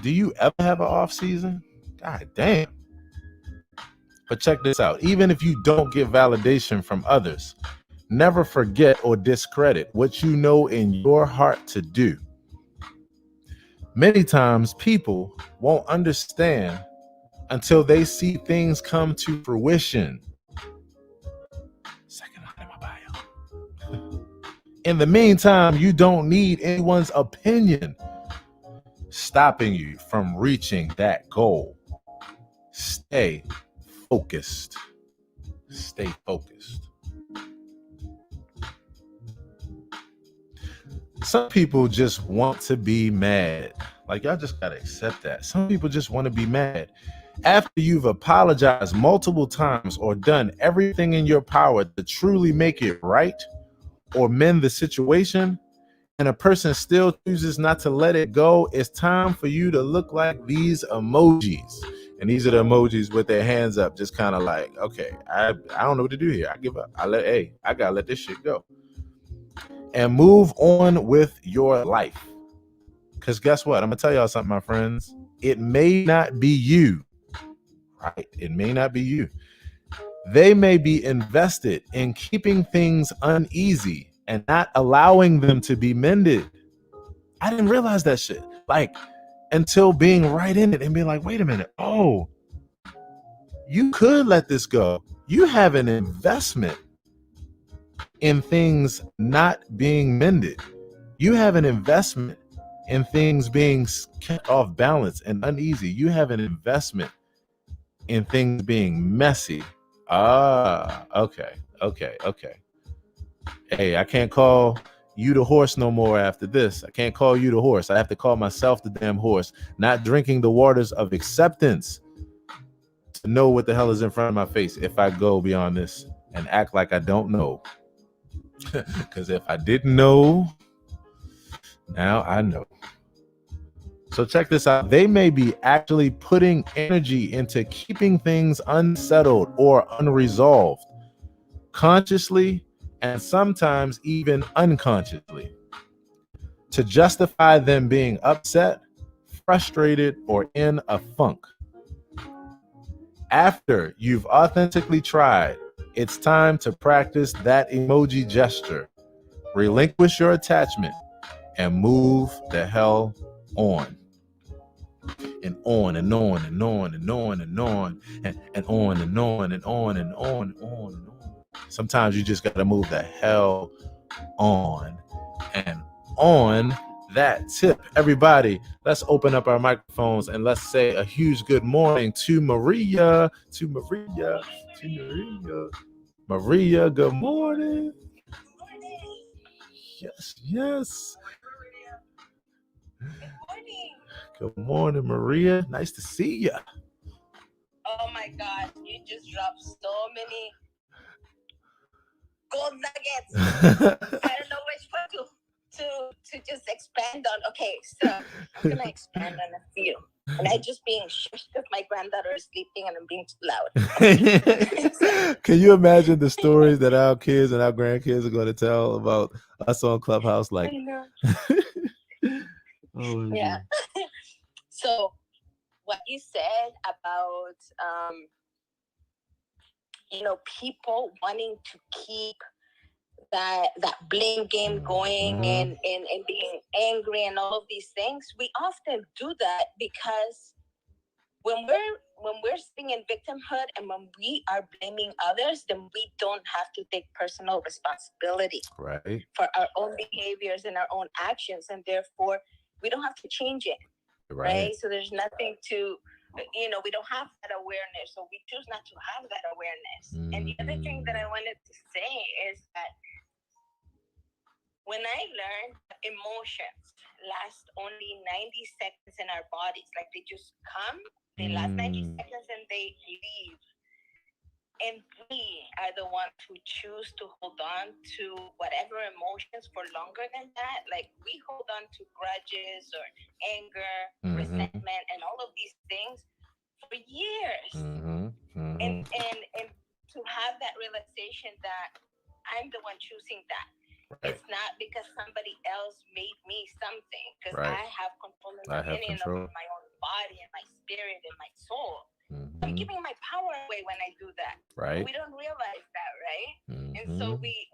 Do you ever have an off season? God damn. But check this out. Even if you don't get validation from others, never forget or discredit what you know in your heart to do. Many times people won't understand until they see things come to fruition. Second line in my bio. In the meantime, you don't need anyone's opinion stopping you from reaching that goal. Stay focused. Stay focused. Some people just want to be mad. Like, y'all just gotta accept that. Some people just want to be mad. After you've apologized multiple times or done everything in your power to truly make it right or mend the situation, and a person still chooses not to let it go, it's time for you to look like these emojis. And these are the emojis with their hands up, just kind of like, okay, I don't know what to do here. I give up. I gotta let this shit go. And move on with your life. Because guess what? I'm gonna tell y'all something, my friends. It may not be you, right? It may not be you. They may be invested in keeping things uneasy and not allowing them to be mended. I didn't realize that shit. Like, until being right in it and being like, wait a minute. Oh, you could let this go. You have an investment in things not being mended. You have an investment in things being kept off balance and uneasy. You have an investment in things being messy. Okay. Hey, I can't call you the horse no more after this. I can't call you the horse. I have to call myself the damn horse. Not drinking the waters of acceptance to know what the hell is in front of my face if I go beyond this and act like I don't know. Because if I didn't know, now I know. So check this out. They may be actually putting energy into keeping things unsettled or unresolved, consciously and sometimes even unconsciously, to justify them being upset, frustrated, or in a funk. After you've authentically tried, it's time to practice that emoji gesture. Relinquish your attachment and move the hell on. And on and on and on and on and on and on and on and on and on and on and on. Sometimes you just gotta move the hell on. And on that tip, everybody, let's open up our microphones and let's say a huge good morning to Maria. Maria, good morning. Yes. Good morning, Maria. Nice to see you. Oh my God, you just dropped so many gold nuggets. I don't know which one to just expand on. Okay, so I'm gonna expand on a few. And I just being shushed because my granddaughter is sleeping and I'm being too loud. Can you imagine the stories that our kids and our grandkids are going to tell about us on Clubhouse? Like, I know. Oh, yeah. So what you said about people wanting to keep that blame game going and being angry and all of these things, we often do that because when we're sitting in victimhood and when we are blaming others, then we don't have to take personal responsibility for our own behaviors and our own actions, and therefore we don't have to change it. Right? So there's nothing to, we don't have that awareness, so we choose not to have that awareness. And the other thing that I wanted to say is that when I learned emotions last only 90 seconds in our bodies, like they just come, they last 90 seconds and they leave. And we are the ones who choose to hold on to whatever emotions for longer than that. Like we hold on to grudges or anger, resentment, and all of these things for years. And to have that realization that I'm the one choosing that. It's not because somebody else made me something, because I have control and dominion over my own body and my spirit and my soul. I'm giving my power away when I do that. Right. We don't realize that, right? And so we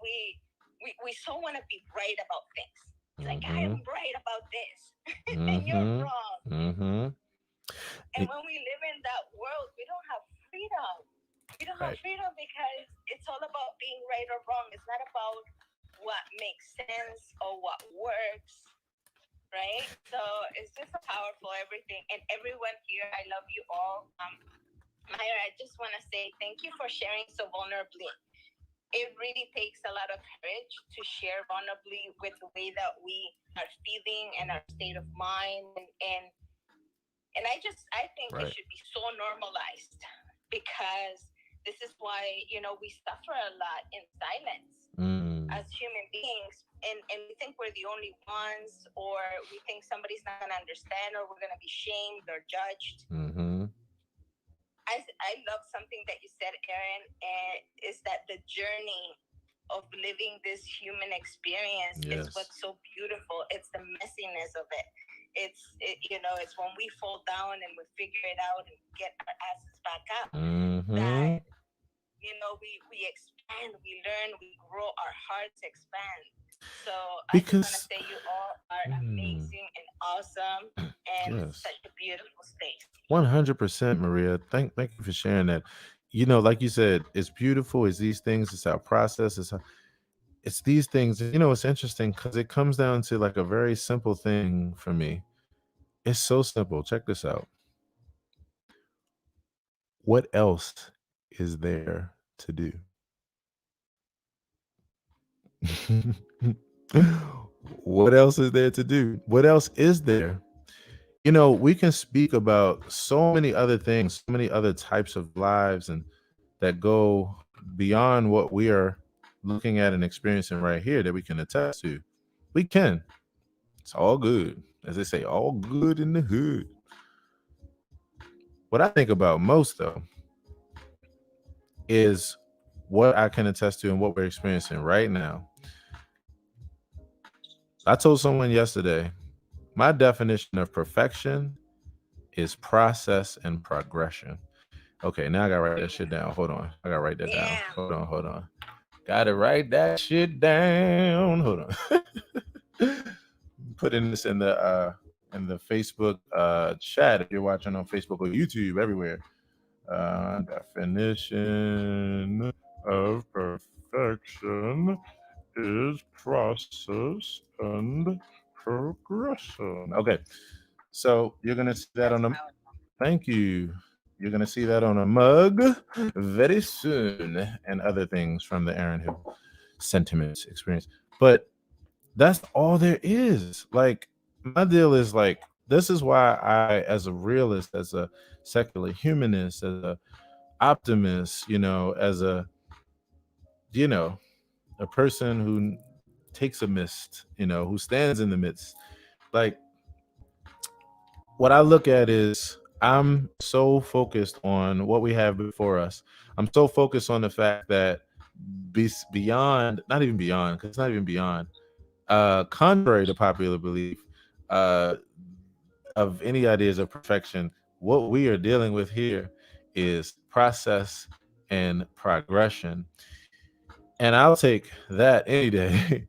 so want to be right about things. It's like, I am right about this, and you're wrong. And when we live in that world, we don't have freedom. We don't have freedom because it's all about being right or wrong. It's not about what makes sense or what works, right? So it's just powerful, everything. And everyone here, I love you all. Myra, I just want to say thank you for sharing so vulnerably. It really takes a lot of courage to share vulnerably with the way that we are feeling and our state of mind. And I think it should be so normalized, because this is why, we suffer a lot in silence as human beings. And we think we're the only ones, or we think somebody's not going to understand, or we're going to be shamed or judged. I love something that you said, Aaron, is that the journey of living this human experience is what's so beautiful. It's the messiness of it. It's when we fall down and we figure it out and get our asses back up, that, we expand, we learn, we grow, our hearts expand. So I just want to say you all are amazing and awesome, and such a beautiful space. 100%, Maria. Thank you for sharing that. Like you said, it's beautiful. It's these things. It's our process. It's these things. It's interesting because it comes down to like a very simple thing for me. It's so simple. Check this out. What else is there to do? What else is there to do? What else is there? We can speak about so many other things, so many other types of lives and that go beyond what we are looking at and experiencing right here that we can attest to. We can. It's all good. As they say, all good in the hood. What I think about most, though, is what I can attest to and what we're experiencing right now. I told someone yesterday, my definition of perfection is process and progression. Okay, now I gotta write that shit down. Hold on. I gotta write that down. Hold on. Gotta write that shit down. Hold on. Putting this in the Facebook chat if you're watching on Facebook or YouTube, everywhere. Definition of perfection is process and progression. Okay, so you're gonna see that on the. Thank you. You're gonna see that on a mug very soon, and other things from the Aaron Hill Sentiments experience. But that's all there is. Like, my deal is like, This is why I, as a realist, as a secular humanist, as a optimist, as a, you know, a person who takes a mist, who stands in the midst. Like, what I look at is I'm so focused on what we have before us. I'm so focused on the fact that beyond, not even beyond, because it's not even beyond, contrary to popular belief, uh, of any ideas of perfection, what we are dealing with here is process and progression. And I'll take that any day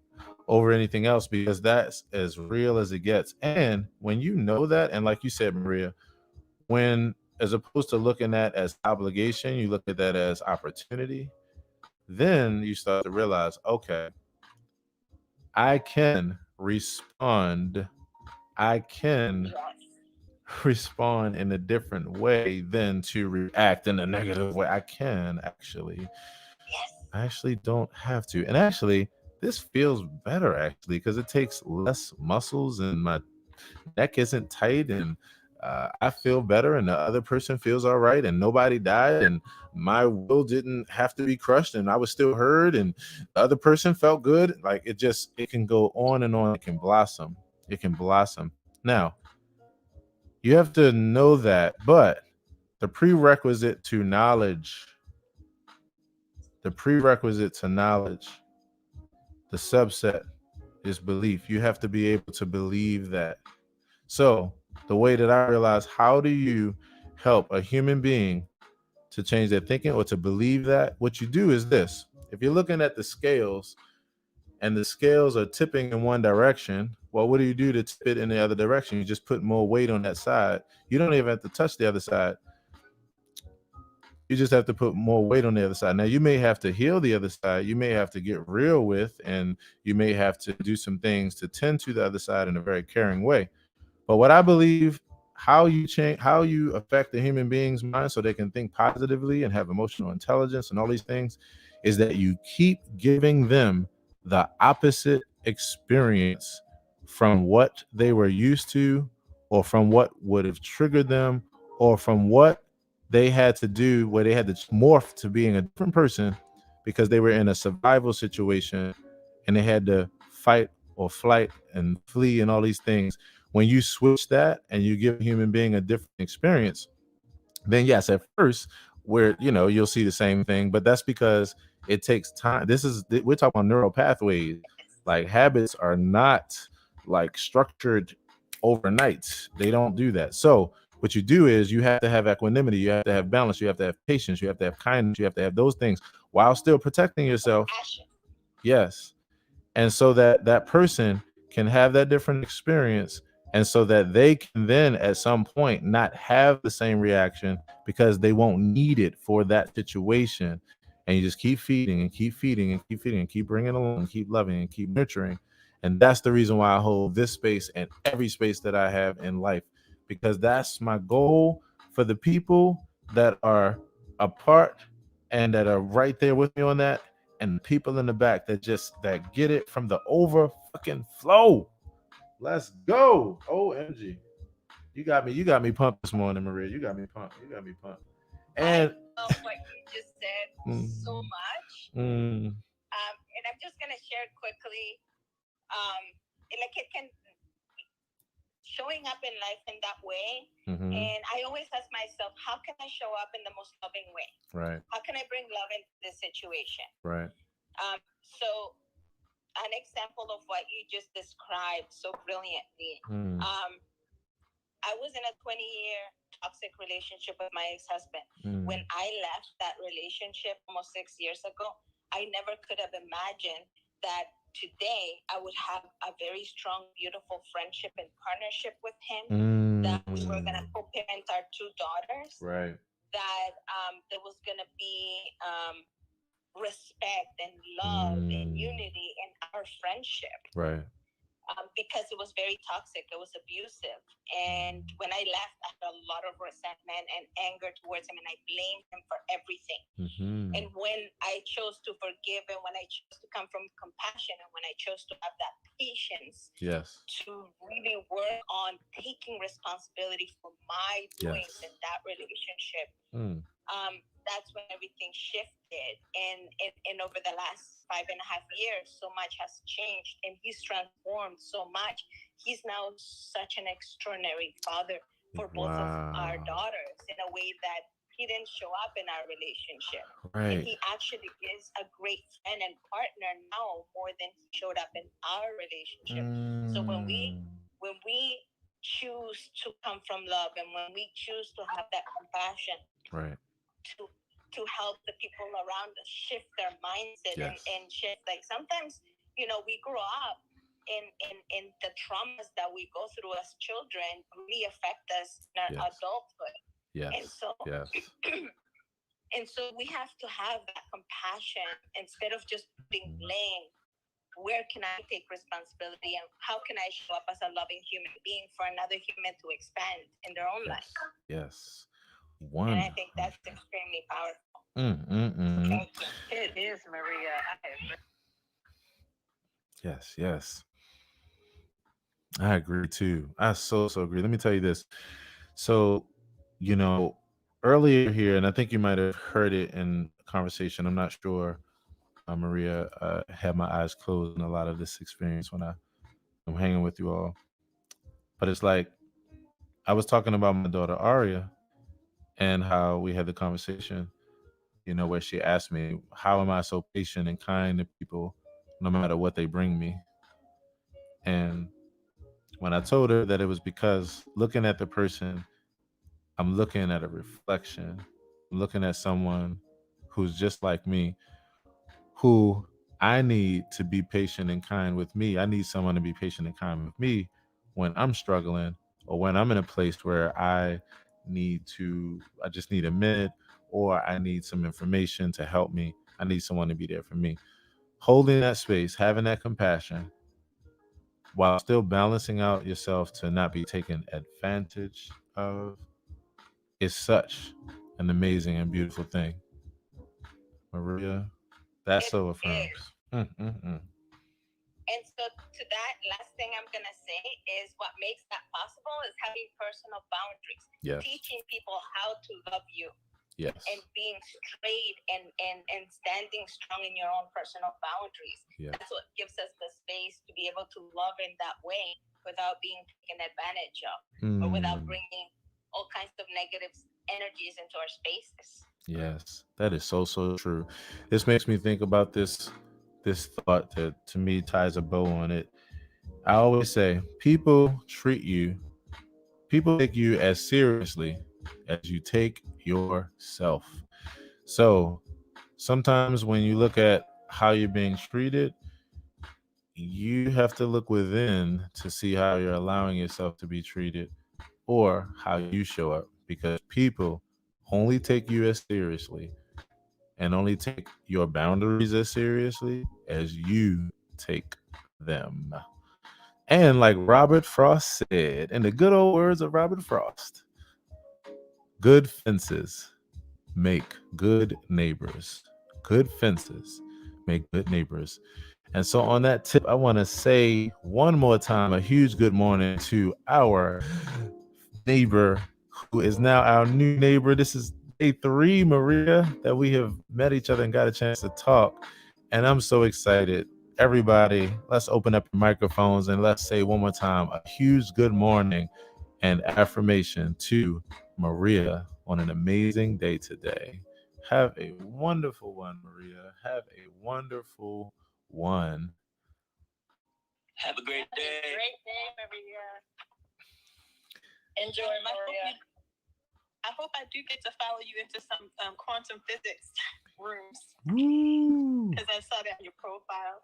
over anything else because that's as real as it gets. And when you know that, and like you said, Maria, when as opposed to looking at as obligation, you look at that as opportunity, then you start to realize, okay, I can respond. I can respond in a different way than to react in a negative way. I actually don't have to. And actually, this feels better actually because it takes less muscles and my neck isn't tight and I feel better and the other person feels all right and nobody died and my will didn't have to be crushed and I was still heard and the other person felt good. Like it can go on and on. It can blossom. It can blossom. Now, you have to know that, but the prerequisite to knowledge, the prerequisite to knowledge, the subset is belief. You have to be able to believe that. So, the way that I realize, how do you help a human being to change their thinking or to believe that? What you do is this. If you're looking at the scales and the scales are tipping in one direction, well, what do you do to tip it in the other direction? You just put more weight on that side. You don't even have to touch the other side. You just have to put more weight on the other side. Now, you may have to heal the other side. You may have to get real with, and you may have to do some things to tend to the other side in a very caring way. But what I believe, how you affect the human being's mind so they can think positively and have emotional intelligence and all these things, is that you keep giving them the opposite experience from what they were used to, or from what would have triggered them, or from what they had to do, where they had to morph to being a different person because they were in a survival situation and they had to fight or flight and flee and all these things. When you switch that and you give a human being a different experience, then yes, at first where you'll see the same thing, but that's because it takes time. We're talking about neural pathways. Like, habits are not like structured overnight. They don't do that. So what you do is you have to have equanimity, you have to have balance, you have to have patience, you have to have kindness, you have to have those things while still protecting yourself. Yes. And so that that person can have that different experience, and so that they can then at some point not have the same reaction because they won't need it for that situation. And you just keep feeding and keep feeding and keep feeding and keep bringing along and keep loving and keep nurturing. And that's the reason why I hold this space and every space that I have in life, because that's my goal for the people that are apart and that are right there with me on that, and people in the back that get it from the over fucking flow. Let's go. OMG. You got me pumped this morning, Maria. You got me pumped. And I love what you just said so much. And I'm just gonna share quickly. Like it can showing up in life in that way. And I always ask myself, how can I show up in the most loving way? Right. How can I bring love into this situation? Right. So an example of what you just described so brilliantly. I was in a 20-year toxic relationship with my ex-husband. When I left that relationship almost 6 years ago, I never could have imagined that today I would have a very strong, beautiful friendship and partnership with him, that we were going to co-parent our 2 daughters, right, that there was going to be respect and love and unity in our friendship. right. because it was very toxic. It was abusive. And when I left, I had a lot of resentment and anger towards him, and I blamed him for everything. And when I chose to forgive, and when I chose to come from compassion, and when I chose to have that patience to really work on taking responsibility for my doings in that relationship, that's when everything shifted. And over the last 5.5 years, so much has changed, and he's transformed so much. He's now such an extraordinary father for both of our daughters in a way that he didn't show up in our relationship. And he actually is a great friend and partner now more than he showed up in our relationship. So when we choose to come from love, and when we choose to have that compassion, to help the people around us shift their mindset and shift, like sometimes, we grow up in the traumas that we go through as children really affect us in our adulthood. And so and so we have to have that compassion instead of just putting blame. Where can I take responsibility, and how can I show up as a loving human being for another human to expand in their own life? And I think that's extremely powerful. It is, Maria. Yes. I agree too. I so agree. Let me tell you this. So, earlier here, and I think you might have heard it in conversation. I'm not sure. Maria had my eyes closed in a lot of this experience when I'm hanging with you all. But it's like I was talking about my daughter Aria and how we had the conversation, where she asked me, how am I so patient and kind to people no matter what they bring me? And when I told her that it was because looking at the person, I'm looking at a reflection. I'm looking at someone who's just like me, who I need to be patient and kind with me. I need someone to be patient and kind with me when I'm struggling, or when I'm in a place where I just need a minute, or I need some information to help me. I need someone to be there for me. Holding that space, having that compassion, while still balancing out yourself to not be taken advantage of, is such an amazing and beautiful thing. Maria, that so affirms. And so to that, last thing I'm going to say is what makes that possible is having personal boundaries. Teaching people how to love you. And being straight and standing strong in your own personal boundaries. That's what gives us the space to be able to love in that way without being taken advantage of, or without bringing all kinds of negative energies into our spaces. Yes, that is so true. This makes me think about this thought that to me ties a bow on it. I always say people take you as seriously as you take yourself. So sometimes when you look at how you're being treated, you have to look within to see how you're allowing yourself to be treated, or how you show up, because people only take you as seriously and only take your boundaries as seriously as you take them. And like Robert Frost said, in the good old words of Robert Frost, good fences make good neighbors. Good fences make good neighbors. And so on that tip, I want to say one more time a huge good morning to our neighbor, who is now our new neighbor. This is day 3, Maria, that we have met each other and got a chance to talk. And I'm so excited. Everybody, let's open up your microphones and let's say one more time a huge good morning and affirmation to Maria on an amazing day today. Have a wonderful one, Maria. Have a wonderful one. Have a great day. Great day, Maria. Enjoy, Maria. I hope I do get to follow you into some quantum physics rooms, because I saw that on your profile.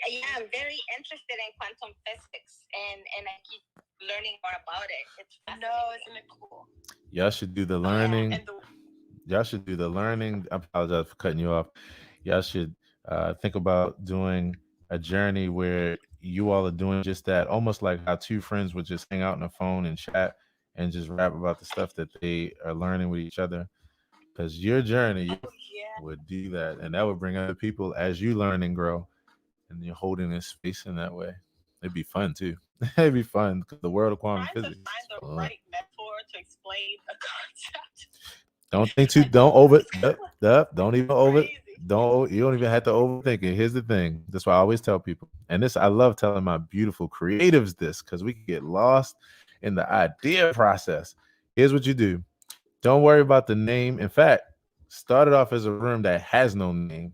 Yeah, I'm very interested in quantum physics, and I keep learning more about it. It's fascinating. Isn't it cool? Y'all should do the learning. Y'all should do the learning. I apologize for cutting you off. Y'all should think about doing a journey where you all are doing just that, almost like how two friends would just hang out on the phone and chat and just rap about the stuff that they are learning with each other. Because your journey would do that, and that would bring other people as you learn and grow, and you're holding this space in that way. It'd be fun too. It'd be fun because the world of quantum physics. Trying to find the right metaphor to explain a concept. Don't think too. Don't over. Don't even over. Don't. You don't even have to overthink it. Here's the thing. That's why I always tell people, and this I love telling my beautiful creatives this, because we can get lost in the idea process. Here's what you do. Don't worry about the name. In fact, start it off as a room that has no name,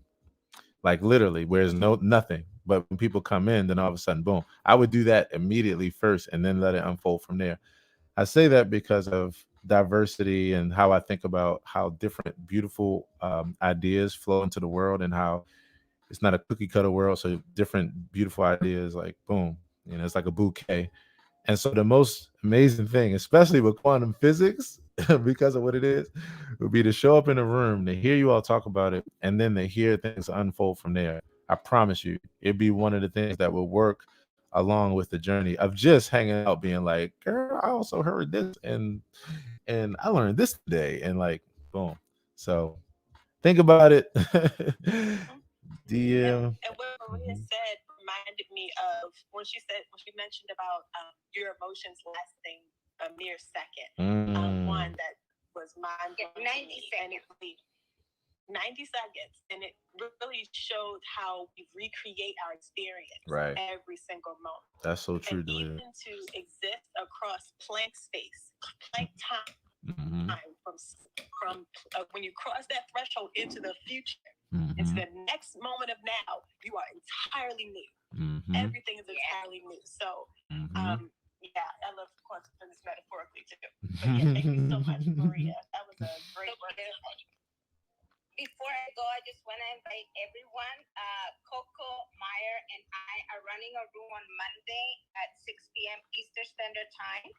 like literally, where there's nothing. But when people come in, then all of a sudden, boom. I would do that immediately first, and then let it unfold from there. I say that because of diversity and how I think about how different beautiful ideas flow into the world, and how it's not a cookie cutter world. So different beautiful ideas, like boom, it's like a bouquet. And so the most amazing thing, especially with quantum physics, because of what it is, would be to show up in a room, to hear you all talk about it, and then to hear things unfold from there. I promise you, it'd be one of the things that will work along with the journey of just hanging out, being like, girl, I also heard this, and I learned this today, and like, boom. So think about it. And what Maria said reminded me of when she mentioned about your emotions lasting a mere second. One that was mind-blowing. 90 seconds, and it really showed how we recreate our experience every single moment. That's so true. And even to exist across Planck space, Planck time, from when you cross that threshold into the future, into the next moment of now, you are entirely new. Everything is entirely new. So, yeah, I love quantum physics metaphorically too. But yeah, thank you so much, Maria. That was a great word. Before I go, I just want to invite everyone. Coco, Meyer, and I are running a room on Monday at 6 p.m. Eastern Standard Time.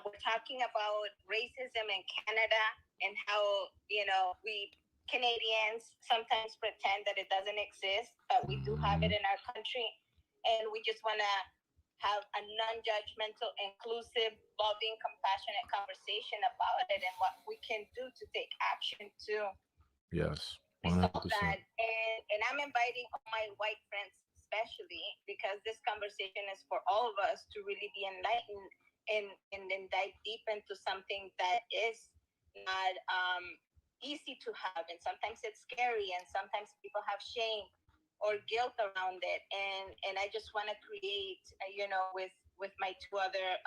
We're talking about racism in Canada and how, we Canadians sometimes pretend that it doesn't exist, but we do have it in our country. And we just want to have a non-judgmental, inclusive, loving, compassionate conversation about it and what we can do to take action to. Yes, 100%. And I'm inviting all my white friends, especially because this conversation is for all of us to really be enlightened and then dive deep into something that is not easy to have, and sometimes it's scary, and sometimes people have shame or guilt around it. And I just want to create, with my two other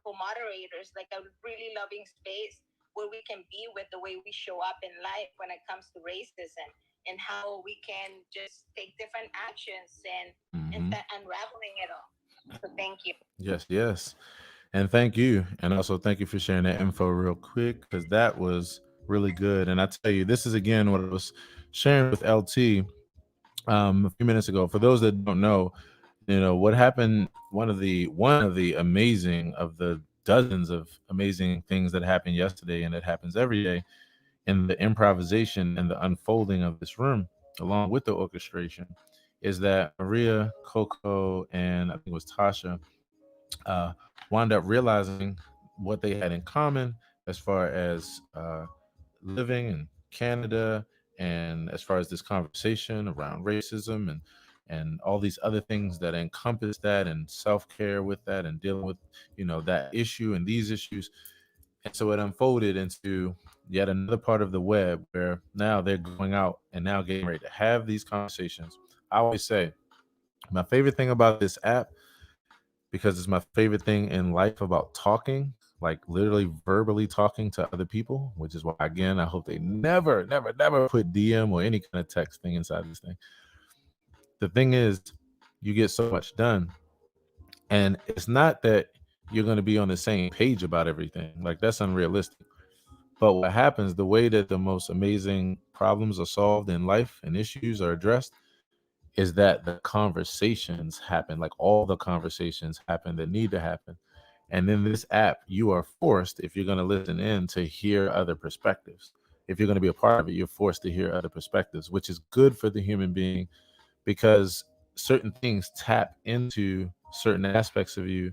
co-moderators, like a really loving space where we can be with the way we show up in life when it comes to racism, and how we can just take different actions and unraveling it all. So thank you. Yes. And thank you. And also thank you for sharing that info real quick, because that was really good. And I tell you, this is again what I was sharing with LT a few minutes ago. For those that don't know, what happened, one of the amazing of the dozens of amazing things that happened yesterday, and it happens every day, in the improvisation and the unfolding of this room, along with the orchestration, is that Maria, Coco, and I think it was Tasha, wound up realizing what they had in common as far as living in Canada, and as far as this conversation around racism and all these other things that encompass that, and self-care with that, and dealing with that issue and these issues. And so it unfolded into yet another part of the web, where now they're going out and now getting ready to have these conversations. I always say my favorite thing about this app, because it's my favorite thing in life about talking, like literally verbally talking to other people, which is why, again, I hope they never put DM or any kind of text thing inside this thing. The thing is, you get so much done, and it's not that you're going to be on the same page about everything. Like, that's unrealistic. But what happens, the way that the most amazing problems are solved in life and issues are addressed, is that the conversations happen, like all the conversations happen that need to happen. And in this app, you are forced, if you're going to listen in, to hear other perspectives. If you're going to be a part of it, you're forced to hear other perspectives, which is good for the human being, because certain things tap into certain aspects of you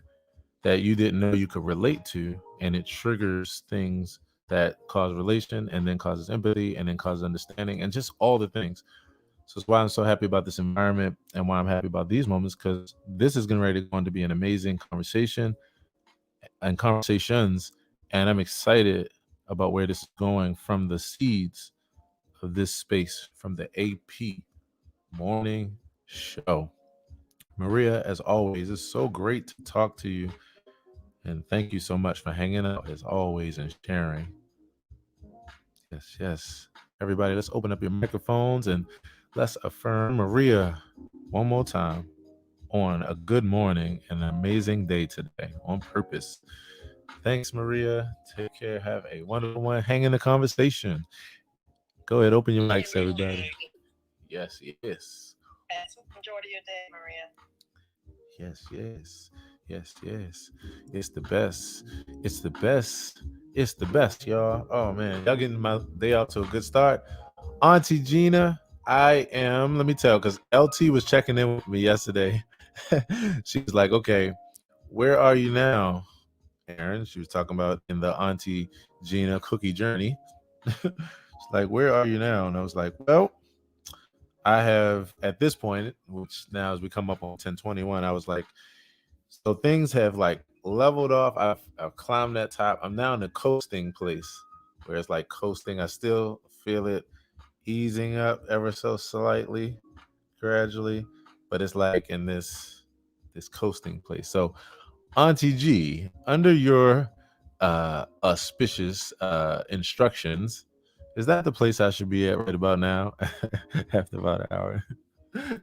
that you didn't know you could relate to, and it triggers things that cause relation and then causes empathy and then causes understanding and just all the things. So it's why I'm so happy about this environment and why I'm happy about these moments, because this is going to be an amazing conversation and conversations, and I'm excited about where this is going from the seeds of this space, from the AP morning show. Maria, as always, it's so great to talk to you. And thank you so much for hanging out as always and sharing. Yes, yes. Everybody, let's open up your microphones and let's affirm Maria one more time on a good morning and an amazing day today on purpose. Thanks, Maria. Take care. Have a wonderful one. Hang in the conversation. Go ahead, open your mics, everybody. Yes, yes. Enjoy your day, Maria. Yes, yes, yes, yes. It's the best. It's the best. It's the best, y'all. Oh man, y'all getting my day out to a good start. Auntie Gina, I am. Let me tell, because LT was checking in with me yesterday. She was like, "Okay, where are you now, Aaron?" She was talking about in the Auntie Gina cookie journey. She's like, "Where are you now?" And I was like, "Well, I have at this point, which now as we come up on 1021, I was like, so things have like leveled off. I've climbed that top. I'm now in the coasting place where it's like coasting. I still feel it easing up ever so slightly, gradually, but it's like in this coasting place. So Auntie G, under your auspicious instructions, is that the place I should be at right about now? After about an hour. I'm sorry,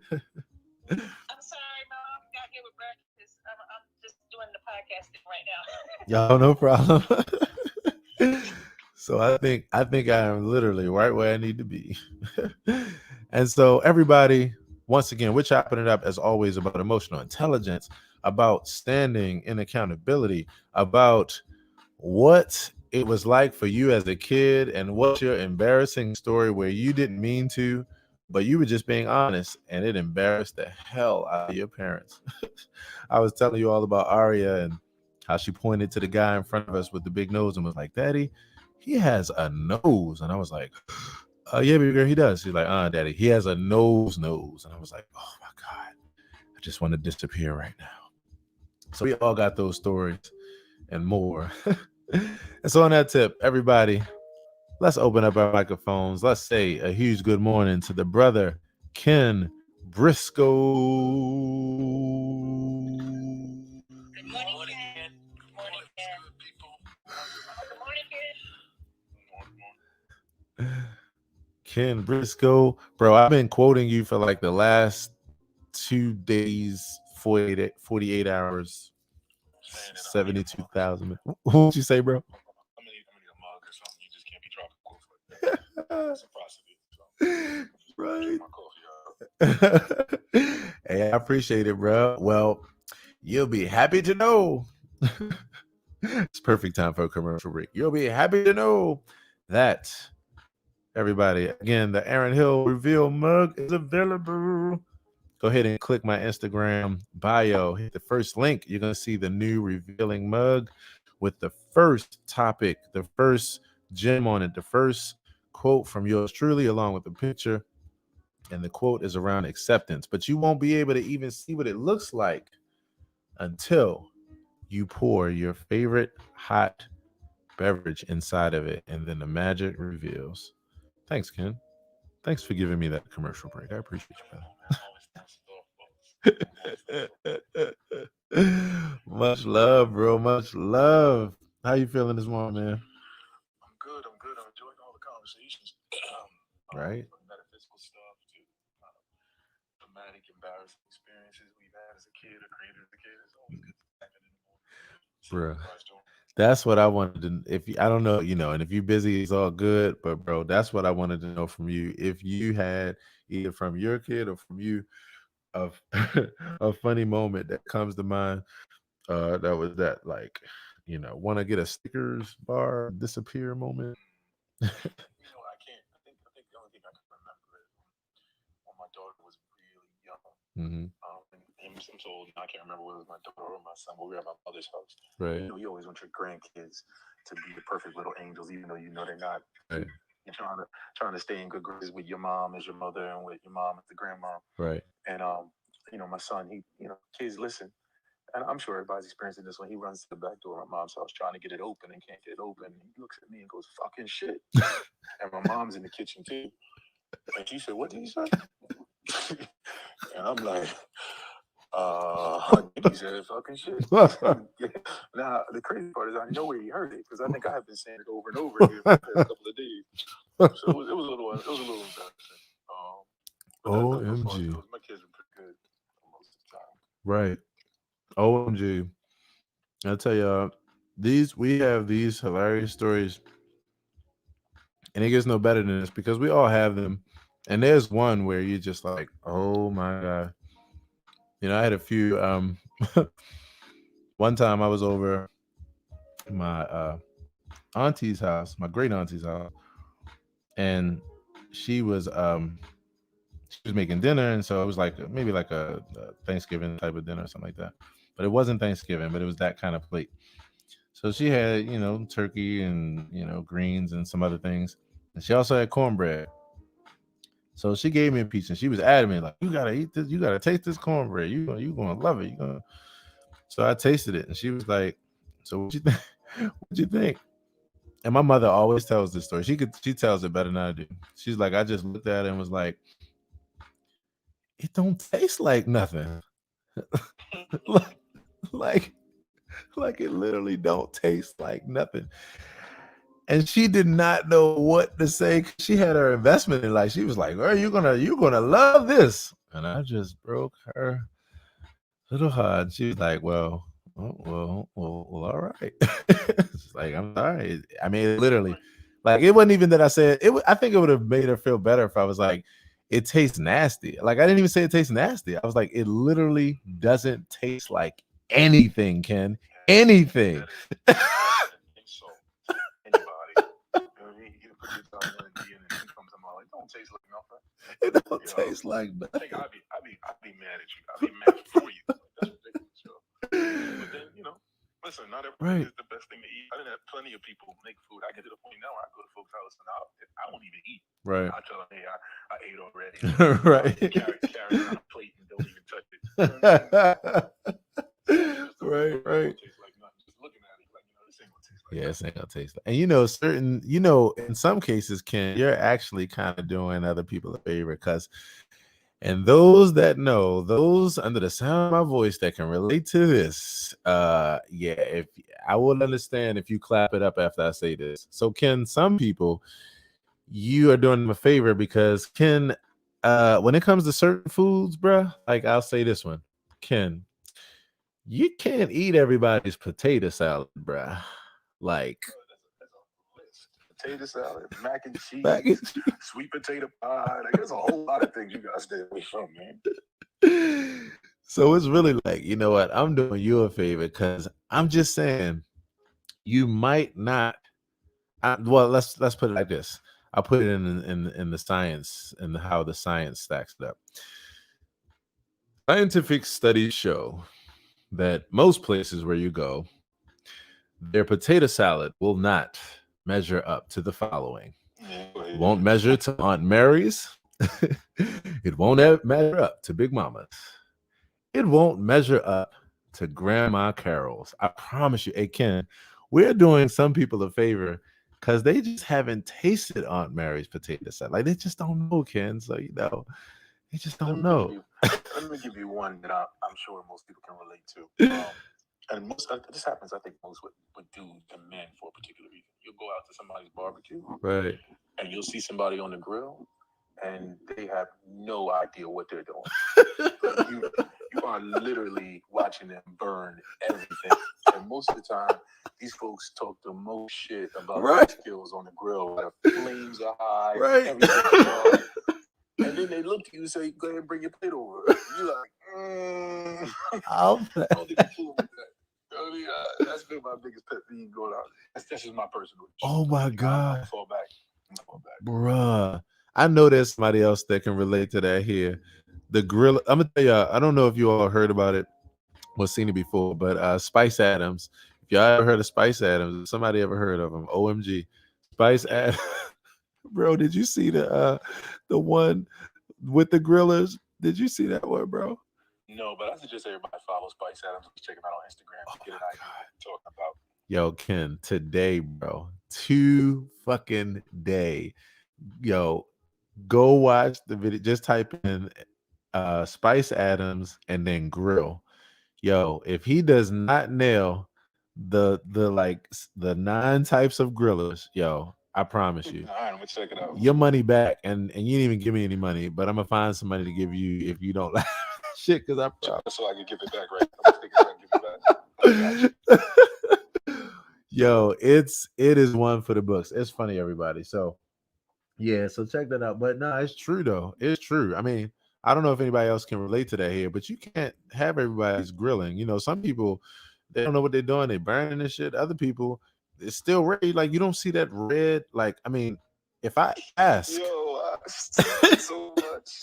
Mom. Got here with breakfast. I'm just doing the podcasting right now. Y'all, no problem. So I think I am literally right where I need to be. And so everybody, once again, we're chopping it up as always about emotional intelligence, about standing in accountability, about what it was like for you as a kid and what's your embarrassing story where you didn't mean to, but you were just being honest and it embarrassed the hell out of your parents. I was telling you all about Aria and how she pointed to the guy in front of us with the big nose and was like, "Daddy, he has a nose." And I was like, "Yeah, baby girl, he does." She's like, "Daddy, he has a nose." And I was like, "Oh my God, I just want to disappear right now." So we all got those stories and more. And so on that tip, everybody, let's open up our microphones. Let's say a huge good morning to the brother, Ken Briscoe. Good morning, Ken. Good morning, Ken. Good morning, Ken. Ken Briscoe. Bro, I've been quoting you for like the last 2 days, 48 hours, 72,000. What would you say, bro? I'm gonna need a mug or something. You just can't be dropping quotes like that. It's a prostitute. So. Right. My coffee, Hey, I appreciate it, bro. Well, you'll be happy to know. It's perfect time for a commercial break. You'll be happy to know that, everybody, again, the Aaron Hill Reveal mug is available. Go ahead and click my Instagram bio. Hit the first link. You're going to see the new revealing mug with the first topic, the first gem on it, the first quote from yours truly, along with the picture. And the quote is around acceptance. But you won't be able to even see what it looks like until you pour your favorite hot beverage inside of it. And then the magic reveals. Thanks, Ken. Thanks for giving me that commercial break. I appreciate you, brother. Much love, bro. Much love. How you feeling this morning, man? I'm good. I'm enjoying all the conversations. Right. From metaphysical stuff to traumatic, embarrassing experiences we've had as a kid or created as a kid. It's always good to tap in the morning. Bro. That's what I wanted to. If you, I don't know, and if you're busy, it's all good. But bro, that's what I wanted to know from you. If you had either from your kid or from you of a funny moment that comes to mind, that was that like, want to get a Snickers bar disappear moment. I can't. I think the only thing I can remember is when my daughter was really young. Mm-hmm. And I'm so old, I can't remember whether it was my daughter or my son, but we were at my mother's house. Right. You know, you always want your grandkids to be the perfect little angels, even though you know they're not. Right. You're trying to stay in good graces with your mom as your mother and with your mom as the grandma. Right. And you know, my son, kids listen. And I'm sure everybody's experiencing this when he runs to the back door of my mom's house trying to get it open and can't get it open. He looks at me and goes, "Fucking shit." And my mom's in the kitchen too. And she said, "What did he say?" And I'm like, he said fucking shit. Now, the crazy part is I know where he heard it because I think I have been saying it over and over again for the past couple of days. So it was a little embarrassing. OMG. My kids were pretty good most of the time. Right. OMG. I'll tell y'all, we have these hilarious stories, and it gets no better than this because we all have them. And there's one where you're just like, oh my God. You know, I had a few. One time I was over my auntie's house, my great auntie's house, and she was making dinner, and so it was like maybe like a Thanksgiving type of dinner or something like that. But it wasn't Thanksgiving, but it was that kind of plate. So she had, turkey and, greens and some other things. And she also had cornbread. So she gave me a piece and she was adamant, like, you gotta eat this, you gotta taste this cornbread. You gonna love it. So I tasted it and she was like, so what you think? What'd you think? And my mother always tells this story. She tells it better than I do. She's like, I just looked at it and was like, it don't taste like nothing. like it literally don't taste like nothing. And she did not know what to say. She had her investment in life. She was like, "Girl, you're gonna love this." And I just broke her little heart. She was like, well, all right. It's like, I'm sorry. I mean, literally, like, it wasn't even that I said it. I think it would have made her feel better if I was like, it tastes nasty. Like, I didn't even say it tastes nasty. I was like, it literally doesn't taste like anything, Ken. Anything. It don't taste like nothing. I think I'd be mad at you. I'd be mad for you. That's ridiculous, yo. But then, listen, not everything is the best thing to eat. I didn't have plenty of people make food. I get to the point now where I go to folks' house and I won't even eat. Right. I tell them, hey, I ate already. Right. Carry it on a plate and don't even touch it. Right. Just looking at it, like, this ain't gonna taste like yeah, this ain't gonna taste like. And in some cases, Ken, you're actually kind of doing other people a favor because. And those that know, those under the sound of my voice that can relate to this, if I will understand if you clap it up after I say this. So, Ken, some people, you are doing them a favor because, Ken, when it comes to certain foods, bruh, like I'll say this one, Ken, you can't eat everybody's potato salad, bruh. Like, potato salad, mac and cheese, sweet potato pie. Like, there's a whole lot of things you gotta stay away from, man. So it's really like, you know what? I'm doing you a favor because I'm just saying you might not. Let's put it like this. I'll put it in the science and how the science stacks it up. Scientific studies show that most places where you go, their potato salad will not measure up to the following. It won't measure to Aunt Mary's. It won't measure up to Big Mama's. It won't measure up to Grandma Carol's. I promise you. Hey, Ken, we're doing some people a favor because they just haven't tasted Aunt Mary's potato salad. Like, they just don't know, Ken. So, they just don't know. Let me give you one that I'm sure most people can relate to. And this happens, I think, most with dudes and men for a particular reason. You'll go out to somebody's barbecue, right, and you'll see somebody on the grill, and they have no idea what they're doing. You are literally watching them burn everything. And most of the time, these folks talk the most shit about their skills on the grill. The flames are high, everything's hard. And then they look at you and say, go ahead and bring your plate over. And you're like, I don't think you're cool with that. That's been my biggest pet peeve going on. That's just my personal issue. Oh my God. I fall back. Bruh. I know there's somebody else that can relate to that here. the grill. I'm gonna tell y'all. I don't know if you all heard about it or seen it before, but Spice Adams. If y'all ever heard of Spice Adams, if somebody ever heard of him? OMG, Spice Adams. Bro, did you see the one with the grillers? Did you see that one, bro? No, but I suggest everybody follow Spice Adams. Check him out on Instagram to get an idea what we're talking about. Yo, Ken, today, bro, 2 fucking day. Yo, go watch the video. Just type in Spice Adams and then grill. Yo, if he does not nail the 9 types of grillers, yo, I promise you, All right, I'm gonna check it out. your money back. And you didn't even give me any money, but I'm gonna find somebody to give you if you don't like shit, because I promise. So I can give it back, right? I'm gonna take it back and give it back. Yo, it is one for the books. It's funny, everybody. So yeah, so check that out. But no, it's true though. It's true. I mean, I don't know if anybody else can relate to that here, but you can't have everybody's grilling. You know, some people, they don't know what they're doing. They burning and shit. Other people, it's still red. Like, you don't see that red. Like, I mean, if I ask, So much.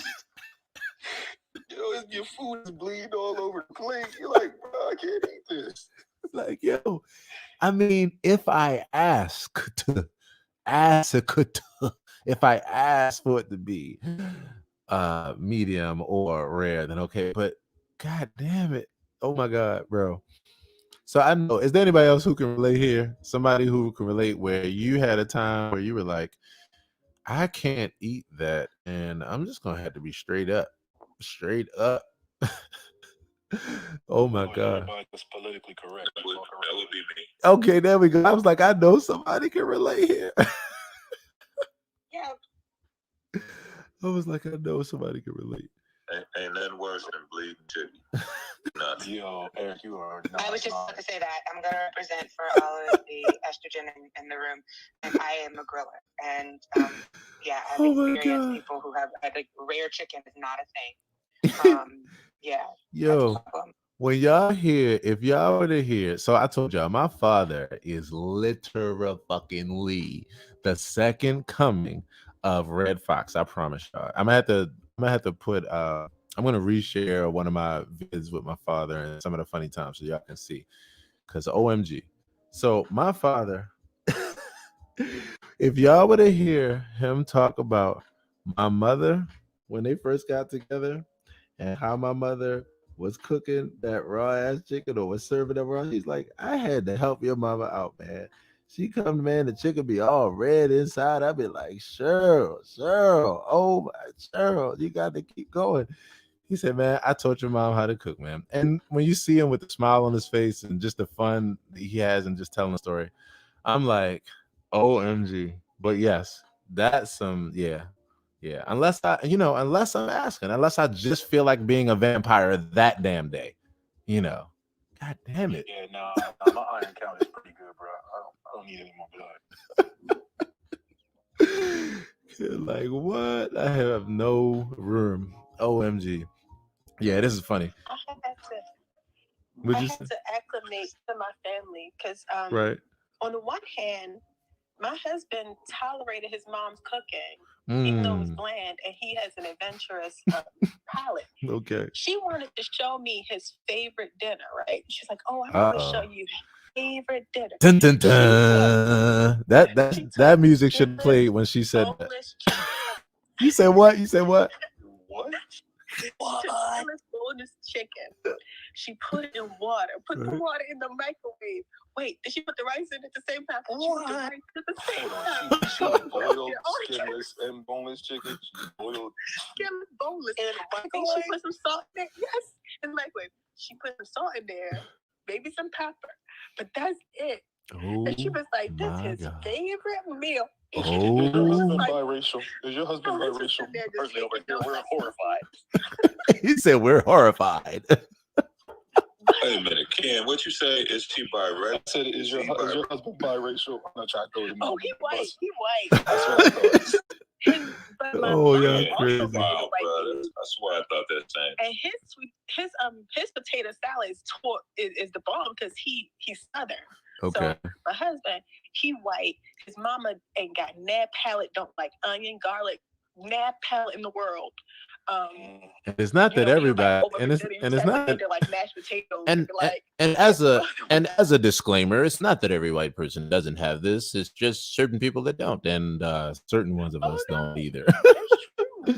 Your food is bleeding all over the plate. You're like, bro, I can't eat this. like, yo, I mean, if I ask if I ask for it to be medium or rare, then okay. But god damn it. Oh my god, bro. So I know, is there anybody else who can relate here? Somebody who can relate where you had a time where you were like, I can't eat that, and I'm just gonna have to be straight up. Straight up. Oh my god. That's politically correct. That would be me. Okay, there we go. I was like, I know somebody can relate here. Yeah. I was like, I know somebody can relate. Ain't nothing worse than bleeding chicken. Yo, Eric, you are not. I was just about to say that. I'm going to represent for all of the estrogen in the room, and I am a griller. And yeah, I've experienced people who have had like rare chicken is not a thing. Yeah. Yo, when y'all hear, if y'all were to hear, so I told y'all, my father is literally the second coming of Red Fox. I promise y'all. I'm gonna have to put I'm gonna reshare one of my vids with my father and some of the funny times so y'all can see. Cause OMG. So my father, if y'all were to hear him talk about my mother when they first got together and how my mother was cooking that raw ass chicken or was serving that raw, he's like, I had to help your mama out, man. She come, man, the chicken be all red inside. I'd be like, Cheryl, oh my Cheryl, you got to keep going. He said, man, I taught your mom how to cook, man. And when you see him with the smile on his face and just the fun he has and just telling the story, I'm like, OMG. But yes, that's some, yeah. Unless unless I'm asking, unless I just feel like being a vampire that damn day, God damn it. Yeah, no, my iron count is pretty good, bro. I don't need any more blood. Like, what? I have no room. OMG. Yeah, this is funny. I had to acclimate to my family because right. On the one hand, my husband tolerated his mom's cooking, even though it was bland, and he has an adventurous palate. Okay. She wanted to show me his favorite dinner, right? She's like, "Oh, I want to show you his favorite dinner." Dun, dun, dun. That music should play when she said that. You said what? What? Boneless chicken. She put it in water. Put the water in the microwave. Wait, did she put the rice in at the same time? What? She put the rice at the same time. She boiled skinless and boneless chicken. She boiled skinless, boneless. And I think she put some salt in there. Yes, in the microwave. She put some salt in there, maybe some pepper, but that's it. And she was like, "This is his favorite meal." Is your husband biracial? Is your husband biracial? Personally, over here, we're horrified. He said we're horrified. Wait a minute, Ken. What you say? Is she biracial? I said, is your husband biracial? I'm not trying to throw him out. Oh, he white. He white. That's what I thought. Oh, yeah, crazy. Wow, brother. That's why I thought that same. And his potato salad is the bomb because he's Southern. Okay. So my husband, he white. His mama ain't got nab palate. Don't like onion, garlic, nab palate in the world. And it's not that everybody, and it's not that, like mashed potatoes, and as a disclaimer, it's not that every white person doesn't have this. It's just certain people that don't, and certain ones of us don't either. That's true.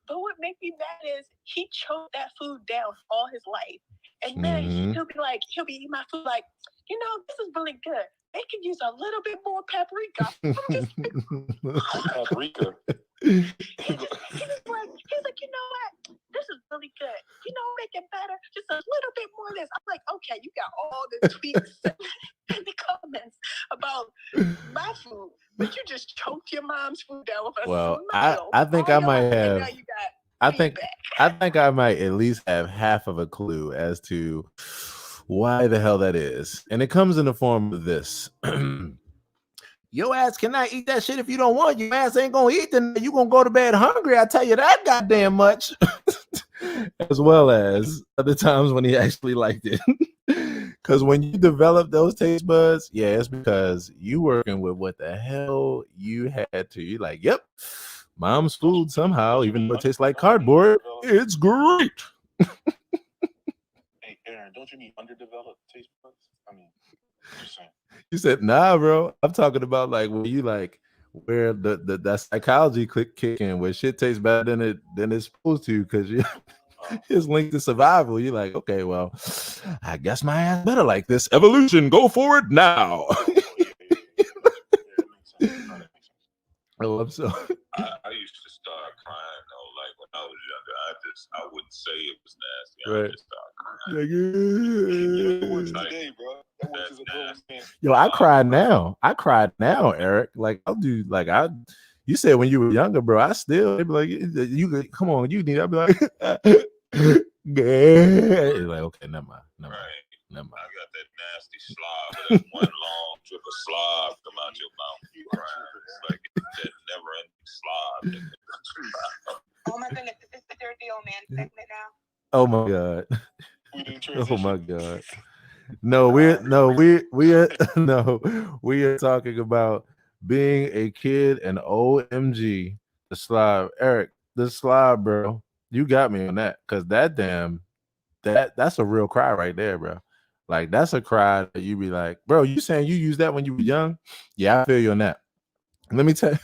But what makes me mad is he choked that food down all his life, and then he'll be eating my food like, this is really good. They could use a little bit more paprika. Paprika. He's like, you know what? This is really good. Make it better. Just a little bit more of this. I'm like, okay, you got all the tweets and the comments about my food, but you just choked your mom's food down with a Well, smile. I think I might have. Now you got I think I might at least have half of a clue as to why the hell that is. And it comes in the form of this. Your ass cannot eat that shit if you don't want. Your ass ain't gonna eat then you gonna go to bed hungry. I tell you that goddamn much. As well as other times when he actually liked it. Because when you develop those taste buds, yeah, it's because you working with what the hell you had to. You're like, yep, mom's food somehow, even though it tastes like cardboard, it's great. Hey, Aaron, don't you need underdeveloped taste buds? I mean, just saying. You said, nah, bro. I'm talking about like when you like where that psychology kick in, where shit tastes better than it's supposed to, because it's linked to survival. You're like, okay, well, I guess my ass better like this. Evolution, go forward now. Oh, I'm sorry. I used to start crying though, like when I was younger. I wouldn't say it was nasty. Right. I just started crying. Yo, I cry now. Eric. Like I'll do like you said when you were younger, bro. I still they be like, you come on, you need. I'll be like, it's like, okay, never mind. Right. Never mind. I got that nasty slob, that one long drip of slob come out your mouth. You crying. It's like that never-ending slob. Oh my goodness, is this the Dirty Old Man segment now? Oh my god. Oh my god. No, we are talking about being a kid and OMG the slob. Eric, the slob, bro. You got me on that, because that's a real cry right there, bro. Like that's a cry that you be like, bro, you saying you used that when you were young? Yeah, I feel you on that. Let me tell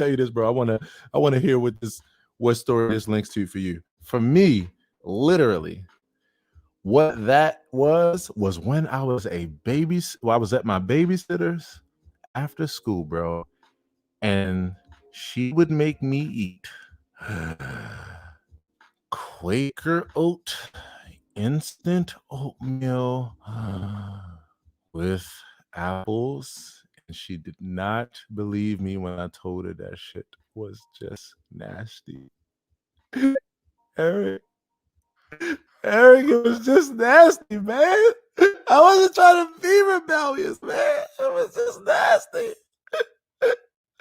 you this, bro. I wanna hear what story this links to for you. For me, literally, what that was when I was I was at my babysitter's after school, bro, and she would make me eat Quaker oat instant oatmeal with apples, and she did not believe me when I told her that shit was just nasty. Eric, it was just nasty, man. I wasn't trying to be rebellious, man. It was just nasty.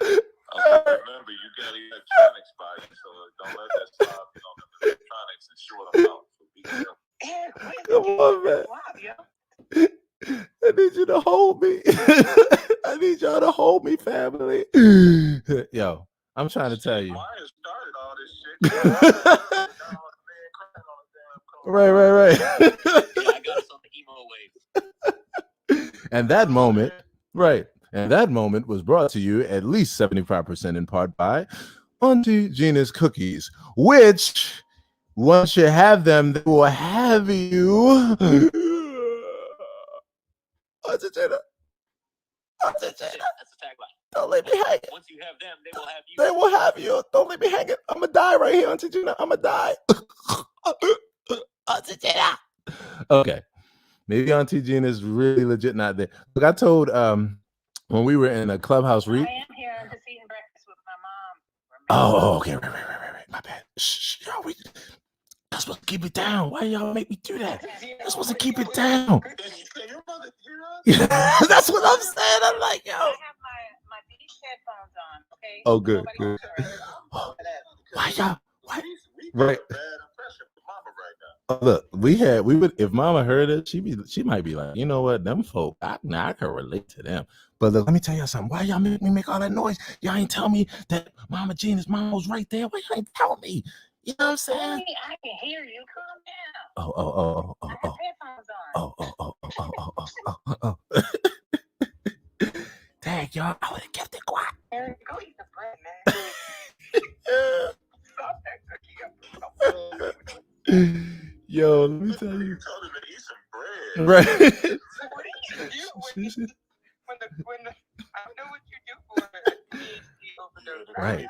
Remember, you got electronics by you, so don't let that stop. Electronics and short them out. So be careful. Come on, man. I need you to hold me. I need y'all to hold me, family. Yo, I'm trying to tell you. Started all this shit. Right. I got us on the emo wave. And that moment, right. And that moment was brought to you at least 75% in part by Auntie Gina's Cookies, which once you have them, they will have you. Auntie Gina. That's the tagline. Don't let me hang. Once you have them, they will have you. They will have you. Don't let me hang it. I'm going to die right here, Auntie Gina. I'm going to die. Auntie Gina. Okay. Maybe Auntie Gina's really legit not there. Look, I told when we were in a Clubhouse I am here. I'm just eating breakfast with my Oh, mom. okay. Right. My bad. Shh. Yo, you're supposed to keep it down. Why y'all make me do that? You're supposed to keep it down. That's what I'm saying. I'm like, yo. I have my beach headphones on, okay? Oh, good. Why y'all? Why? Right. Look, we would if Mama heard it, she might be like, you know what, them folk, I can relate to them. But look, let me tell y'all something. Why y'all make me make all that noise? Y'all ain't tell me that Mama Gina's mom was right there. Why y'all ain't tell me? You know what I'm saying? Only I can hear you. Calm down. Oh. I have headphones on. Dang, y'all, I would have kept it quiet. Eric, go eat the bread, man. Stop that cookie. Yo, let me tell you. You told him to eat some bread. Right. What do you do when I know what you do for it. Right.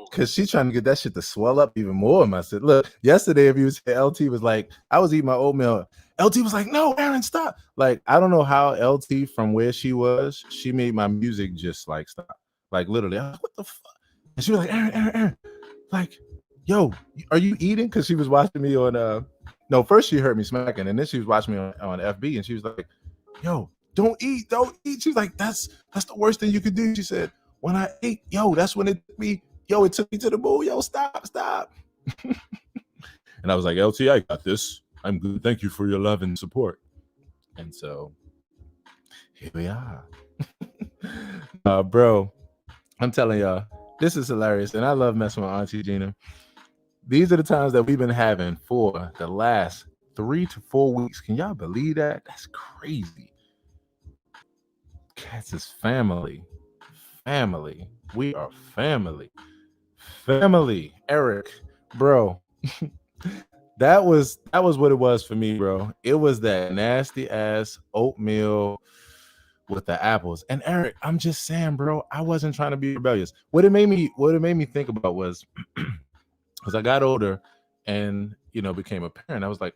Because she's trying to get that shit to swell up even more. And I said, look, yesterday, if you was here, LT was like, I was eating my oatmeal. LT was like, no, Aaron, stop. Like, I don't know how LT from where she was, she made my music just like stop. Like, literally, I was like, what the fuck? And she was like, Aaron. Like, yo, are you eating? Because she was watching me on, no, first she heard me smacking, and then she was watching me on FB, and she was like, yo, don't eat. She was like, that's the worst thing you could do. She said, when I ate, yo, that's when it took me to the moon. Yo, stop. And I was like, LT, I got this. I'm good. Thank you for your love and support. And so here we are. Bro, I'm telling y'all, this is hilarious. And I love messing with Auntie Gina. These are the times that we've been having for the last 3 to 4 weeks. Can y'all believe that? That's crazy. Cats is family. We are family. Eric, bro. That was what it was for me, bro. It was that nasty ass oatmeal with the apples. And Eric, I'm just saying, bro, I wasn't trying to be rebellious. What it made me think about was as I got older and became a parent, I was like,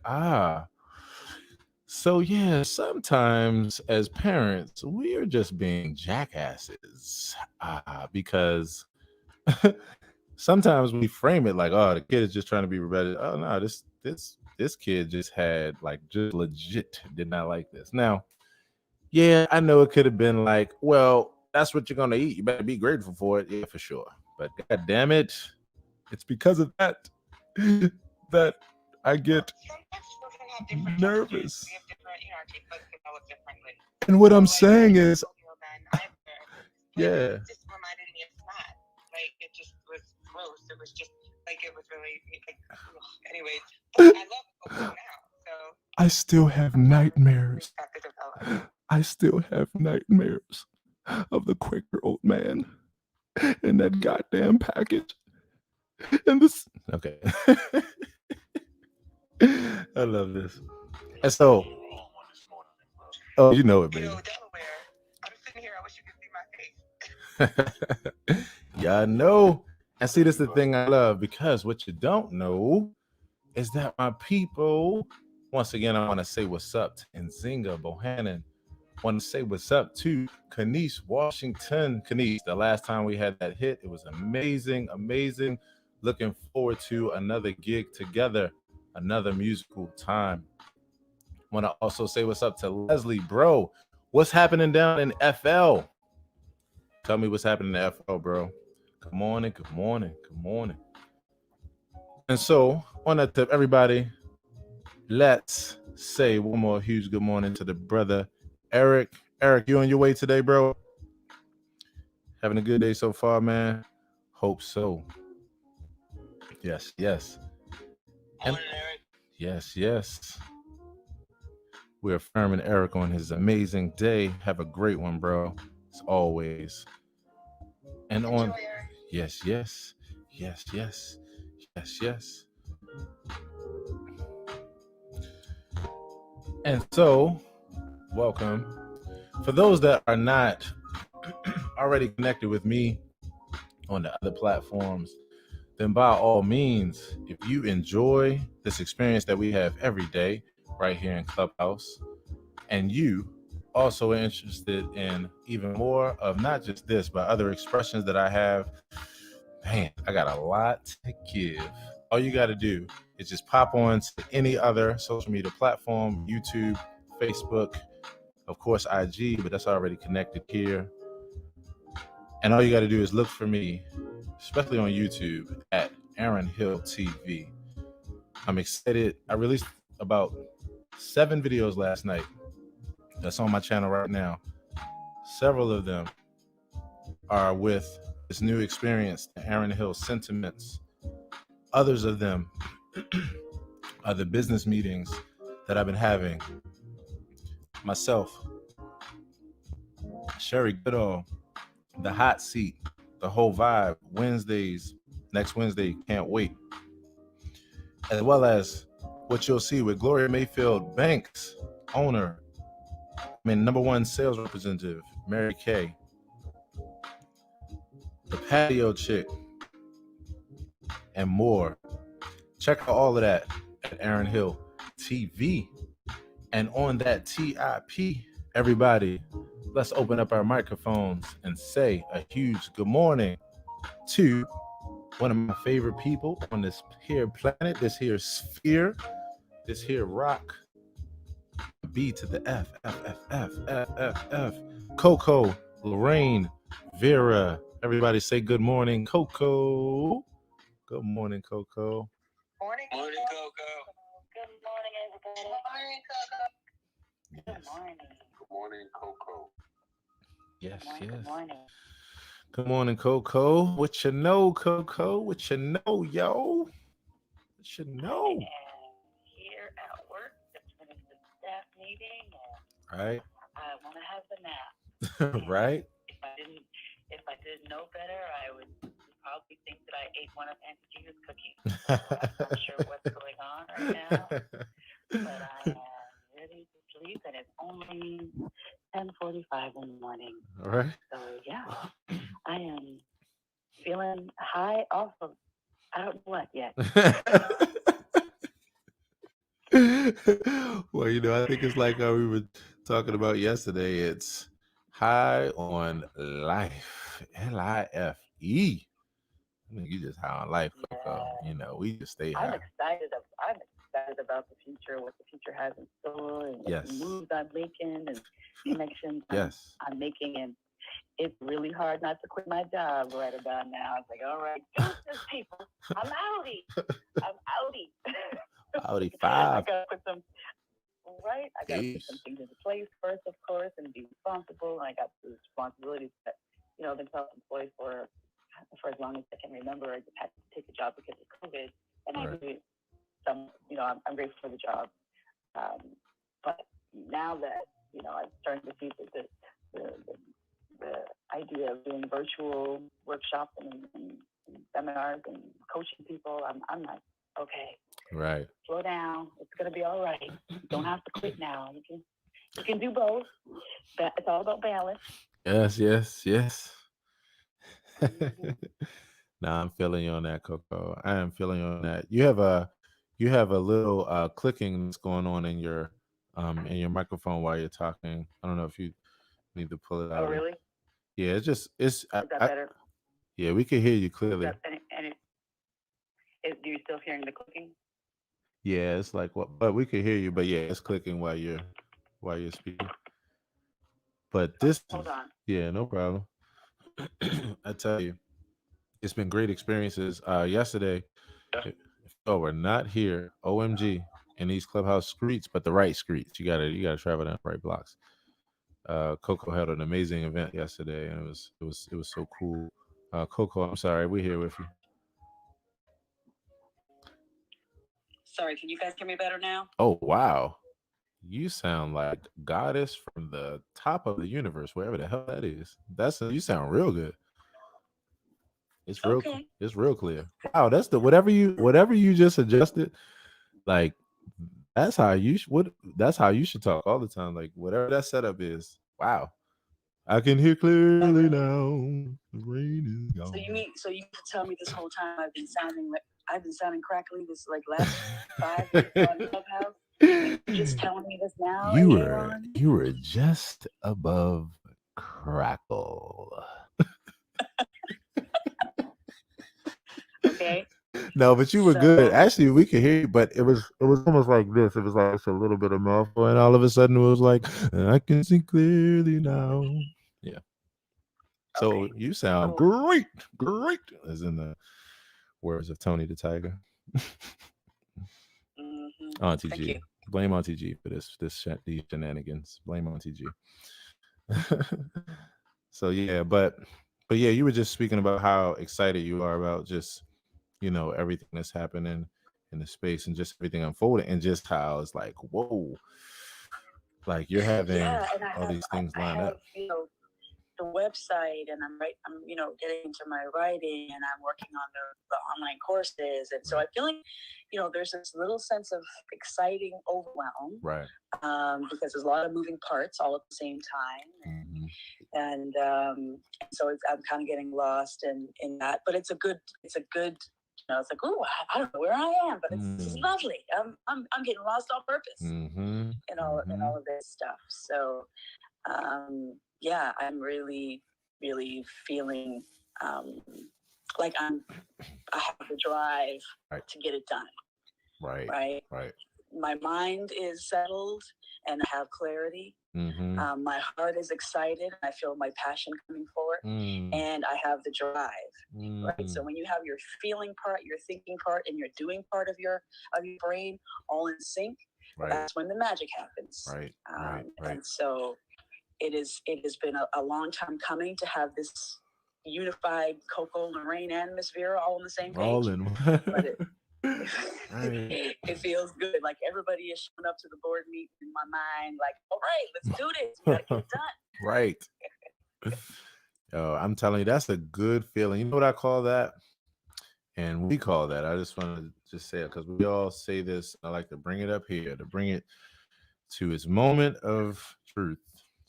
so yeah, sometimes as parents, we are just being jackasses. Because sometimes we frame it like, oh, the kid is just trying to be rebellious. Oh no, this kid just had just legit did not like this. Now, yeah, I know it could have been like, well, that's what you're gonna eat. You better be grateful for it. Yeah, for sure. But god damn it, it's because of that that I get nervous. And what I'm saying is, yeah. It just reminded me of that. Like, it just was gross. It was just like, it was really like, anyways. But I love oatmeal now, so. I still have nightmares. Of the Quaker old man in that goddamn package. And this. Okay. I love this. And so. Oh, you know it, baby. Delaware. I'm sitting here. I wish you could see my face. Yeah, I know. And see, this is the thing I love, because what you don't know is that my people, once again, I want to say what's up to Nzinga Bohannon. Want to say what's up to Kanice Washington. Kanice, the last time we had that hit, it was amazing. Looking forward to another gig together, another musical time. Want to also say what's up to Leslie, bro. What's happening down in FL? Tell me what's happening in FL, bro. Good morning. And so, on that tip, everybody, let's say one more huge good morning to the brother Eric. Eric, you on your way today, bro? Having a good day so far, man? Hope so. Yes. And yes. We're affirming Eric on his amazing day. Have a great one, bro. As always. And on. Yes. And so, welcome. For those that are not already connected with me on the other platforms, then by all means, if you enjoy this experience that we have every day right here in Clubhouse, and you also are interested in even more of not just this, but other expressions that I have, man, I got a lot to give. All you got to do is just pop on to any other social media platform, YouTube, Facebook, of course, IG, but that's already connected here. And all you got to do is look for me, especially on YouTube, at Aaron Hill TV. I'm excited. I released about 7 videos last night. That's on my channel right now. Several of them are with this new experience, the Aaron Hill Sentiments Others of them are the business meetings that I've been having. Myself, Sherry Goodall, the hot seat, the whole vibe, Wednesdays, next Wednesday, can't wait. As well as what you'll see with Gloria Mayfield Banks, owner, number one sales representative, Mary Kay, the patio chick, and more. Check out all of that at Aaron Hill TV. And on that TIP, everybody, let's open up our microphones and say a huge good morning to one of my favorite people on this here planet, this here sphere, this here rock. B to the F, F, F, F, F, F, F. Coco, Lorraine, Vera. Everybody say good morning, Coco. Good morning, Coco. Morning, Morning, Coco. Good morning, everybody. Good morning, Coco. Yes. Good morning. Good morning, Coco. Yes, Good morning, yes. Good morning. Good morning, Coco. What you know, Coco? What you know, yo? What you know? I am here at work, just finished the staff meeting, and Right. I want to have the nap. Right. If I didn't know better, I would probably think that I ate one of Auntie Gina's cookies. I'm not sure what's going on right now, but I am ready to sleep, and it's only 10:45 in the morning. All right. So yeah, I am feeling high off of I don't know what yet. Well, I think it's like how we were talking about yesterday. It's high on life. LIFE. I think you just high on life, Coco. We just stay high. I'm excited about the future, what the future has in store, and what moves I'm making and connections I'm making. And it's really hard not to quit my job right about now. It's like, all right, deuces, people. I'm outie. Outie 5. I gotta put some things into place first, of course, and be responsible. I got the responsibilities that I've been self-employed for as long as I can remember. I just had to take a job because of COVID, and I did some. I'm grateful for the job, but now that I'm starting to see the idea of doing virtual workshops and seminars and coaching people, I'm like, okay, right, slow down. It's gonna be all right. You don't have to quit now. You can do both. But it's all about balance. Yes. Nah, I'm feeling you on that, Coco. I am feeling you on that. You have a little clicking that's going on in your microphone while you're talking. I don't know if you need to pull it out. Oh, really? Yeah, it's Is that better? Yeah, we can hear you clearly. Do you still hearing the clicking? Yeah, it's like what, but we can hear you. But yeah, it's clicking while you're speaking. But this, hold on. Yeah, no problem. I tell you, it's been great experiences. Yesterday, we're not here. OMG, in these Clubhouse streets, but the right streets. You gotta travel down the right blocks. Coco held an amazing event yesterday, and it was so cool. Coco, I'm sorry, we're here with you. Sorry, can you guys hear me better now? Oh wow, you sound like goddess from the top of the universe, wherever the hell that is. You sound real good. It's real. Okay. It's real clear. Wow, that's the whatever you just adjusted. Like that's how you should talk all the time. Like whatever that setup is. Wow, I can hear clearly now. The rain is gone. So you can tell me this whole time I've been sounding crackly this last 5 years on Clubhouse. You're just telling me this now. You were just above crackle. Okay. No, but you were good. Actually, we could hear you, but it was almost like this. It was like a little bit of mouthful, and all of a sudden it was like, I can see clearly now. Yeah. So okay. You sound great, as in the words of Tony the Tiger. Mm-hmm. Auntie Thank G. You. Blame Auntie G for these shenanigans. Blame Auntie G. So yeah, but yeah, you were just speaking about how excited you are about just everything that's happening in the space and just everything unfolding and just how it's like, whoa, like you're having all these things line up. The website, and I'm getting into my writing, and I'm working on the online courses, and so I feel like there's this little sense of exciting overwhelm, right? Because there's a lot of moving parts all at the same time, and so I'm kind of getting lost in that, but it's a good it's like, oh, I don't know where I am, but it's lovely. I'm getting lost on purpose, in all of this stuff. So yeah, I'm really, really feeling like I have the drive to get it done. Right. My mind is settled and I have clarity. My heart is excited. I feel my passion coming forward, and I have the drive. Right. So when you have your feeling part, your thinking part, and your doing part of your brain all in sync, that's when the magic happens. Right. And so it has been a long time coming to have this unified Coco, Lorraine, and Miss Vera all on the same page. All in. But it feels good. Like everybody is showing up to the board meeting in my mind. Like, all right, let's do this. We gotta get it done. Right. I'm telling you, that's a good feeling. You know what I call that? And we call that. I just want to just say it because we all say this. I like to bring it up here to bring it to its moment of truth.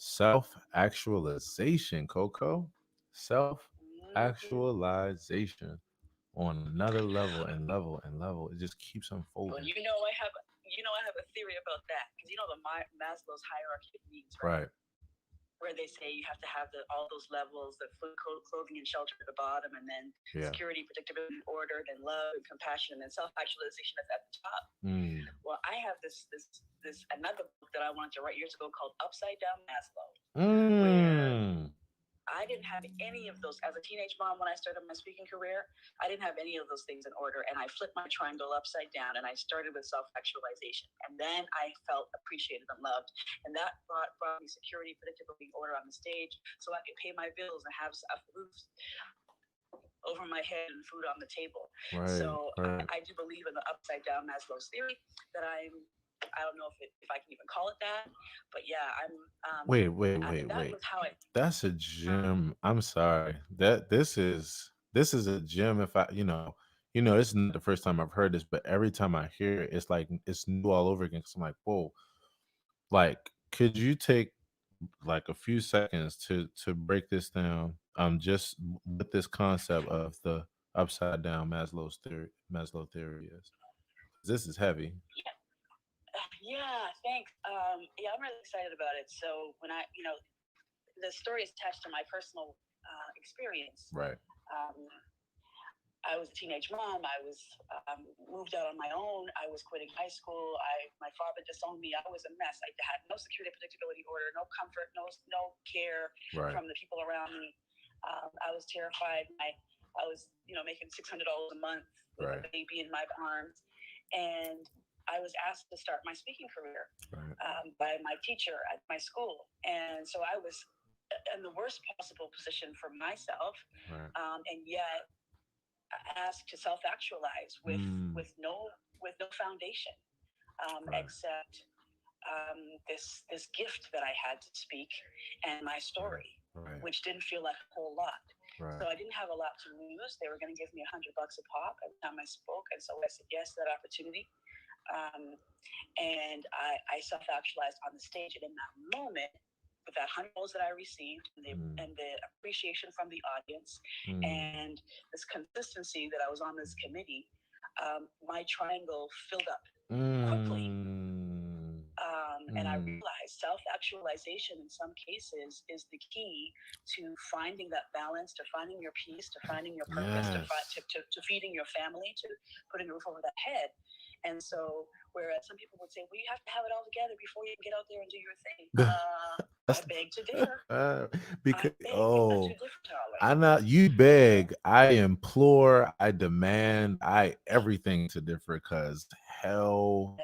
Self-actualization, Coco. Self-actualization on another level and level and level. It just keeps unfolding. Well, I have a theory about that, because the Maslow's hierarchy of needs, right? Where they say you have to have all those levels, the food, clothing, and shelter at the bottom, and then security, predictability, order, and love, and compassion, and then self-actualization is at the top. Well, I have this another book that I wanted to write years ago called Upside Down Maslow, where I didn't have any of those as a teenage mom. When I started my speaking career, I didn't have any of those things in order, and I flipped my triangle upside down, and I started with self-actualization, and then I felt appreciated and loved, and that brought me security, predictability, order on the stage, so I could pay my bills and have a roof over my head and food on the table. So I do believe in the upside down Maslow's theory that I don't know if I can even call it that, but yeah, I'm. Wait. That's a gem. I'm sorry. This is a gem. If this is not the first time I've heard this, but every time I hear it, it's like it's new all over again. Cause I'm like, whoa. Like, could you take like a few seconds to break this down? Just what this concept of the upside down Maslow theory is. This is heavy. Yeah, thanks. Yeah, I'm really excited about it. So when the story is attached to my personal experience. Right. I was a teenage mom. I was moved out on my own. I was quitting high school. My father disowned me. I was a mess. I had no security, predictability, order, no comfort, no care from the people around me. I was terrified. I was making $600 a month with a baby in my arms, and I was asked to start my speaking career by my teacher at my school. And so I was in the worst possible position for myself, and yet asked to self-actualize with no foundation, except this gift that I had to speak and my story, which didn't feel like a whole lot. So I didn't have a lot to lose. They were going to give me $100 a pop every time I spoke, and so I said yes to that opportunity. And I self-actualized on the stage, and in that moment, with that $100 that I received, and the appreciation from the audience, and this consistency that I was on this committee, my triangle filled up quickly. And I realized self-actualization in some cases is the key to finding that balance, to finding your peace, to finding your purpose, to feeding your family, to putting a roof over that head. And so, whereas some people would say, well, you have to have it all together before you can get out there and do your thing. I beg to differ. You beg, I implore, I demand, everything to differ, because hell.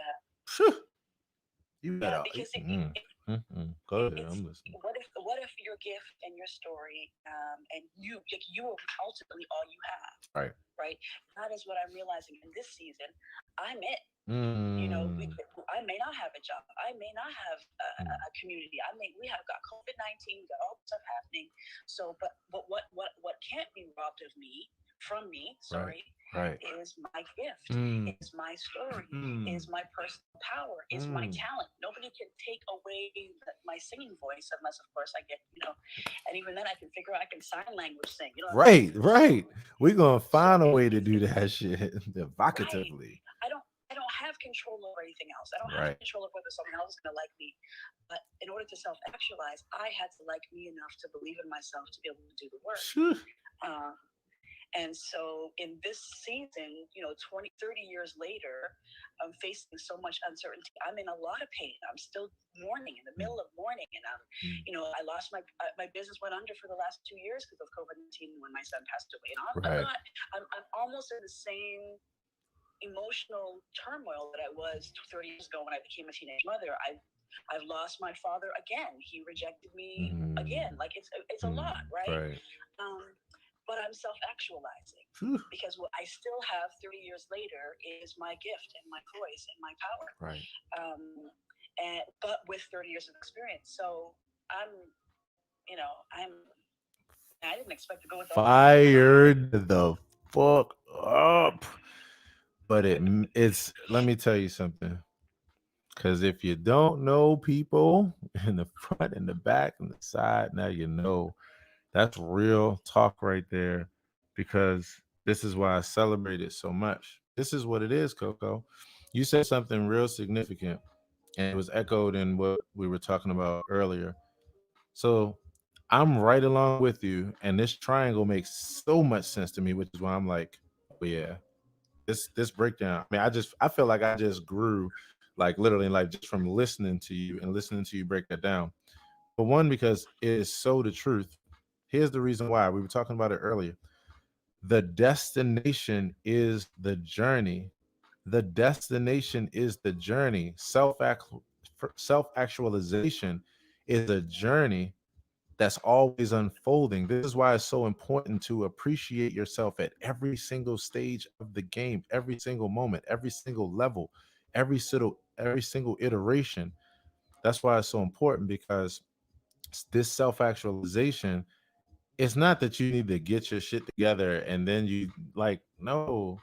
You better. Because go ahead. I'm listening. What if your gift and your story, and you are ultimately all you have, right? right? That is what I'm realizing in this season. I'm it. You know, I may not have a job. I may not have a community. We have got COVID-19, got all stuff happening. So, but what can't be robbed of me, from me, sorry, is my gift, is my story, is my personal power, is my talent. Nobody can take away my singing voice unless, of course, I get, you know, and even then I can figure out, I can sign language sing. You know, right. We're going to find a way to do that shit evocatively. Right. I don't have control over anything else. I don't have control over whether someone else is going to like me. But in order to self-actualize, I had to like me enough to believe in myself to be able to do the work. And so in this season, you know, 20, 30 years later, I'm facing so much uncertainty. I'm in a lot of pain. I'm still mourning, in the middle of mourning. And you know, I lost my business went under for the last 2 years because of COVID-19 when my son passed away. And I'm almost in the same emotional turmoil that I was 30 years ago when I became a teenage mother. I've lost my father again. He rejected me again. Like it's a lot, right? But I'm self-actualizing because what I still have 30 years later is my gift and my voice and my power. Right. But with 30 years of experience. So I didn't expect to go with fired the fuck up. But it's let me tell you something. Because if you don't know people in the front and the back and the side, now you know. That's real talk right there, because this is why I celebrate it so much. This is what it is, Coco. You said something real significant, and it was echoed in what we were talking about earlier. So I'm right along with you, and this triangle makes so much sense to me, which is why I'm like, oh yeah, this breakdown. I mean, I feel like I just grew, like literally, like just from listening to you and listening to you break that down. But one, because it is so the truth. Here's the reason why. We were talking about it earlier. The destination is the journey. The destination is the journey. Self-actualization is a journey that's always unfolding. This is why it's so important to appreciate yourself at every single stage of the game, every single moment, every single level, every single iteration. That's why it's so important, because this self-actualization, it's not that you need to get your shit together and then you like, no,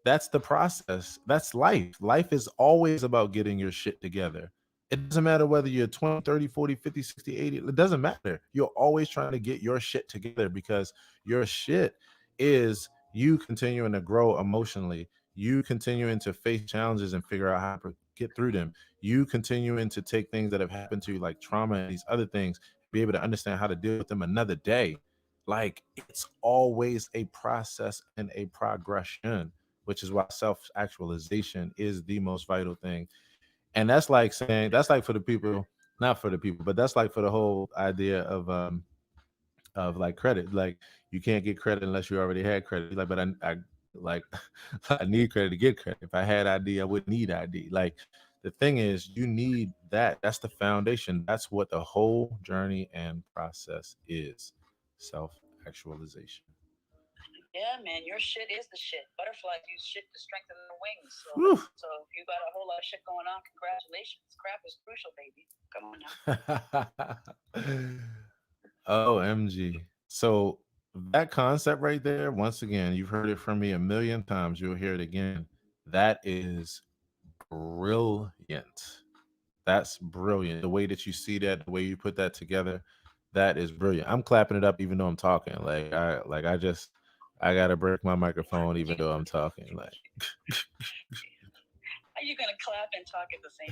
that's the process. That's life. Life is always about getting your shit together. It doesn't matter whether you're 20, 30, 40, 50, 60, 80. It doesn't matter. You're always trying to get your shit together, because your shit is you continuing to grow emotionally. You continuing to face challenges and figure out how to get through them. You continuing to take things that have happened to you, like trauma and these other things, be able to understand how to deal with them another day. Like, it's always a process and a progression, which is why self-actualization is the most vital thing. And that's like saying, that's like for the people, not for the people, but that's like for the whole idea of like credit. Like, you can't get credit unless you already had credit. Like, but I like I need credit to get credit. If I had ID, I wouldn't need ID. Like, the thing is, you need that. That's the foundation. That's what the whole journey and process is. Self-actualization. Yeah, man, your shit is the shit. Butterflies use shit to strengthen their wings. So if you got a whole lot of shit going on, congratulations. Crap is crucial, baby. Come on now. OMG. So that concept right there, once again, you've heard it from me a million times. You'll hear it again. That is brilliant. That's brilliant. The way that you see that, the way you put that together, that is brilliant. I'm clapping it up even though I'm talking. I gotta break my microphone even though I'm talking. Like, how you gonna clap and talk at the same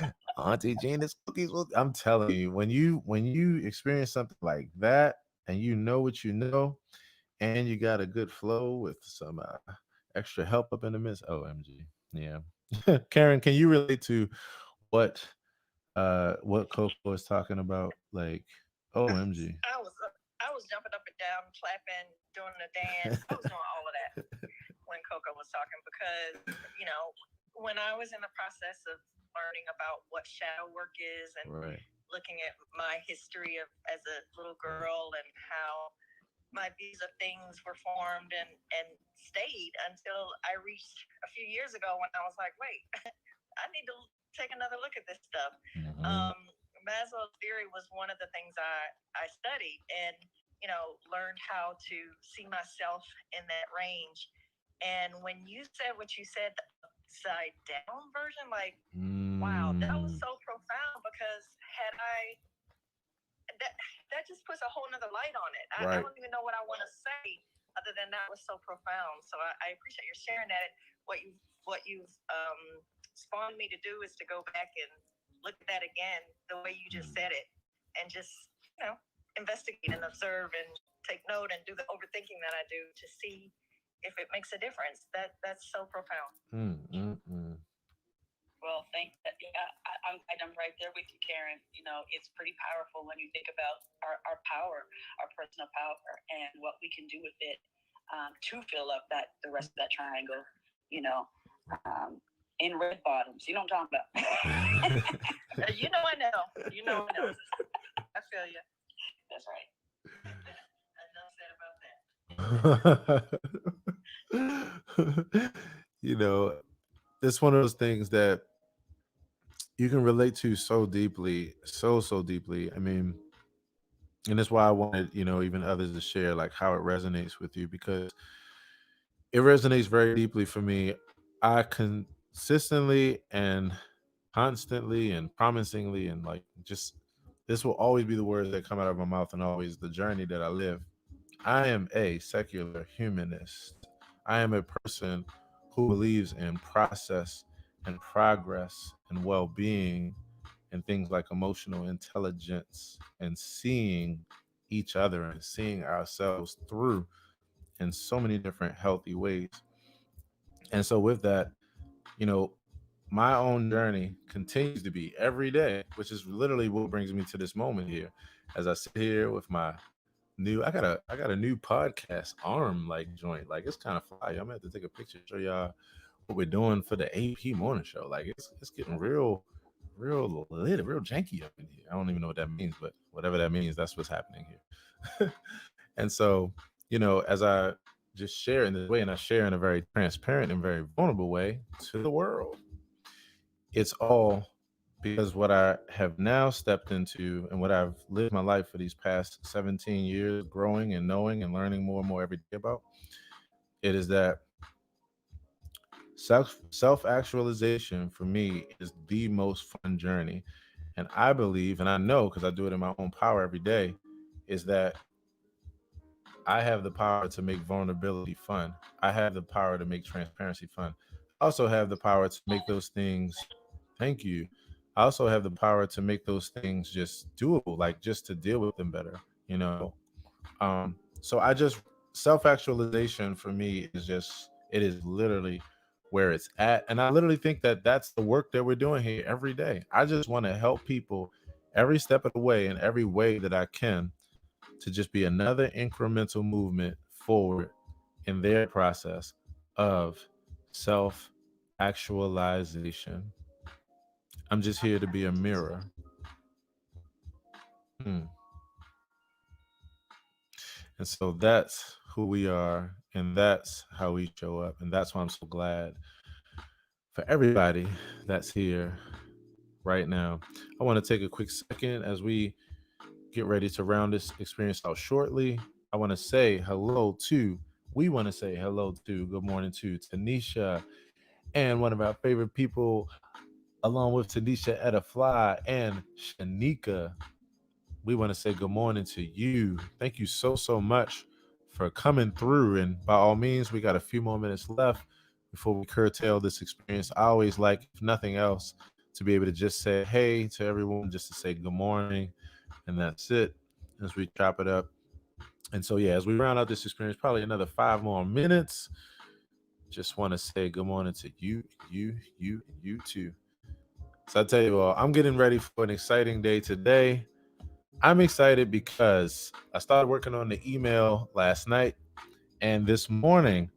time? Auntie Gina's cookies. I'm telling you, when you experience something like that, and you know what you know, and you got a good flow with some extra help up in the midst. OMG. Yeah. Karen, can you relate to what Coco is talking about? Like, OMG. I was jumping up and down, clapping, doing the dance. I was doing all of that when Coco was talking, because, you know, when I was in the process of learning about what shadow work is and looking at my history of as a little girl and how my views of things were formed and stayed until I reached a few years ago when I was like, wait, I need to take another look at this stuff. Maslow's theory was one of the things I studied and, learned how to see myself in that range. And when you said what you said, the upside down version, like, wow, that was so profound, because had I, that just puts a whole nother light on it. I don't even know what I want to say other than that was so profound. So I appreciate your sharing that. What you've spawned me to do is to go back and look at that again, the way you just said it, and just, investigate and observe and take note and do the overthinking that I do to see if it makes a difference. That's so profound. Well, I'm right there with you, Karen. It's pretty powerful when you think about our power, our personal power, and what we can do with it to fill up the rest of that triangle. In red bottoms, you know what I'm talking about. I know. I feel you. That's right. Enough said about that. It's one of those things that you can relate to so deeply, so deeply. I mean, and that's why I wanted, even others to share like how it resonates with you, because it resonates very deeply for me. I consistently and constantly and promisingly and like just this will always be the words that come out of my mouth and always the journey that I live. I am a secular humanist. I am a person who believes in process and progress and well-being and things like emotional intelligence and seeing each other and seeing ourselves through in so many different healthy ways. And so with that, you know, my own journey continues to be every day, which is literally what brings me to this moment here. As I sit here with my I got a new podcast arm like joint. Like it's kind of fly. I'm gonna have to take a picture, show y'all what we're doing for the AP morning show. Like it's getting real lit, real janky up in here. I don't even know what that means, but whatever that means, that's what's happening here. And so, as I just share in this way, and I share in a very transparent and very vulnerable way to the world, it's all because what I have now stepped into and what I've lived my life for these past 17 years, growing and knowing and learning more and more every day about, it is that self actualization for me is the most fun journey. And I believe, and I know because I do it in my own power every day, is that I have the power to make vulnerability fun. I have the power to make transparency fun. I also have the power to make those things, thank you. I also have the power to make those things just doable, like just to deal with them better, you know? So I just, self actualization for me is just, it is literally where it's at. And I literally think that that's the work that we're doing here every day. I just want to help people every step of the way in every way that I can to just be another incremental movement forward in their process of self actualization. I'm just here to be a mirror. Hmm. And so that's who we are, and that's how we show up. And that's why I'm so glad for everybody that's here right now. I want to take a quick second as we get ready to round this experience out shortly. I want to say hello to, we want to say hello to, good morning to Tanisha and one of our favorite people, along with Tanisha Etta Fly and Shanika. We want to say good morning to you. Thank you so much for coming through. And by all means, we got a few more minutes left before we curtail this experience. I always like, if nothing else, to be able to just say hey to everyone, just to say good morning. And that's it as we chop it up. And so, yeah, as we round out this experience, probably another 5 more minutes. Just want to say good morning to you, and you too. So I tell you all, I'm getting ready for an exciting day today. I'm excited because I started working on the email last night, and this morning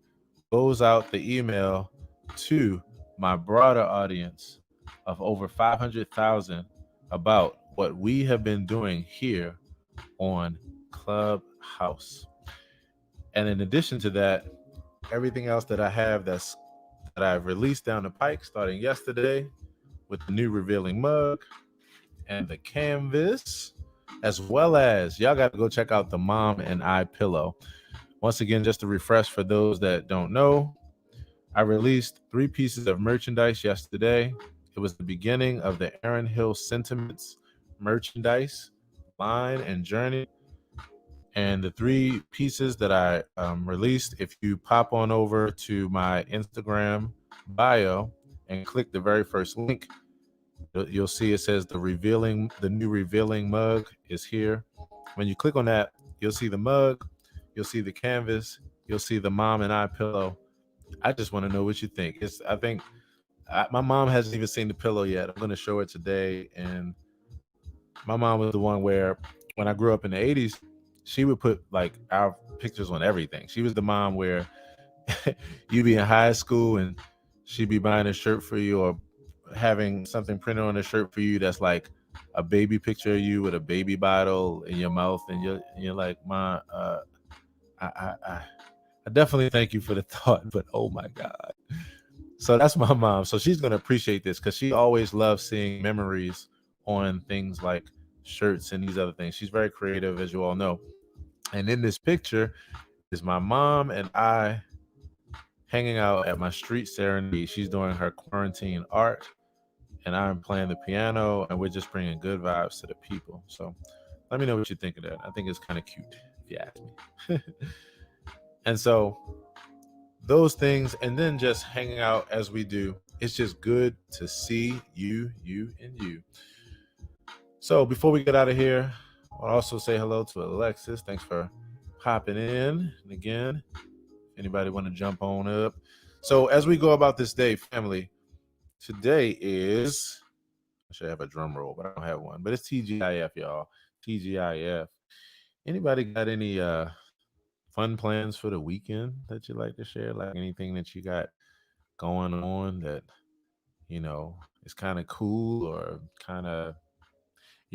goes out the email to my broader audience of over 500,000 about what we have been doing here on Clubhouse. And in addition to that, everything else that I have that I've released down the pike starting yesterday with the new revealing mug and the canvas, as well as y'all got to go check out the Mom and I pillow. Once again, just to refresh for those that don't know, I released 3 pieces of merchandise yesterday. It was the beginning of the Aaron Hill Sentiments merchandise line and journey. And the 3 pieces that I released, if you pop on over to my Instagram bio and click the very first link, you'll see it says the new revealing mug is here. When you click on that, you'll see the mug, you'll see the canvas, you'll see the Mom and I pillow. I just want to know what you think. My mom hasn't even seen the pillow yet. I'm going to show it today. And my mom was the one where when I grew up in the 80s, she would put like our pictures on everything. She was the mom where you'd be in high school and she'd be buying a shirt for you or having something printed on a shirt for you that's like a baby picture of you with a baby bottle in your mouth. And you're like, Ma, I, I, I I definitely thank you for the thought, but oh my God. So that's my mom. So she's going to appreciate this because she always loves seeing memories on things like shirts and these other things. She's very creative, as you all know. And in this picture is my mom and I hanging out at my street serenade. She's doing her quarantine art, and I'm playing the piano, and we're just bringing good vibes to the people. So let me know what you think of that. I think it's kind of cute, if you ask me. And so those things, and then just hanging out as we do. It's just good to see you, and you. So before we get out of here, I'll also say hello to Alexis. Thanks for popping in. And again, anybody want to jump on up? So as we go about this day, family, today is, I should have a drum roll, but I don't have one. But it's TGIF, y'all. TGIF. Anybody got any fun plans for the weekend that you'd like to share? Like anything that you got going on that is kind of cool or kind of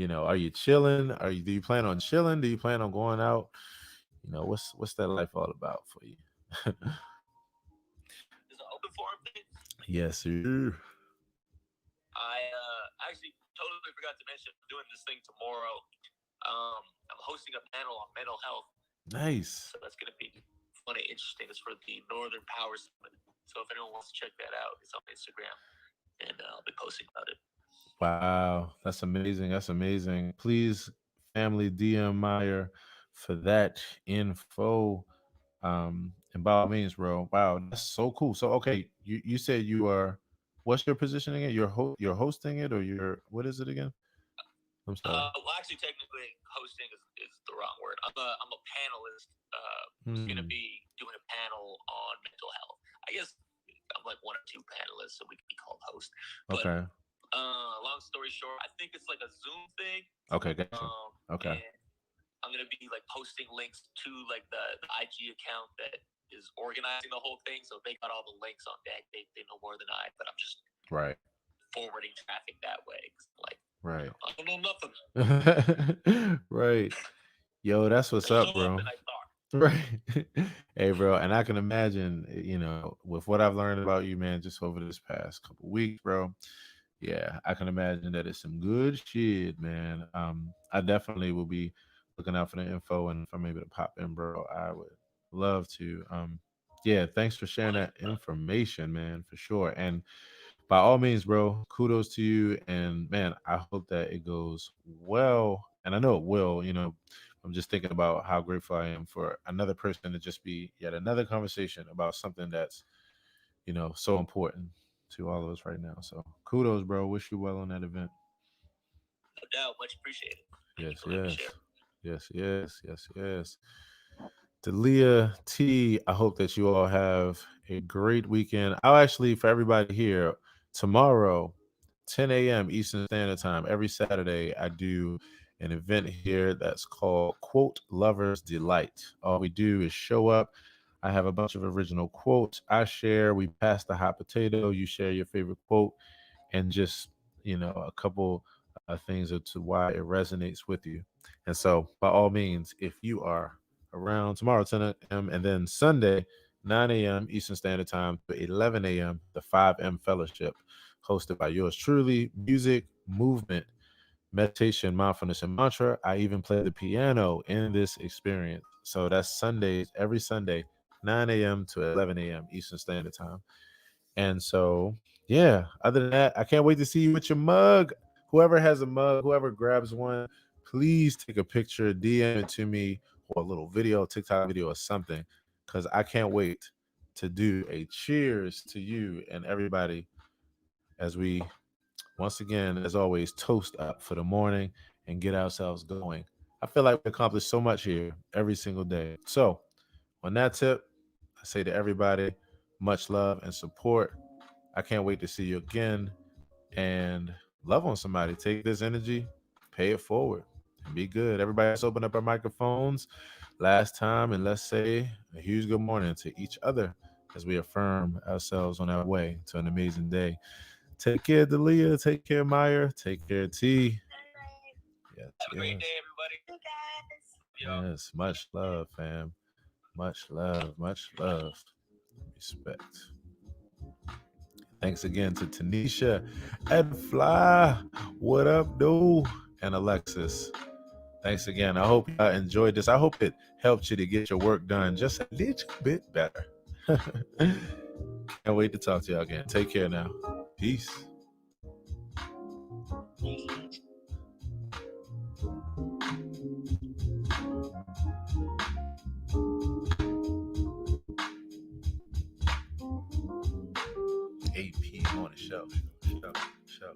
are you chilling? Do you plan on chilling? Do you plan on going out? What's that life all about for you? Is it open forum thing? Yes, sir. I actually totally forgot to mention I'm doing this thing tomorrow. I'm hosting a panel on mental health. Nice. So that's gonna be fun and interesting. It's for the Northern Power Summit. So if anyone wants to check that out, it's on Instagram, and I'll be posting about it. Wow, that's amazing. That's amazing. Please, family, DM Meyer for that info. And by all means, bro. Wow, that's so cool. So, okay, you said you are. What's your position again? You're hosting it, or what is it again? I'm sorry. Well, actually, technically, hosting is the wrong word. I'm a panelist. Who's gonna be doing a panel on mental health. I guess I'm like one or two panelists, so we can be called host. But, okay. Long story short, I think it's like a Zoom thing. Okay, gotcha. Okay. I'm gonna be like posting links to like the IG account that is organizing the whole thing. So they got all the links on deck. They know more than I, but I'm just right forwarding traffic that way. Like, right. I don't know nothing. Right. Yo, that's what's up, bro. Right. Hey, bro, and I can imagine, with what I've learned about you, man, just over this past couple weeks, bro. Yeah, I can imagine that it's some good shit, man. I definitely will be looking out for the info, and if I'm able to pop in, bro, I would love to. Yeah, thanks for sharing that information, man, for sure. And by all means, bro, kudos to you. And man, I hope that it goes well. And I know it will. I'm just thinking about how grateful I am for another person to just be yet another conversation about something that's, so important to all of us right now. So kudos, bro. Wish you well on that event. No doubt. Much appreciated. Yes. Delia T, I hope that you all have a great weekend. I'll actually, for everybody here, tomorrow, 10 a.m. Eastern Standard Time, every Saturday, I do an event here that's called Quote Lovers Delight. All we do is show up. I have a bunch of original quotes I share. We pass the hot potato. You share your favorite quote and just, a couple things as to why it resonates with you. And so, by all means, if you are around tomorrow 10 a.m. and then Sunday 9 a.m. Eastern Standard Time to 11 a.m. the 5M Fellowship, hosted by yours truly. Music, movement, meditation, mindfulness, and mantra. I even play the piano in this experience. So that's Sundays, every Sunday, 9 a.m. to 11 a.m. Eastern Standard Time. And so, yeah, other than that, I can't wait to see you with your mug. Whoever has a mug, whoever grabs one, please take a picture, DM it to me, or a little video, TikTok video, or something, because I can't wait to do a cheers to you and everybody as we, once again, as always, toast up for the morning and get ourselves going. I feel like we accomplished so much here every single day. So, on that tip, I say to everybody, much love and support. I can't wait to see you again, and love on somebody. Take this energy, pay it forward, and be good. Everybody, let's open up our microphones last time, and let's say a huge good morning to each other as we affirm ourselves on our way to an amazing day. Take care, Dalia. Take care, Meyer. Take care, T. Yes, have a great day, everybody. Yes, much love, fam. Much love, much love. Respect. Thanks again to Tanisha, Ed Fly, what up, dude, and Alexis. Thanks again. I hope you enjoyed this. I hope it helped you to get your work done just a little bit better. Can't wait to talk to y'all again. Take care now. Peace. AP on the show. Show.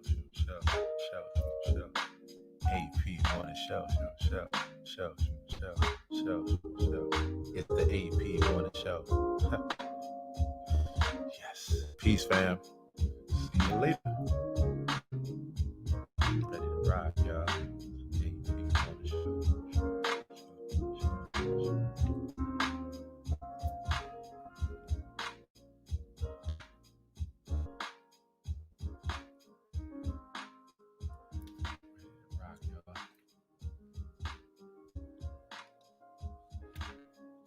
AP on the show. It's the AP on the show. Yes. Peace, fam. See you later. Ready to ride.